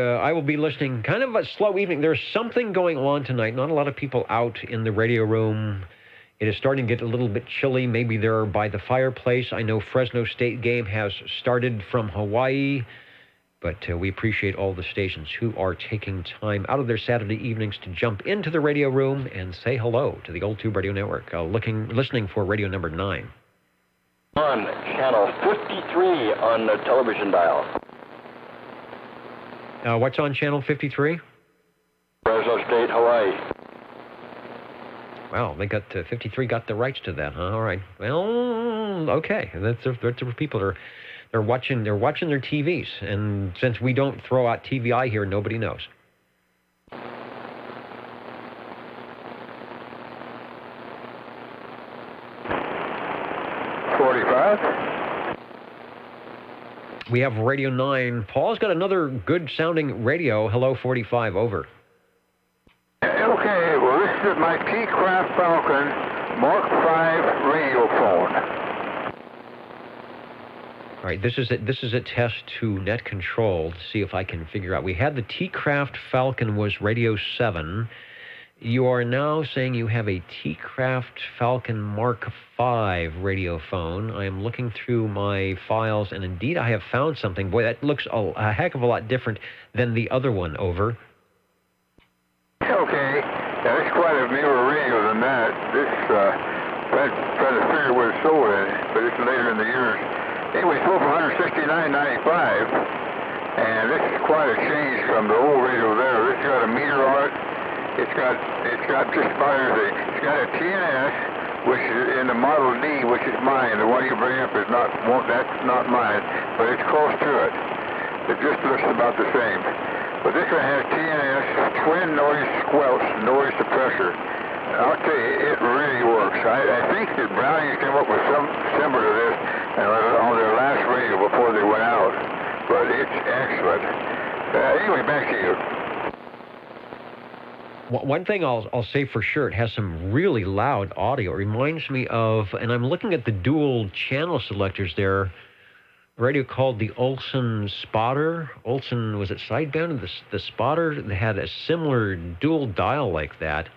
listening. Kind of a slow evening. There's something going on tonight. Not a lot of people out in the radio room. It is starting to get a little bit chilly. Maybe they're by the fireplace. I know Fresno State game has started from Hawaii, but we appreciate all the stations who are taking time out of their Saturday evenings to jump into the radio room and say hello to the Old Tube Radio Network. Listening for radio number 9. On channel 53 on the television dial. What's on channel 53? Fresno State, Hawaii. Wow, they got 53 got the rights to that, huh? All right. Well, okay. That's for people that they're watching their TVs, and since we don't throw out TVI here, nobody knows. We have Radio 9. Paul's got another good-sounding radio. Hello, 45, over. Okay, well, this is my T-Craft Falcon Mark V radio phone. All right, this is a test to net control to see if I can figure out. We had the T-Craft Falcon was radio 7. You are now saying you have a T-Craft Falcon Mark V radio phone. I am looking through my files, and indeed I have found something. Boy, that looks a heck of a lot different than the other one, over. Okay, now it's quite a newer radio than that. This, I'm trying to figure what it's sold in, but it's later in the years. Anyway, sold for $169.95, and this is quite a change from the old radio there. It's got a meter on it. It's got just about everything. It's got a TNS, which is in the Model D, which is mine. The one you bring up is that's not mine, but it's close to it. It just looks about the same. But this one has TNS, twin noise squelch, noise suppressor. And I'll tell you, it really works. I think that Browning came up with some similar to this on their last radio before they went out. But it's excellent. Anyway, back to you. One thing I'll say for sure, it has some really loud audio. It reminds me of, and I'm looking at the dual channel selectors there, a radio called the Olson Spotter. Olson, was it sideband? The Spotter, they had a similar dual dial like that.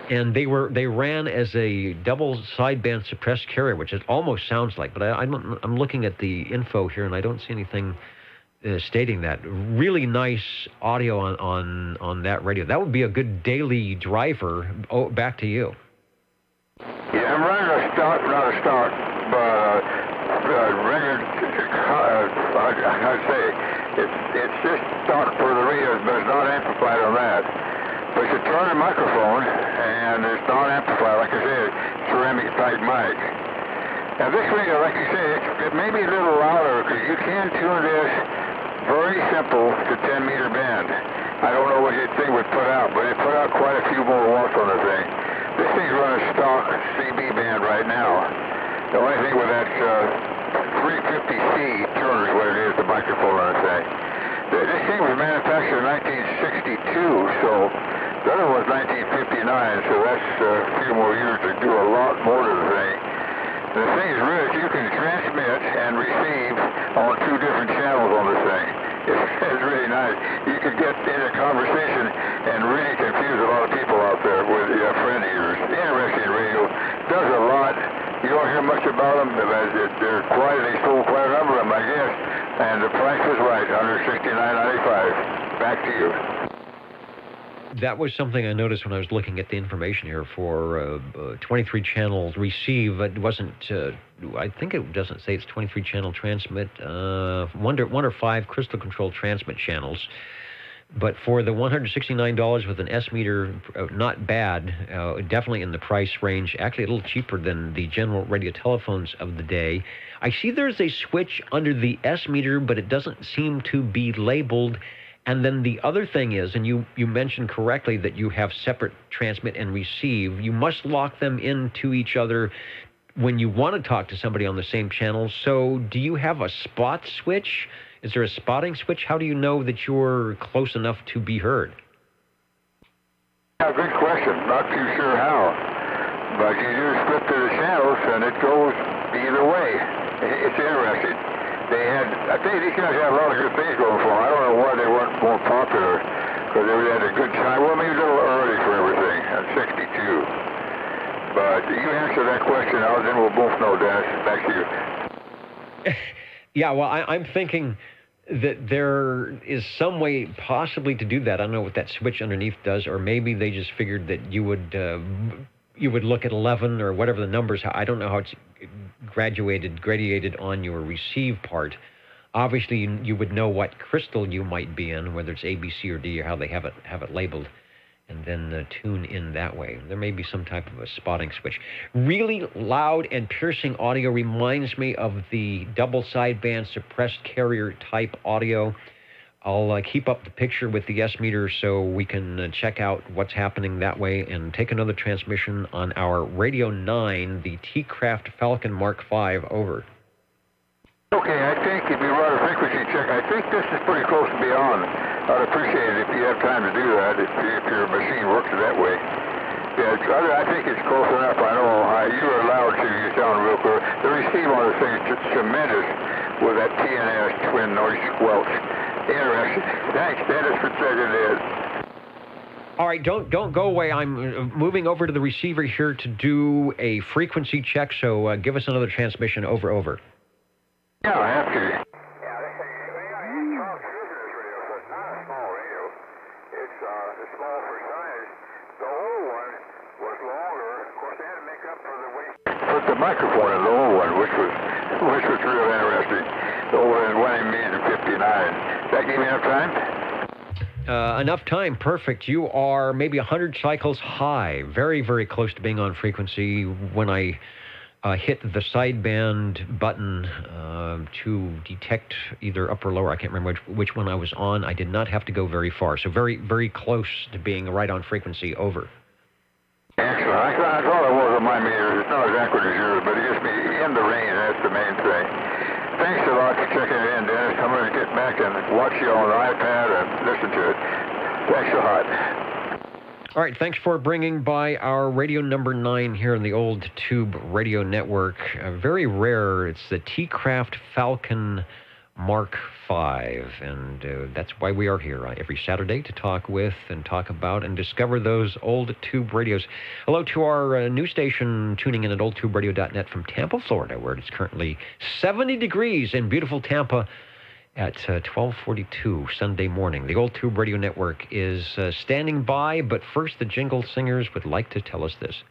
And they ran as a double sideband suppressed carrier, which it almost sounds like, but I'm looking at the info here and I don't see anything stating that. Really nice audio on that radio. That would be a good daily driver. Oh, back to you. Yeah, I'm running a stock, not a stock, but regular, I'd say it's just stock for the radios, but it's not amplified on that. But it's a Turner microphone, and it's not amplified, like I said, ceramic type mic. Now this radio, like you say, it may be a little louder, because you can tune this very simple to 10 meter band. I don't know what your thing would put out, but it put out quite a few more watts on the thing. This thing's running stock CB band right now. The only thing with that 350C Turner is what it is, the microphone on the thing. This thing was manufactured in 1962, so the other was 1959, so that's a few more years to do a lot more to the thing. The thing is really, you can transmit and receive on 2 different channels on this thing. It's really nice. You could get in a conversation and really confuse a lot of people out there with a friend of yours. Interesting radio. Does a lot. You don't hear much about them. They're quite, they sold quite a number of them, I guess. And the price was right, $169.95. Back to you. That was something I noticed when I was looking at the information here for 23 channels receive. It wasn't, I think it doesn't say it's 23 channel transmit, 1 or 5 crystal control transmit channels. But for the $169 with an S meter, not bad, definitely in the price range, actually a little cheaper than the general radio telephones of the day. I see there's a switch under the S meter, but it doesn't seem to be labeled. And then the other thing is, and you mentioned correctly that you have separate transmit and receive. You must lock them into each other when you want to talk to somebody on the same channel. So do you have a spot switch? Is there a spotting switch? How do you know that you're close enough to be heard? Yeah, good question. Not too sure how. But you just flip to the channels and it goes either way. It's interesting. I think these guys had a lot of good things going for them. I don't know why they weren't more popular, because they had a good time. Well, maybe a little early for everything at 62. But you answer that question, then we'll both know, Dennis. Back to you. Yeah, well, I'm thinking that there is some way possibly to do that. I don't know what that switch underneath does, or maybe they just figured that you would look at 11 or whatever the numbers. I don't know how it's gradated on your receive part. Obviously, you would know what crystal you might be in, whether it's A, B, C, or D, or how they have it labeled, and then tune in that way. There may be some type of a spotting switch. Really loud and piercing audio reminds me of the double sideband suppressed carrier type audio. I'll keep up the picture with the S-meter so we can check out what's happening that way and take another transmission on our Radio 9, the T-Craft Falcon Mark V, over. Okay, I think if you run a frequency check, I think this is pretty close to beyond. I'd appreciate it if you have time to do that, if your machine works that way. Yeah, I think it's close enough. I know you were allowed to. You sound real clear. The receive on the thing is tremendous with that TNS twin noise squelch. Interesting. Thanks, Dennis, for checking in. All right, don't go away. I'm moving over to the receiver here to do a frequency check, so give us another transmission over. Yeah, I have to. Put the microphone in the old one, which was real interesting. The old one went in 59. That gave me enough time? Enough time, perfect. You are maybe 100 cycles high, very, very close to being on frequency. When I hit the sideband button to detect either up or lower, I can't remember which one I was on, I did not have to go very far. So very, very close to being right on frequency, over. Excellent. I thought it was on my meter. It's not as accurate as yours, but it gets me in the range. That's the main thing. Thanks a lot for checking it in, Dennis. I'm going to get back and watch you on the iPad and listen to it. Thanks a lot. All right, thanks for bringing by our radio number 9 here in the Old Tube Radio Network. Very rare. It's the T-Craft Falcon Mark V, and that's why we are here every Saturday to talk with and talk about and discover those old tube radios. Hello to our news station tuning in at oldtuberadio.net from Tampa, Florida, where it's currently 70 degrees in beautiful Tampa at 12:42 Sunday morning. The Old Tube Radio Network is standing by, but first the Jingle Singers would like to tell us this.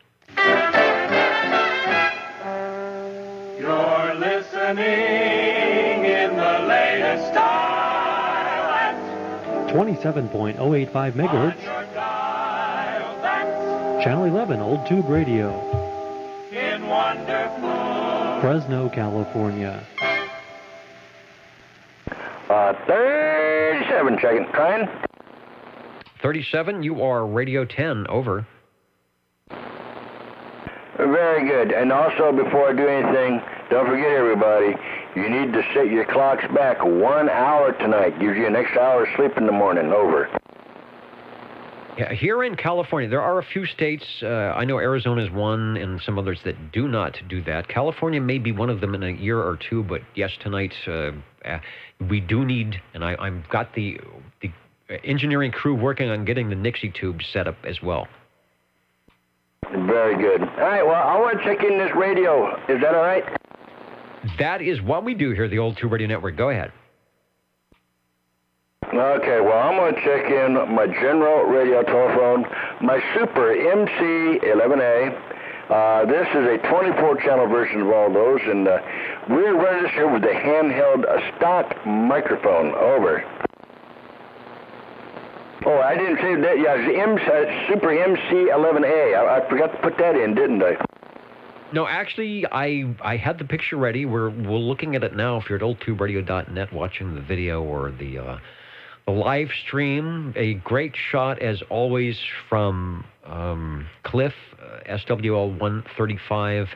You're listening in the latest style at 27.085 megahertz. Channel 11, Old Tube Radio. In wonderful Fresno, California. 37, checking. Trying. 37, you are Radio 10, over. Very good. And also, before I do anything, don't forget, everybody, you need to set your clocks back 1 hour tonight. Gives you an extra hour of sleep in the morning. Over. Yeah, here in California, there are a few states, I know Arizona is one, and some others that do not do that. California may be one of them in a year or two, but yes, tonight we do need, and I've got the engineering crew working on getting the Nixie tubes set up as well. Very good. All right, well, I want to check in this radio. Is that all right? That is what we do here at the Old Tube Radio Network. Go ahead. Okay, well, I'm going to check in my general radio telephone, my Super MC11A. This is a 24-channel version of all those, and we're running this here with a handheld stock microphone. Over. Oh, I didn't say that. Yeah, it's the Super MC11A. I forgot to put that in, didn't I? No, actually, I had the picture ready. We're looking at it now. If you're at oldtuberadio.net watching the video or the live stream, a great shot as always from Cliff, SWL 135,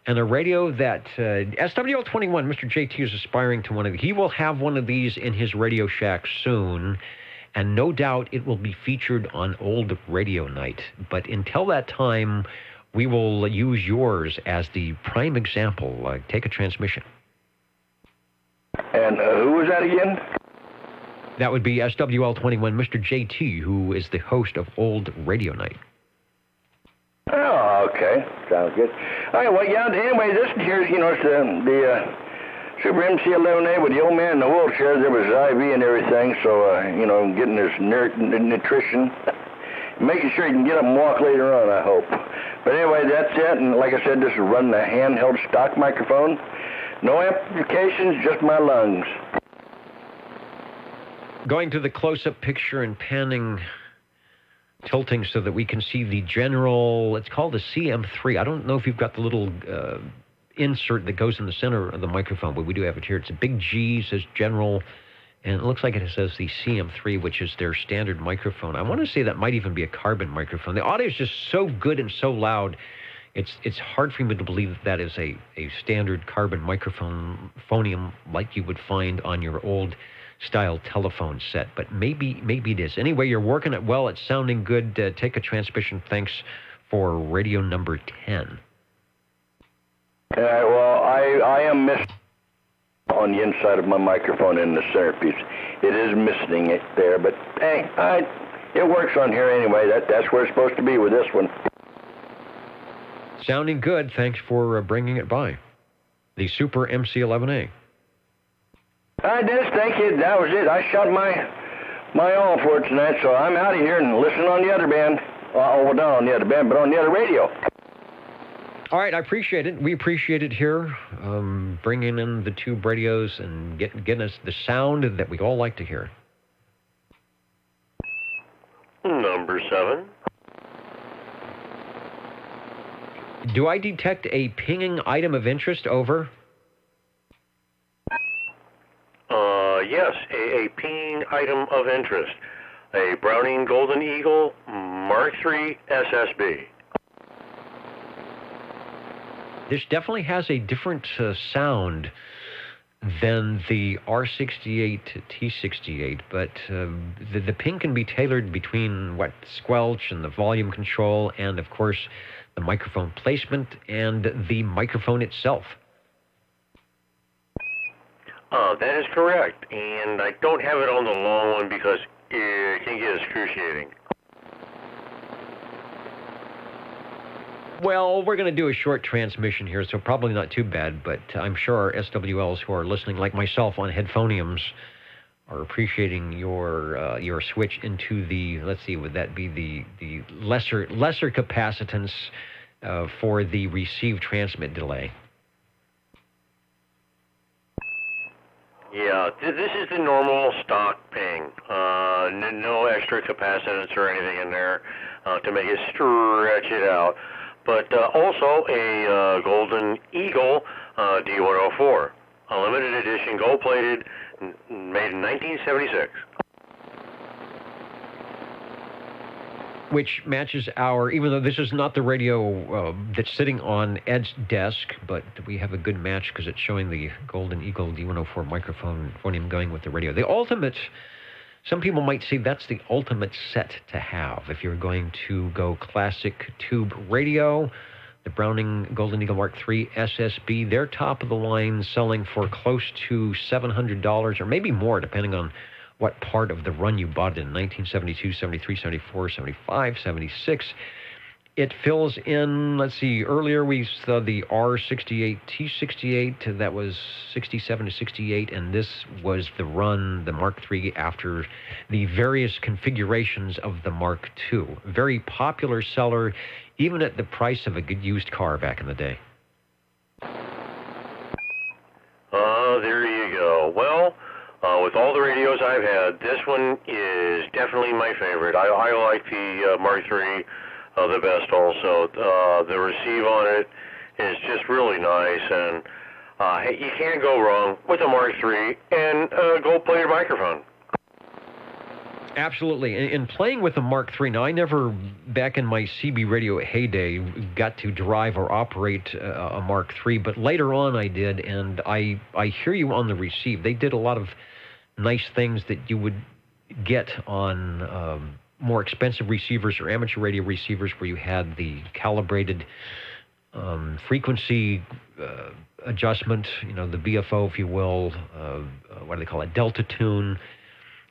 and a radio that SWL 21, Mr. JT is aspiring to one of these. He will have one of these in his Radio Shack soon. and no doubt it will be featured on Old Radio Night. But until that time, we will use yours as the prime example. Take a transmission. And who was that again? That would be SWL21, Mr. JT, who is the host of Old Radio Night. Oh, okay. Sounds good. All right, well, yeah, anyway, this here's, it's the Super MC11A with the old man in the wheelchair. There was IV and everything, so, getting his nutrition, making sure you can get up and walk later on, I hope. But anyway, that's it, and like I said, this is running a handheld stock microphone. No amplifications, just my lungs. Going to the close-up picture and panning, tilting so that we can see the general, it's called the CM3. I don't know if you've got the little insert that goes in the center of the microphone, but we do have it here. It's a big G, says general, and it looks like it says the CM3, which is their standard microphone. I want to say that might even be a carbon microphone. The audio is just so good and so loud, it's hard for me to believe that is a standard carbon microphone phonium like you would find on your old style telephone set, but maybe it is. Anyway, you're working it well. It's sounding good. Take a transmission. Thanks for radio number 10. Well, I am missing on the inside of my microphone in the centerpiece. It is missing it there, but hey, it works on here anyway. That's where it's supposed to be with this one. Sounding good. Thanks for bringing it by. The Super MC11A. All right, Dennis, thank you. That was it. I shot my all for it tonight, so I'm out of here and listen on the other band. Well, not on the other band, but on the other radio. All right, I appreciate it. We appreciate it here, bringing in the tube radios and getting us the sound that we all like to hear. Number 7. Do I detect a pinging item of interest? Over. Yes, a pinging item of interest. A Browning Golden Eagle Mark III SSB. This definitely has a different sound than the R68 T68, but the ping can be tailored between squelch and the volume control and, of course, the microphone placement and the microphone itself. That is correct, and I don't have it on the long one because it can get excruciating. Well, we're going to do a short transmission here, so probably not too bad, but I'm sure our SWLs who are listening, like myself, on headphoniums are appreciating your switch into the, let's see, would that be the lesser capacitance for the receive transmit delay? Yeah, this is the normal stock ping. No extra capacitance or anything in there to make it stretch it out. But also a Golden Eagle D104, a limited edition, gold-plated, made in 1976. Which matches our, even though this is not the radio that's sitting on Ed's desk, but we have a good match because it's showing the Golden Eagle D104 microphone phonium going with the radio. The ultimate, some people might say that's the ultimate set to have if you're going to go classic tube radio. The Browning Golden Eagle Mark III SSB, they're top of the line, selling for close to $700 or maybe more, depending on what part of the run you bought it in, 1972, 73, 74, 75, 76. It fills in, let's see, earlier we saw the R68, T68, that was 67 to 68, and this was the run, the Mark III, after the various configurations of the Mark II. Very popular seller, even at the price of a good used car back in the day. There you go. Well, with all the radios I've had, this one is definitely my favorite. I like the Mark III the best also. The receive on it is just really nice, and you can't go wrong with a Mark III and a gold-plated microphone. Absolutely. And playing with a Mark III, now I never, back in my CB radio heyday, got to drive or operate a Mark III, but later on I did, and I hear you on the receive. They did a lot of nice things that you would get on more expensive receivers or amateur radio receivers where you had the calibrated frequency adjustment, the BFO, if you will, what do they call it, Delta Tune.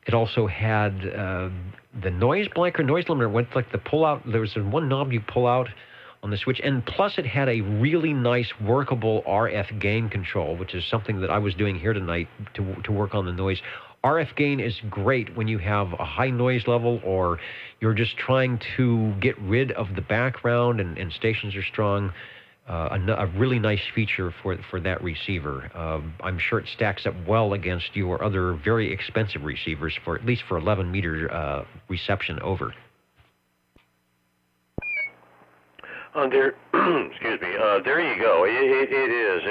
It also had the noise blanker, noise limiter went like the pull-out. There was one knob you pull out on the switch, and plus it had a really nice workable RF gain control, which is something that I was doing here tonight to work on the noise. RF gain is great when you have a high noise level or you're just trying to get rid of the background and stations are strong. A really nice feature for that receiver. I'm sure it stacks up well against your other very expensive receivers, for at least for 11 meter reception over. There, excuse me. There you go. It is.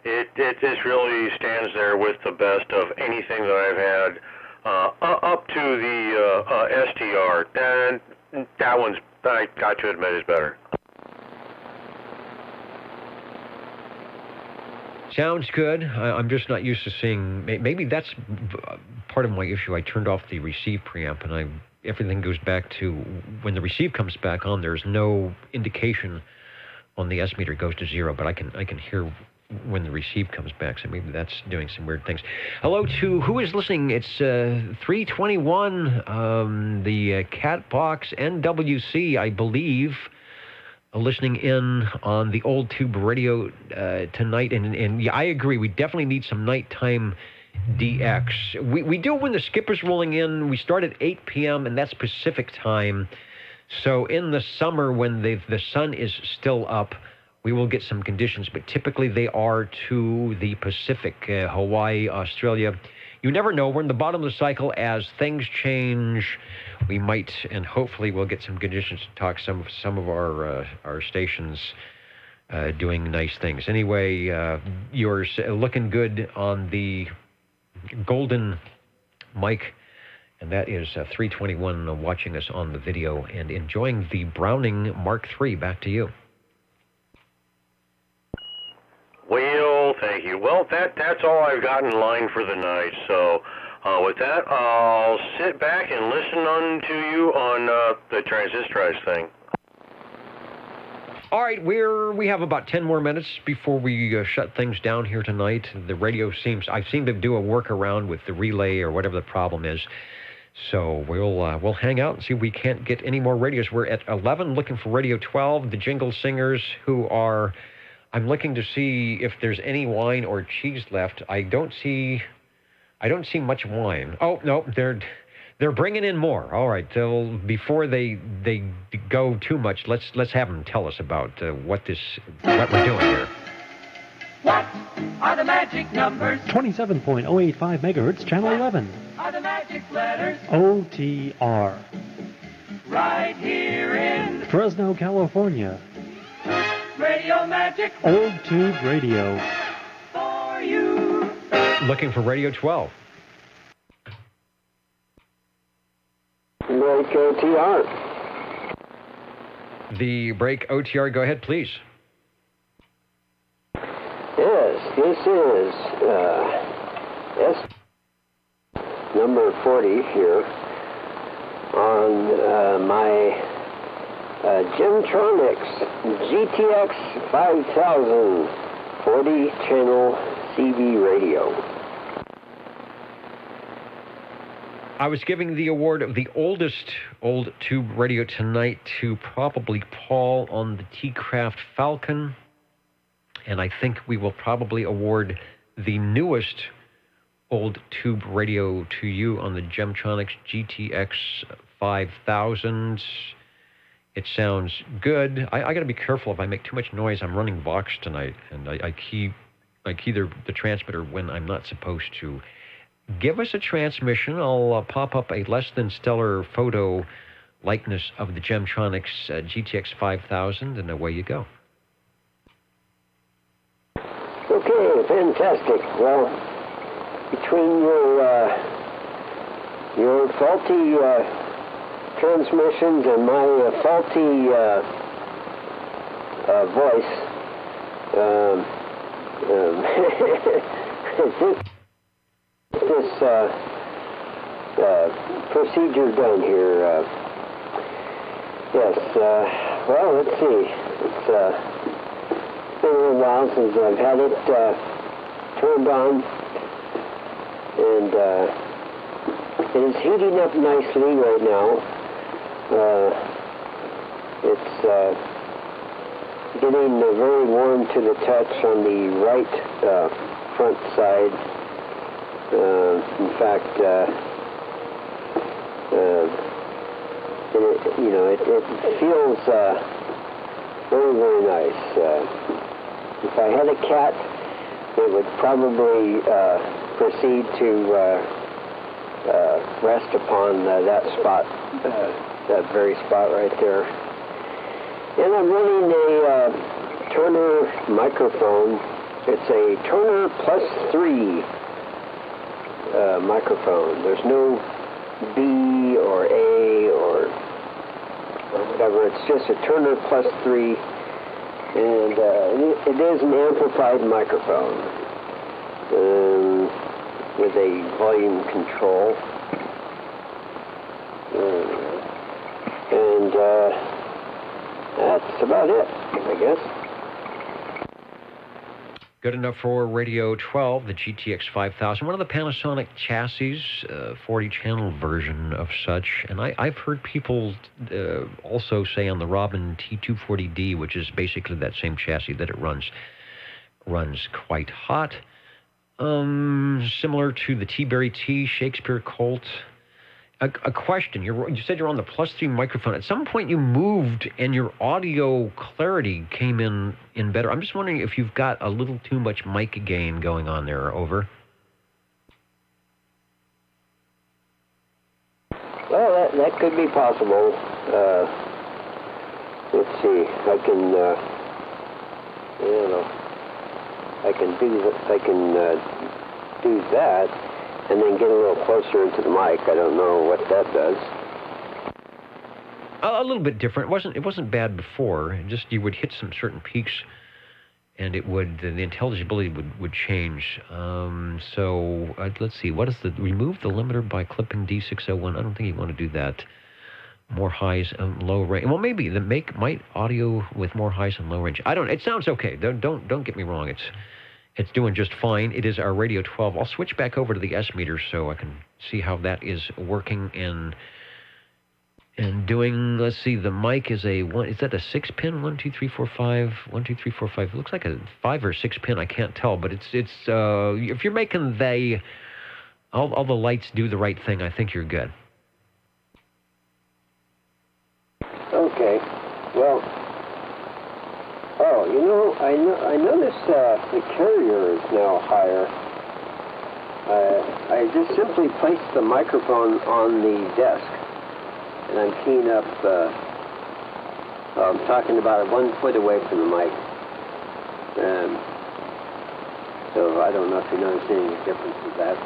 It just really stands there with the best of anything that I've had up to the STR. And that one's, I got to admit, is better. Sounds good. I'm just not used to seeing. Maybe that's part of my issue. I turned off the receive preamp, and everything goes back to when the receive comes back on. There's no indication on the S meter. It goes to 0, but I can hear when the receive comes back. So maybe that's doing some weird things. Hello to who is listening. It's 321. The Catbox NWC, I believe. Listening in on the old tube radio tonight, and yeah, I agree. We definitely need some nighttime DX. We do when the skipper's rolling in. We start at 8 p.m. and that's Pacific time. So in the summer when the sun is still up, we will get some conditions, but typically they are to the Pacific, Hawaii, Australia. You never know. We're in the bottom of the cycle. As things change, we might, and hopefully we'll get some conditions to talk some of our stations doing nice things. Anyway, you're looking good on the golden mic, and that is 321 watching us on the video and enjoying the Browning Mark III. Back to you. Well, thank you. Well, that's all I've got in line for the night. So with that, I'll sit back and listen on to you on the transistorized thing. All right, we have about 10 more minutes before we shut things down here tonight. The radio I seem to do a workaround with the relay or whatever the problem is. So we'll hang out and see if we can't get any more radios. We're at 11 looking for Radio 12, the Jingle Singers, who are... I'm looking to see if there's any wine or cheese left. I don't see much wine. Oh no, they're bringing in more. All right, before they go too much, let's have them tell us about what we're doing here. What are the magic numbers? 27.085 megahertz, channel 11. Are the magic letters? OTR. Right here in Fresno, California. Radio Magic. Old Tube Radio. For you. Looking for Radio 12. Break OTR. The break OTR, go ahead, please. Yes, this is S number 40 here on my Gemtronics GTX 5000 40-channel CB radio. I was giving the award of the oldest old tube radio tonight to probably Paul on the T-Craft Falcon, and I think we will probably award the newest old tube radio to you on the Gemtronics GTX 5000. It sounds good. I got to be careful if I make too much noise. I'm running Vox tonight, and I key the transmitter when I'm not supposed to. Give us a transmission. I'll pop up a less than stellar photo likeness of the Gemtronics GTX 5000, and away you go. Okay, fantastic. Well, between your faulty transmissions and my faulty voice, procedure done here. Yes, well, let's see. It's been a little while since I've had it turned on, and it is heating up nicely right now. It's getting very warm to the touch on the right front side. In fact, it feels very, very nice. If I had a cat, it would probably proceed to rest upon that spot, that very spot right there. And I'm running a Turner microphone. It's a Turner +3 microphone. There's no B or A or whatever. It's just a Turner +3, and it is an amplified microphone with a volume control, and that's about it, I guess. Good enough for Radio 12, the GTX 5000, one of the Panasonic chassis, 40-channel version of such. And I've heard people also say on the Robin T240D, which is basically that same chassis, that it runs quite hot. Similar to the T-Berry T, Shakespeare Colt. A question, you said you're on the +3 microphone. At some point you moved and your audio clarity came in better. I'm just wondering if you've got a little too much mic gain going on there. Over. Well, that could be possible. Let's see. I can do that. And then get a little closer into the mic. I don't know what that does. A little bit different. It wasn't bad before. Just you would hit some certain peaks, and it would the intelligibility would change. So let's see. What is remove the limiter by clipping D601? I don't think you want to do that. More highs and low range. Well, maybe might audio with more highs and low range. I don't. It sounds okay. Don't get me wrong. It's doing just fine. It is our Radio 12. I'll switch back over to the S meter so I can see how that is working and doing. Let's see. The mic is is that a 6-pin? 1, 2, 3, 4, 5. 1, 2, 3, 4, 5. It looks like a 5 or 6-pin. I can't tell, but it's if you're making all the lights do the right thing, I think you're good. Okay. Well. Oh, I noticed the carrier is now higher. I just simply placed the microphone on the desk, and I'm keying up. I'm talking about 1 foot away from the mic. So I don't know if you noticed any difference with that.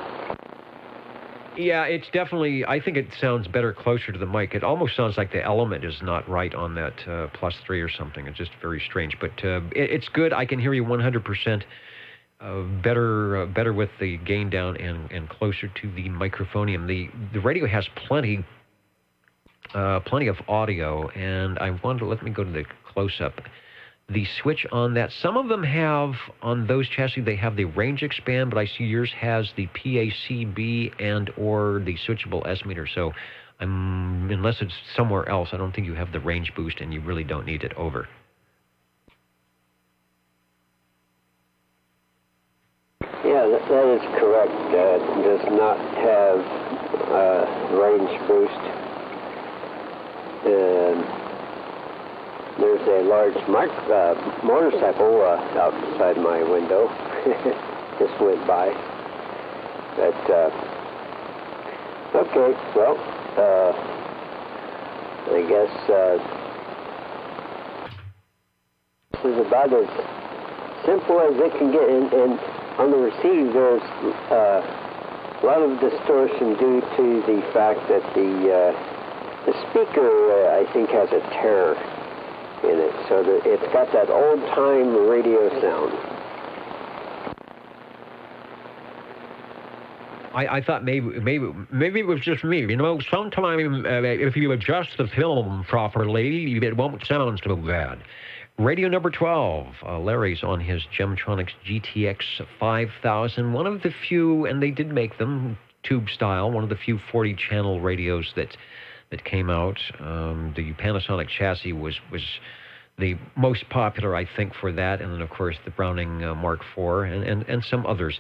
Yeah, it's definitely, I think it sounds better closer to the mic. It almost sounds like the element is not right on that +3 or something. It's just very strange. But it's good. I can hear you 100% better with the gain down and closer to the microphonium. The radio has plenty of audio, and I wanted to, let me go to the close-up. The switch on that, some of them have, on those chassis, they have the range expand, but I see yours has the PACB and or the switchable S meter. So unless it's somewhere else, I don't think you have the range boost, and you really don't need it. Over. Yeah, that is correct. It does not have range boost. There's a large motorcycle outside my window. Just went by. But, okay, well, I guess this is about as simple as it can get. And on the receive, there's a lot of distortion due to the fact that the speaker, I think, has a tear in it, so that it's got that old-time radio sound. I thought maybe it was just me. You know, sometimes if you adjust the film properly, it won't sound so bad. Radio number 12. Larry's on his Gemtronics GTX 5000. One of the few, and they did make them tube style, one of the few 40-channel radios that came out. The Panasonic chassis was the most popular, I think, for that, and then, of course, the Browning Mark IV and some others.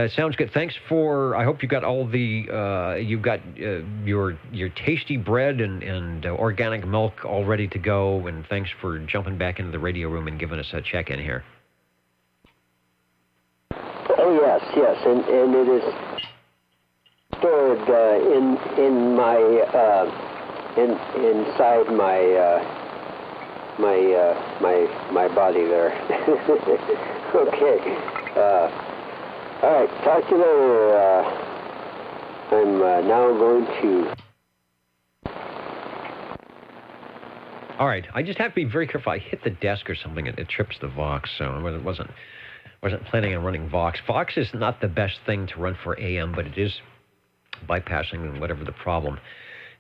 Sounds good. Thanks for, I hope you got all the, you've got your tasty bread and organic milk all ready to go, and thanks for jumping back into the radio room and giving us a check-in here. Oh, yes, and it is stored in my, inside my body there. Okay. All right. Talk to you later. I'm now going to. All right. I just have to be very careful. I hit the desk or something. It trips the Vox, so I wasn't planning on running Vox. Vox is not the best thing to run for AM, but it is bypassing whatever the problem.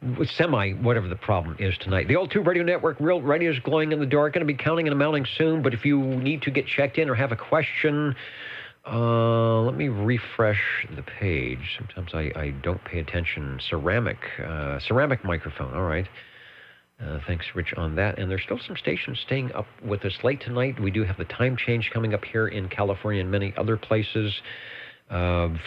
Whatever the problem is tonight. The Old Tube Radio Network, Real Radio is glowing in the dark. Going to be counting and amounting soon, but if you need to get checked in or have a question, let me refresh the page. Sometimes I don't pay attention. Ceramic microphone. All right. Thanks, Rich, on that. And there's still some stations staying up with us late tonight. We do have the time change coming up here in California and many other places.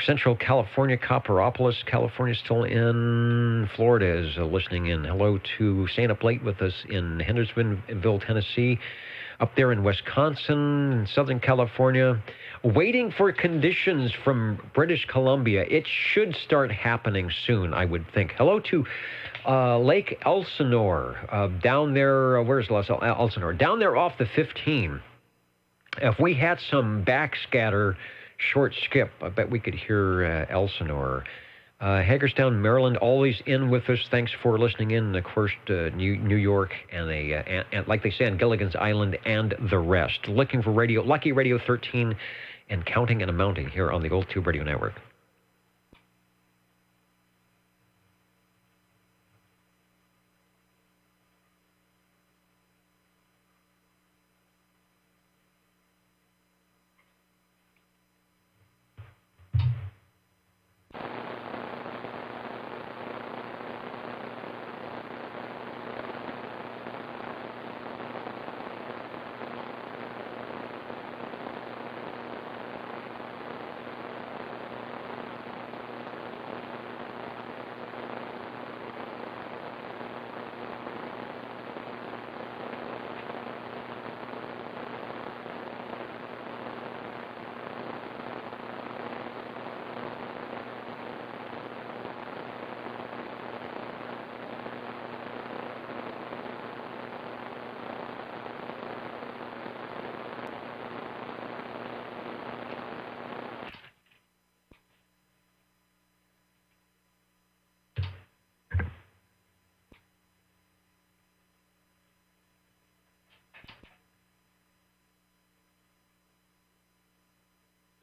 Central California, Copperopolis, California still in. Florida is listening in. Hello to staying up late with us in Hendersonville, Tennessee. Up there in Wisconsin, Southern California. Waiting for conditions from British Columbia. It should start happening soon, I would think. Hello to Lake Elsinore. Down there, where's Elsinore? Down there off the 15. If we had some backscatter short skip, I bet we could hear Elsinore. Hagerstown, Maryland, always in with us. Thanks for listening in. Of course, New York and like they say on Gilligan's Island and the rest. Looking for radio, Lucky Radio 13, and counting and amounting here on the Old Tube Radio Network.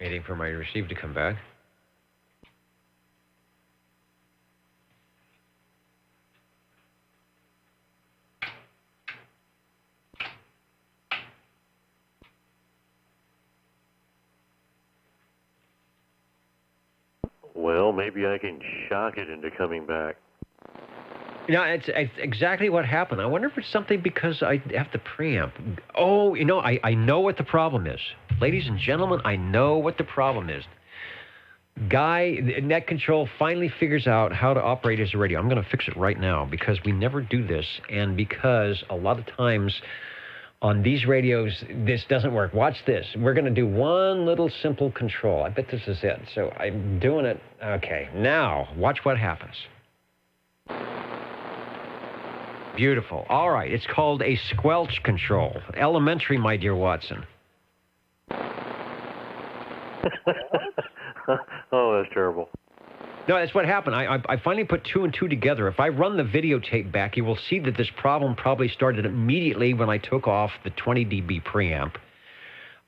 Waiting for my receive to come back. Well, maybe I can shock it into coming back. You know, it's exactly what happened. I wonder if it's something because I have the preamp. Oh, you know, I know what the problem is. Ladies and gentlemen, I know what the problem is. Guy, Net Control, finally figures out how to operate his radio. I'm going to fix it right now because we never do this, and because a lot of times on these radios, this doesn't work. Watch this. We're going to do one little simple control. I bet this is it. So I'm doing it. Okay, now watch what happens. Beautiful. All right, it's called a squelch control. Elementary, my dear Watson. Oh, that's terrible. No, that's what happened. I finally put two and two together. If I run the videotape back, you will see that this problem probably started immediately when I took off the 20 dB preamp.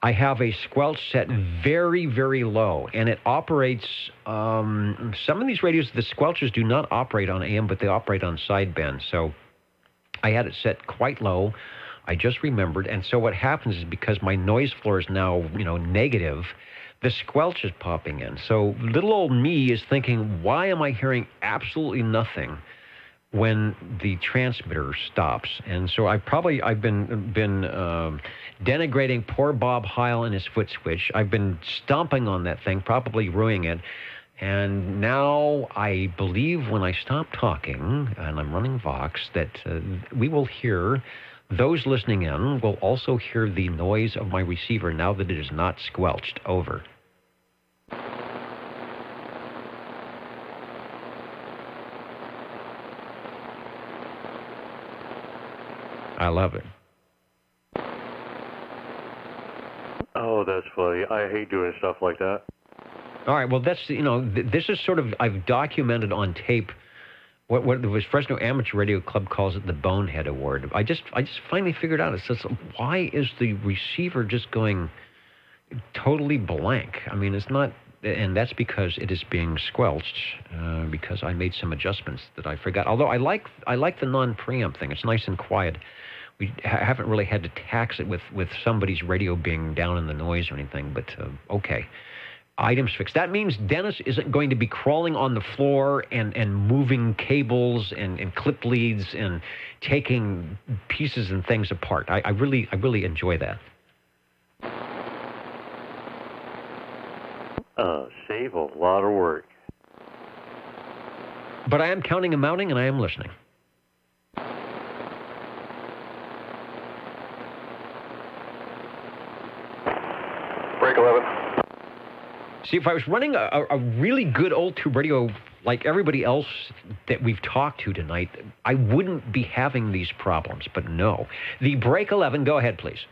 I have a squelch set very, very low, and it operates, some of these radios, the squelches do not operate on AM, but they operate on sideband. So I had it set quite low. I just remembered. And so what happens is because my noise floor is now, negative, the squelch is popping in. So little old me is thinking, why am I hearing absolutely nothing when the transmitter stops? And so I've been denigrating poor Bob Heil and his foot switch. I've been stomping on that thing, probably ruining it. And now I believe when I stop talking and I'm running Vox that we will hear, those listening in will also hear the noise of my receiver now that it is not squelched. Over. I love it. Oh, that's funny. I hate doing stuff like that. All right, well, that's, this is sort of, I've documented on tape what was Fresno Amateur Radio Club calls it the Bonehead Award. I just finally figured out, it says, why is the receiver just going totally blank? I mean, it's not, and that's because it is being squelched, because I made some adjustments that I forgot. Although I like the non-preamp thing. It's nice and quiet. We haven't really had to tax it with somebody's radio being down in the noise or anything, but okay. Items fixed. That means Dennis isn't going to be crawling on the floor and moving cables and clip leads and taking pieces and things apart. I really enjoy that. Save a lot of work. But I am counting and mounting, and I am listening. Break 11. See, if I was running a really good old tube radio like everybody else that we've talked to tonight, I wouldn't be having these problems. But no. The break 11, go ahead, please.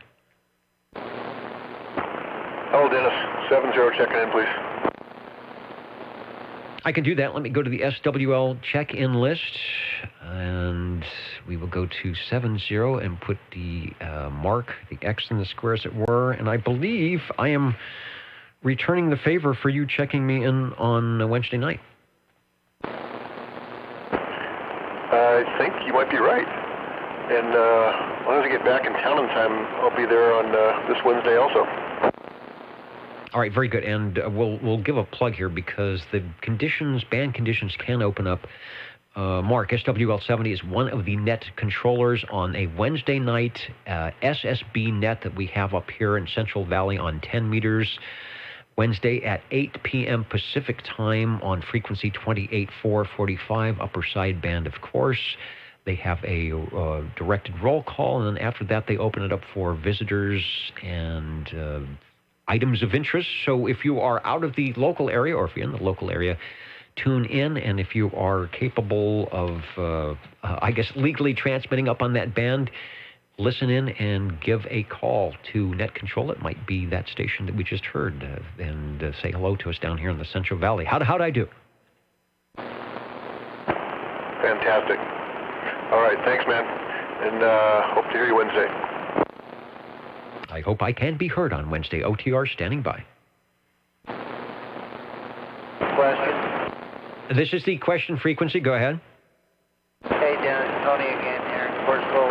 Oh, Dennis, 70 checking in, please. I can do that. Let me go to the SWL check-in list, and we will go to 70 and put the mark, the X in the square, as it were. And I believe I am returning the favor for you checking me in on Wednesday night. I think you might be right. And as long as I get back in town in time, I'll be there on this Wednesday also. All right, very good. And we'll give a plug here because the band conditions can open up. Mark, SWL70 is one of the net controllers on a Wednesday night SSB net that we have up here in Central Valley on 10 meters. Wednesday at 8 p.m. Pacific time on frequency 28.445, upper sideband, of course. They have a directed roll call, and then after that they open it up for visitors and items of interest. So if you are out of the local area, or if you're in the local area, tune in. And if you are capable of, legally transmitting up on that band, listen in and give a call to Net Control. It might be that station that we just heard, and say hello to us down here in the Central Valley. How'd I do? Fantastic. All right, thanks, man. And hope to hear you Wednesday. I hope I can be heard on Wednesday. OTR standing by. Question? This is the question frequency. Go ahead. Hey, Dennis, Tony again here. First of all,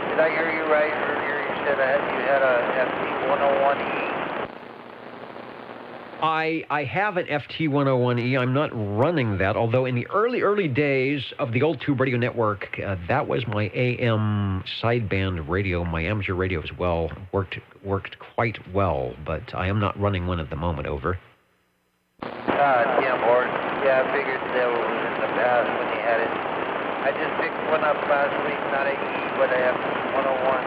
did I hear you right earlier? You said you had a FT101E. I have an FT101E. I'm not running that, although in the early days of the old Tube Radio Network, that was my AM sideband radio, my amateur radio as well. Worked quite well, but I am not running one at the moment. Over. Tim Horton. Yeah, I figured that was in the past when you had it. I just picked one up last week, not an E, but a FT101.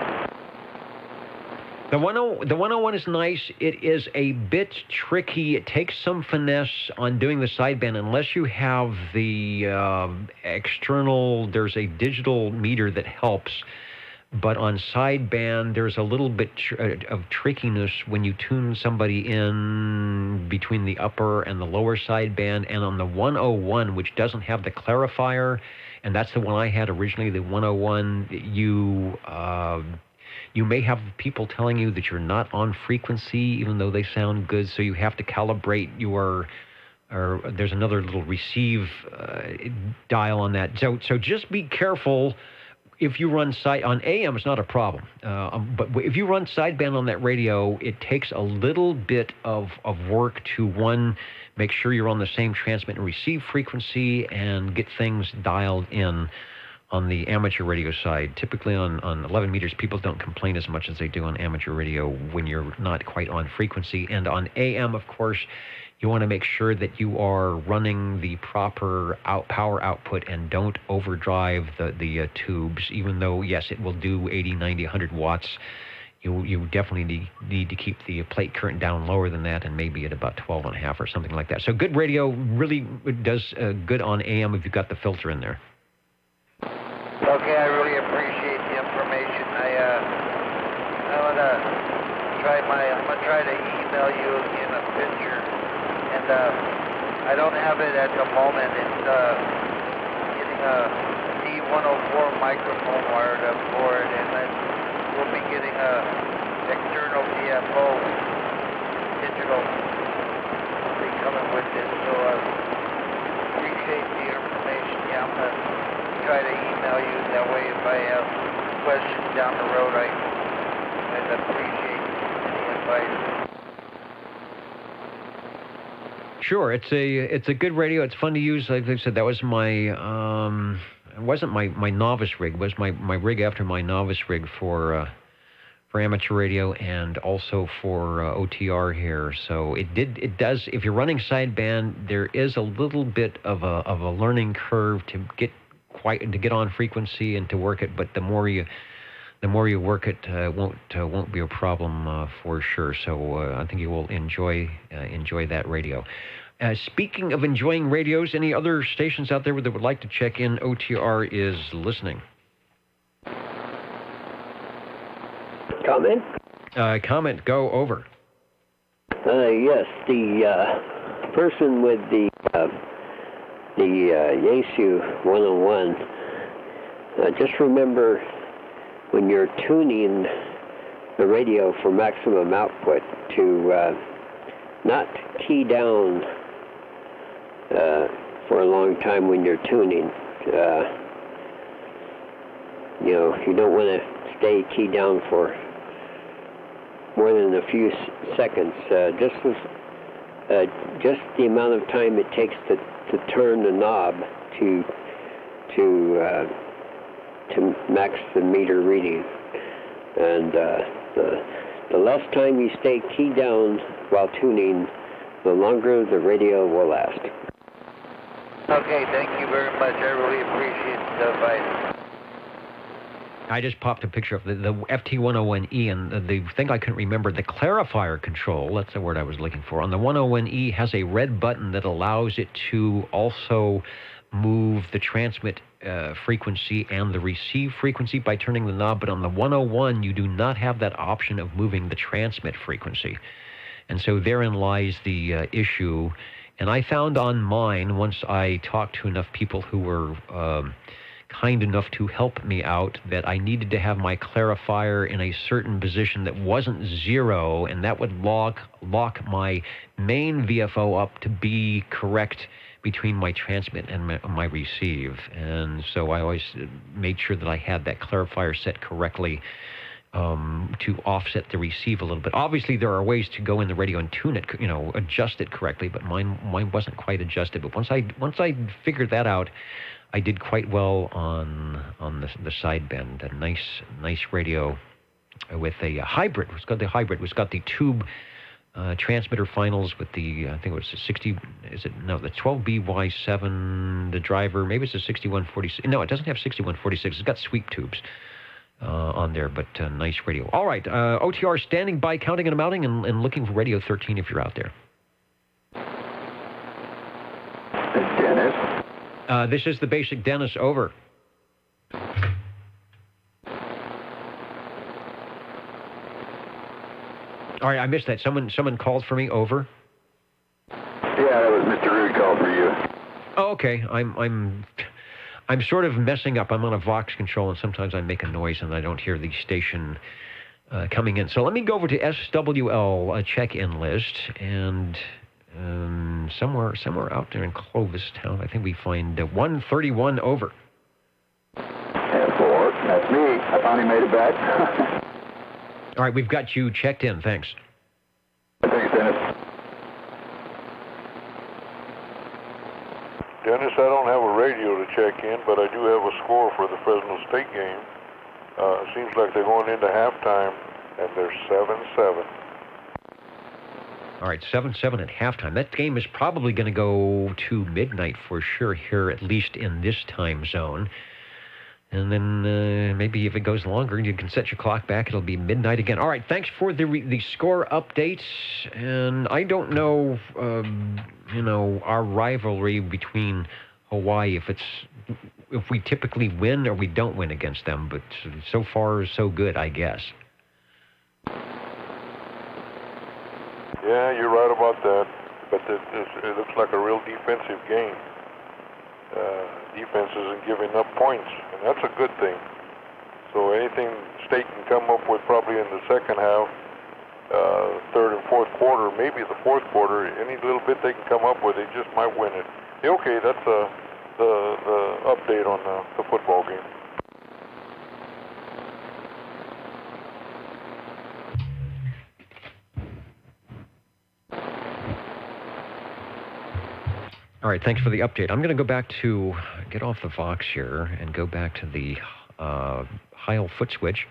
The 101 is nice. It is a bit tricky. It takes some finesse on doing the sideband unless you have the external, there's a digital meter that helps. But on sideband, there's a little bit of trickiness when you tune somebody in between the upper and the lower sideband. And on the 101, which doesn't have the clarifier, and that's the one I had originally, the 101, You may have people telling you that you're not on frequency, even though they sound good, so you have to calibrate your, or there's another little receive dial on that. So just be careful. If you run on AM, it's not a problem. But if you run sideband on that radio, it takes a little bit of work to, one, make sure you're on the same transmit and receive frequency and get things dialed in on the amateur radio side. Typically on 11 meters, people don't complain as much as they do on amateur radio when you're not quite on frequency. And on AM, of course, you want to make sure that you are running the proper power output and don't overdrive the tubes, even though, yes, it will do 80, 90, 100 watts. You definitely need to keep the plate current down lower than that, and maybe at about 12.5 or something like that. So good radio really does good on AM if you've got the filter in there. Okay, I really appreciate the information. I'm gonna try to email you again a picture, and I don't have it at the moment. It's getting a D104 microphone wired up for it, and then we'll be getting a external DFO digital will be coming with it. So appreciate the information. Yeah, I'm gonna try to email you that way. If I have questions down the road, I'd appreciate any advice. Sure, it's a good radio. It's fun to use. Like I said, that was my it wasn't my novice rig. It was my rig after my novice rig for amateur radio and also for OTR here. So it does. If you're running sideband, there is a little bit of a learning curve to get on frequency and to work it. But the more you work it, won't be a problem for sure. So I think you will enjoy that radio. Speaking of enjoying radios, any other stations out there that would like to check in? OTR is listening. Comment? Comment, go over. Yes, the person with the Yaesu 101, just remember when you're tuning the radio for maximum output to not key down for a long time when you're tuning. You don't want to stay keyed down for more than a few seconds. Just the amount of time it takes to turn the knob to max the meter reading. And the less time you stay keyed down while tuning, the longer the radio will last. Okay, thank you very much. I really appreciate the advice. I just popped a picture of the FT101E, and the thing I couldn't remember, the clarifier control, that's the word I was looking for, on the 101E has a red button that allows it to also move the transmit frequency and the receive frequency by turning the knob, but on the 101 you do not have that option of moving the transmit frequency. And so therein lies the issue. And I found on mine, once I talked to enough people who were kind enough to help me out, that I needed to have my clarifier in a certain position that wasn't zero, and that would lock my main VFO up to be correct between my transmit and my receive. And so I always made sure that I had that clarifier set correctly to offset the receive a little bit. Obviously, there are ways to go in the radio and tune it, adjust it correctly, but mine wasn't quite adjusted. But once I figured that out, I did quite well on the sideband. A nice radio with a hybrid. It's got the hybrid. It's got the tube transmitter finals with the, I think it was a 60, the 12BY7, the driver, maybe it's a 6146. No, it doesn't have 6146. It's got sweep tubes on there, but nice radio. All right, OTR standing by, counting and mounting, and looking for Radio 13 if you're out there. Dennis? This is the basic Dennis, over. All right, I missed that. Someone called for me, over. Yeah, that was Mr. Rude called for you. Oh, okay. I'm sort of messing up. I'm on a Vox control, and sometimes I make a noise and I don't hear the station coming in. So let me go over to SWL check-in list, and somewhere out there in Clovis Town, I think we find 131 over. 4, that's me. I finally made it back. All right, we've got you checked in. Thanks. Thanks, Dennis. Dennis, I don't have a radio to check in, but I do have a score for the Fresno State game. It seems like they're going into halftime, and they're 7-7. All right, 7-7 at halftime. That game is probably going to go to midnight for sure here, at least in this time zone. And then maybe if it goes longer, you can set your clock back. It'll be midnight again. All right, thanks for the score updates. And I don't know, our rivalry between Hawaii, if we typically win or we don't win against them. But so far, so good, I guess. Yeah, you're right about that. But it looks like a real defensive game. Defense isn't giving up points, and that's a good thing. So anything State can come up with probably in the second half, third and fourth quarter, maybe the fourth quarter, any little bit they can come up with, they just might win it. Okay, that's the update on the football game. All right, thanks for the update. I'm going to go back to, get off the Vox here and go back to the Heil foot switch,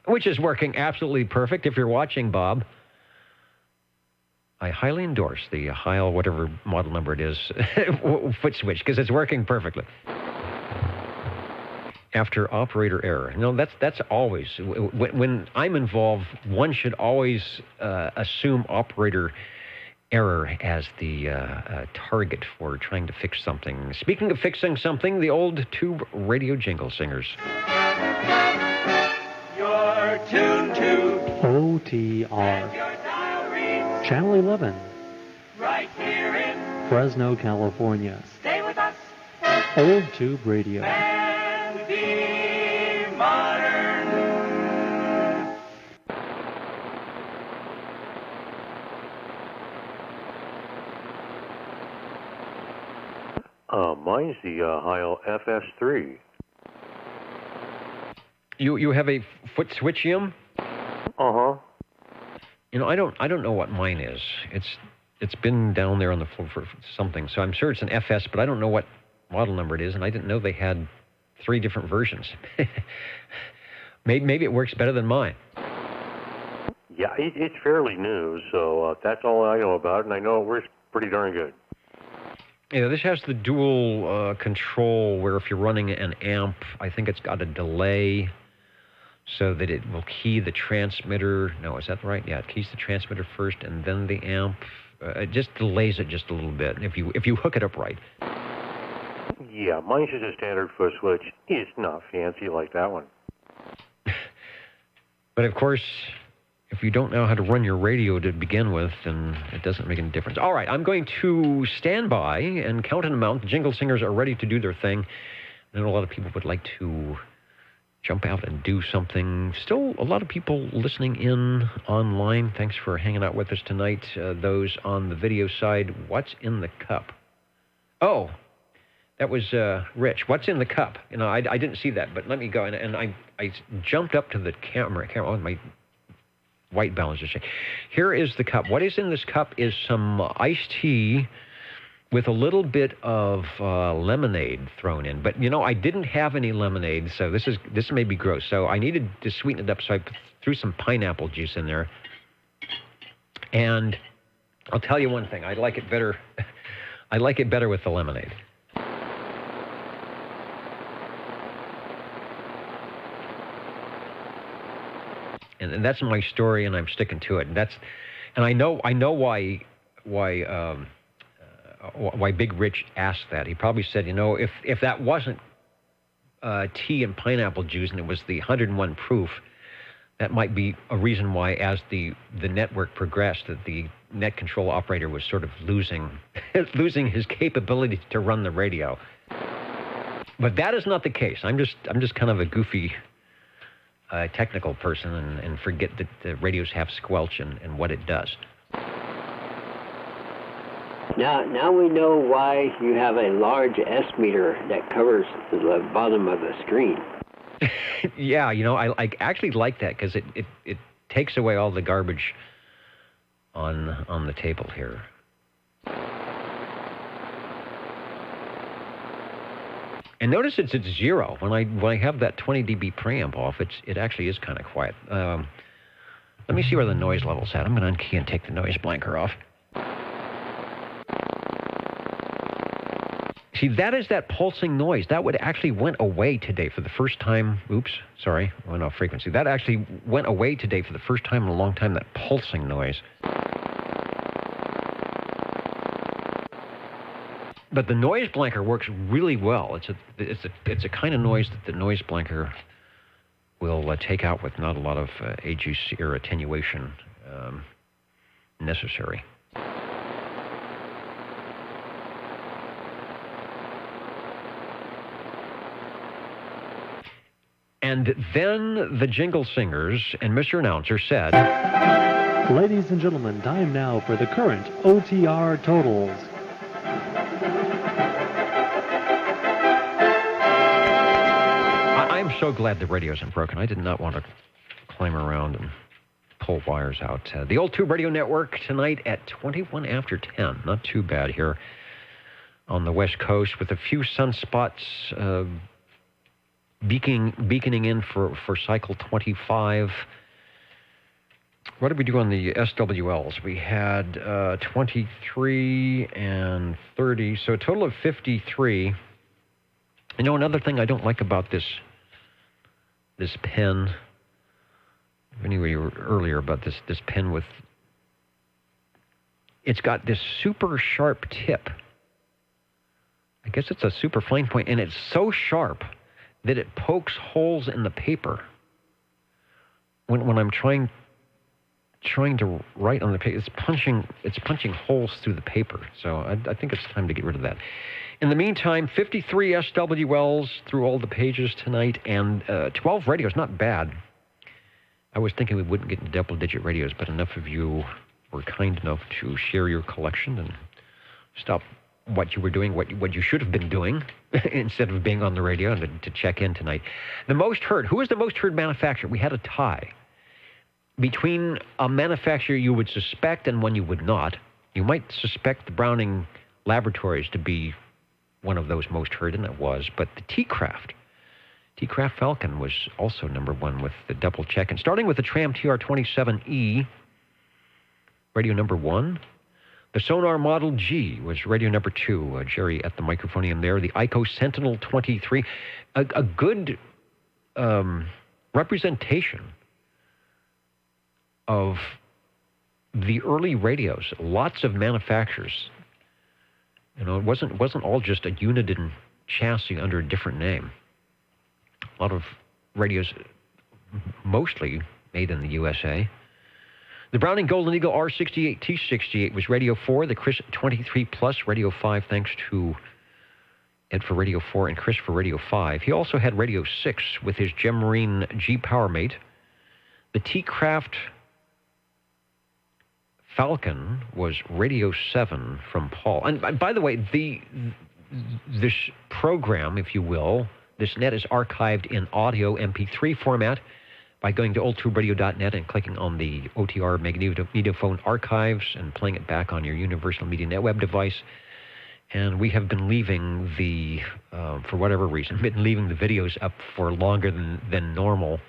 which is working absolutely perfect. If you're watching, Bob, I highly endorse the Heil, whatever model number it is, foot switch, because it's working perfectly. After operator error. No, that's always, when I'm involved, one should always assume operator error as the target for trying to fix something. Speaking of fixing something, the old tube radio jingle singers. You're tuned to OTR. Channel 11. Right here in Fresno, California. Stay with us Old Tube Radio. and be modern. Mine's the Heil FS3. You have a foot switchium? Uh-huh. I don't know what mine is. It's been down there on the floor for something, so I'm sure it's an FS, but I don't know what model number it is, and I didn't know they had 3 different versions. Maybe it works better than mine. Yeah, it's fairly new, so that's all I know about it, and I know it works pretty darn good. Yeah, this has the dual control where if you're running an amp, I think it's got a delay so that it will key the transmitter. No, is that right? Yeah, it keys the transmitter first and then the amp. It just delays it just a little bit if you hook it up right. Yeah, mine's just a standard foot switch. It's not fancy like that one. But of course, if you don't know how to run your radio to begin with, then it doesn't make any difference. All right, I'm going to stand by and count an amount. The jingle singers are ready to do their thing. I know a lot of people would like to jump out and do something. Still, a lot of people listening in online. Thanks for hanging out with us tonight. Those on the video side, what's in the cup? Oh, that was Rich. What's in the cup? I didn't see that, but let me go. And I jumped up to the camera. Oh, my white balance is changing. Here is the cup. What is in this cup is some iced tea with a little bit of lemonade thrown in. But, I didn't have any lemonade, so this may be gross. So I needed to sweeten it up, so I threw some pineapple juice in there. And I'll tell you one thing. I like it better. I like it better with the lemonade. And that's my story, and I'm sticking to it. And I know why Big Rich asked that. He probably said, if that wasn't tea and pineapple juice and it was the 101 proof, that might be a reason why, as the network progressed, that the net control operator was sort of losing his capability to run the radio. But that is not the case. I'm just kind of a goofy technical person and forget that the radios have squelch and what it does. Now we know why you have a large S meter that covers the bottom of the screen. Yeah, I actually like that because it takes away all the garbage on the table here. And notice it's at 0. When I have that 20 dB preamp off, it actually is kind of quiet. Let me see where the noise level's at. I'm going to unkey and take the noise blanker off. See, that is that pulsing noise. That actually went away today for the first time. Oops, sorry, went off frequency. That actually went away today for the first time in a long time, that pulsing noise. But the noise blanker works really well. It's a kind of noise that the noise blanker will take out with not a lot of AGC or attenuation necessary. And then the jingle singers and Mr. Announcer said, Ladies and gentlemen, time now for the current OTR totals. I'm so glad the radio isn't broken. I did not want to climb around and pull wires out. The Old Tube Radio Network tonight at 21 after 10. Not too bad here on the West Coast with a few sunspots beaconing in for cycle 25. What did we do on the SWLs? We had 23 and 30, so a total of 53. Another thing I don't like about this pen, anyway, earlier about this pen with, it's got this super sharp tip. I guess it's a super fine point, and it's so sharp that it pokes holes in the paper. When I'm trying to write on the paper, it's punching holes through the paper. So I think it's time to get rid of that. In the meantime, 53 SWLs through all the pages tonight, and 12 radios, not bad. I was thinking we wouldn't get into double-digit radios, but enough of you were kind enough to share your collection and stop what you were doing, what you should have been doing, instead of being on the radio, and to check in tonight. The most heard. Who is the most heard manufacturer? We had a tie between a manufacturer you would suspect and one you would not. You might suspect the Browning Laboratories to be one of those most heard, and it was, but the T-Craft Falcon was also number one with the double check. And starting with the Tram TR-27E, radio number 1. The Sonar Model G was radio number 2. Jerry at the microphone there. The ICO Sentinel 23. A good representation of the early radios. Lots of manufacturers. It wasn't all just a Uniden chassis under a different name. A lot of radios, mostly made in the USA. The Browning Golden Eagle R68 T68 was Radio 4. The Chris 23 Plus, Radio 5, thanks to Ed for Radio 4 and Chris for Radio 5. He also had Radio 6 with his Gemarine G PowerMate. The T-Craft Falcon was Radio 7 from Paul. And by the way, this program, if you will, this net is archived in audio MP3 format by going to oldtuberadio.net and clicking on the OTR Magnetophone archives and playing it back on your Universal Media Net web device. And we have been leaving for whatever reason, leaving the videos up for longer than normal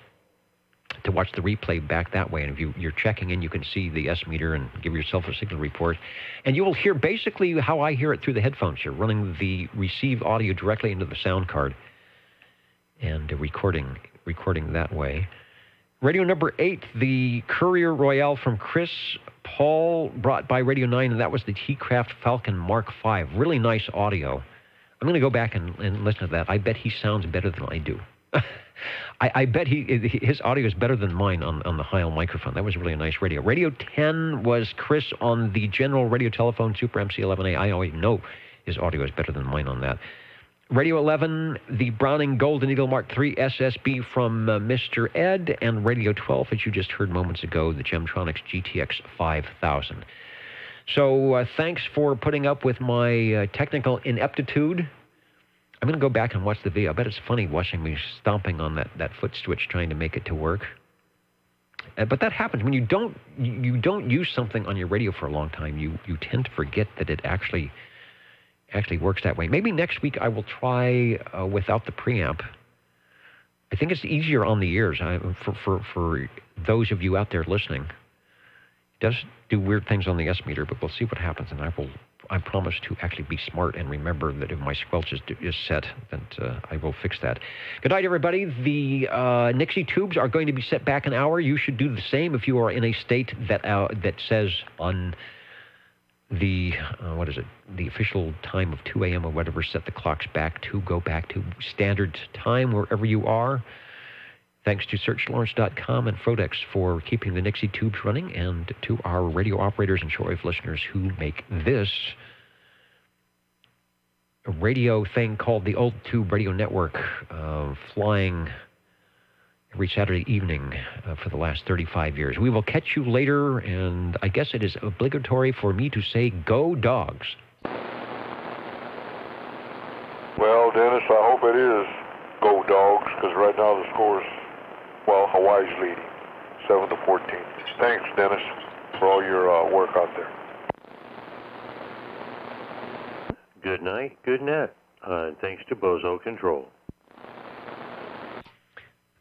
to watch the replay back that way. And if you're checking in, you can see the S meter and give yourself a signal report. And you will hear basically how I hear it through the headphones. You're running the receive audio directly into the sound card and recording that way. Radio number 8, the Courier Royale from Chris Paul, brought by Radio 9, and that was the T-Craft Falcon Mark V. Really nice audio. I'm going to go back and listen to that. I bet he sounds better than I do. I bet his audio is better than mine on the Heil microphone. That was really a nice radio. Radio 10 was Chris on the General Radio Telephone Super MC11A. I always know his audio is better than mine on that. Radio 11, the Browning Golden Eagle Mark III SSB from Mr. Ed, and Radio 12, as you just heard moments ago, the Gemtronics GTX 5000. So thanks for putting up with my technical ineptitude. I'm going to go back and watch the video. I bet it's funny watching me stomping on that foot switch trying to make it to work. But that happens when you don't use something on your radio for a long time. You tend to forget that it actually works that way. Maybe next week I will try without the preamp. I think it's easier on the ears for those of you out there listening. It does do weird things on the S meter, but we'll see what happens, and I promise to actually be smart and remember that if my squelch is set, then I will fix that. Good night, everybody. The Nixie tubes are going to be set back an hour. You should do the same if you are in a state that says on the, the official time of 2 a.m. or whatever, set the clocks back to go back to standard time wherever you are. Thanks to SearchLawrence.com and Frodex for keeping the Nixie tubes running, and to our radio operators and shortwave listeners who make this radio thing called the Old Tube Radio Network flying every Saturday evening for the last 35 years. We will catch you later, and I guess it is obligatory for me to say, go Dogs. Well, Dennis, I hope it is go Dogs, because right now the score's, well, Hawaii's leading, 7-14. Thanks, Dennis, for all your work out there. Good night, good net. Thanks to Bozo Control.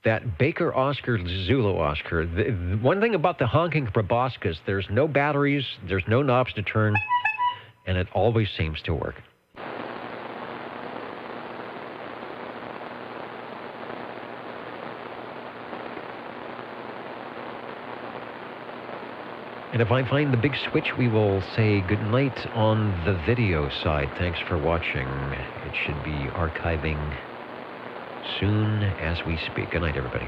That Baker Oscar, Zulu Oscar. The one thing about the honking proboscis, there's no batteries, there's no knobs to turn, and it always seems to work. And if I find the big switch, we will say goodnight on the video side. Thanks for watching. It should be archiving soon as we speak. Good night, everybody.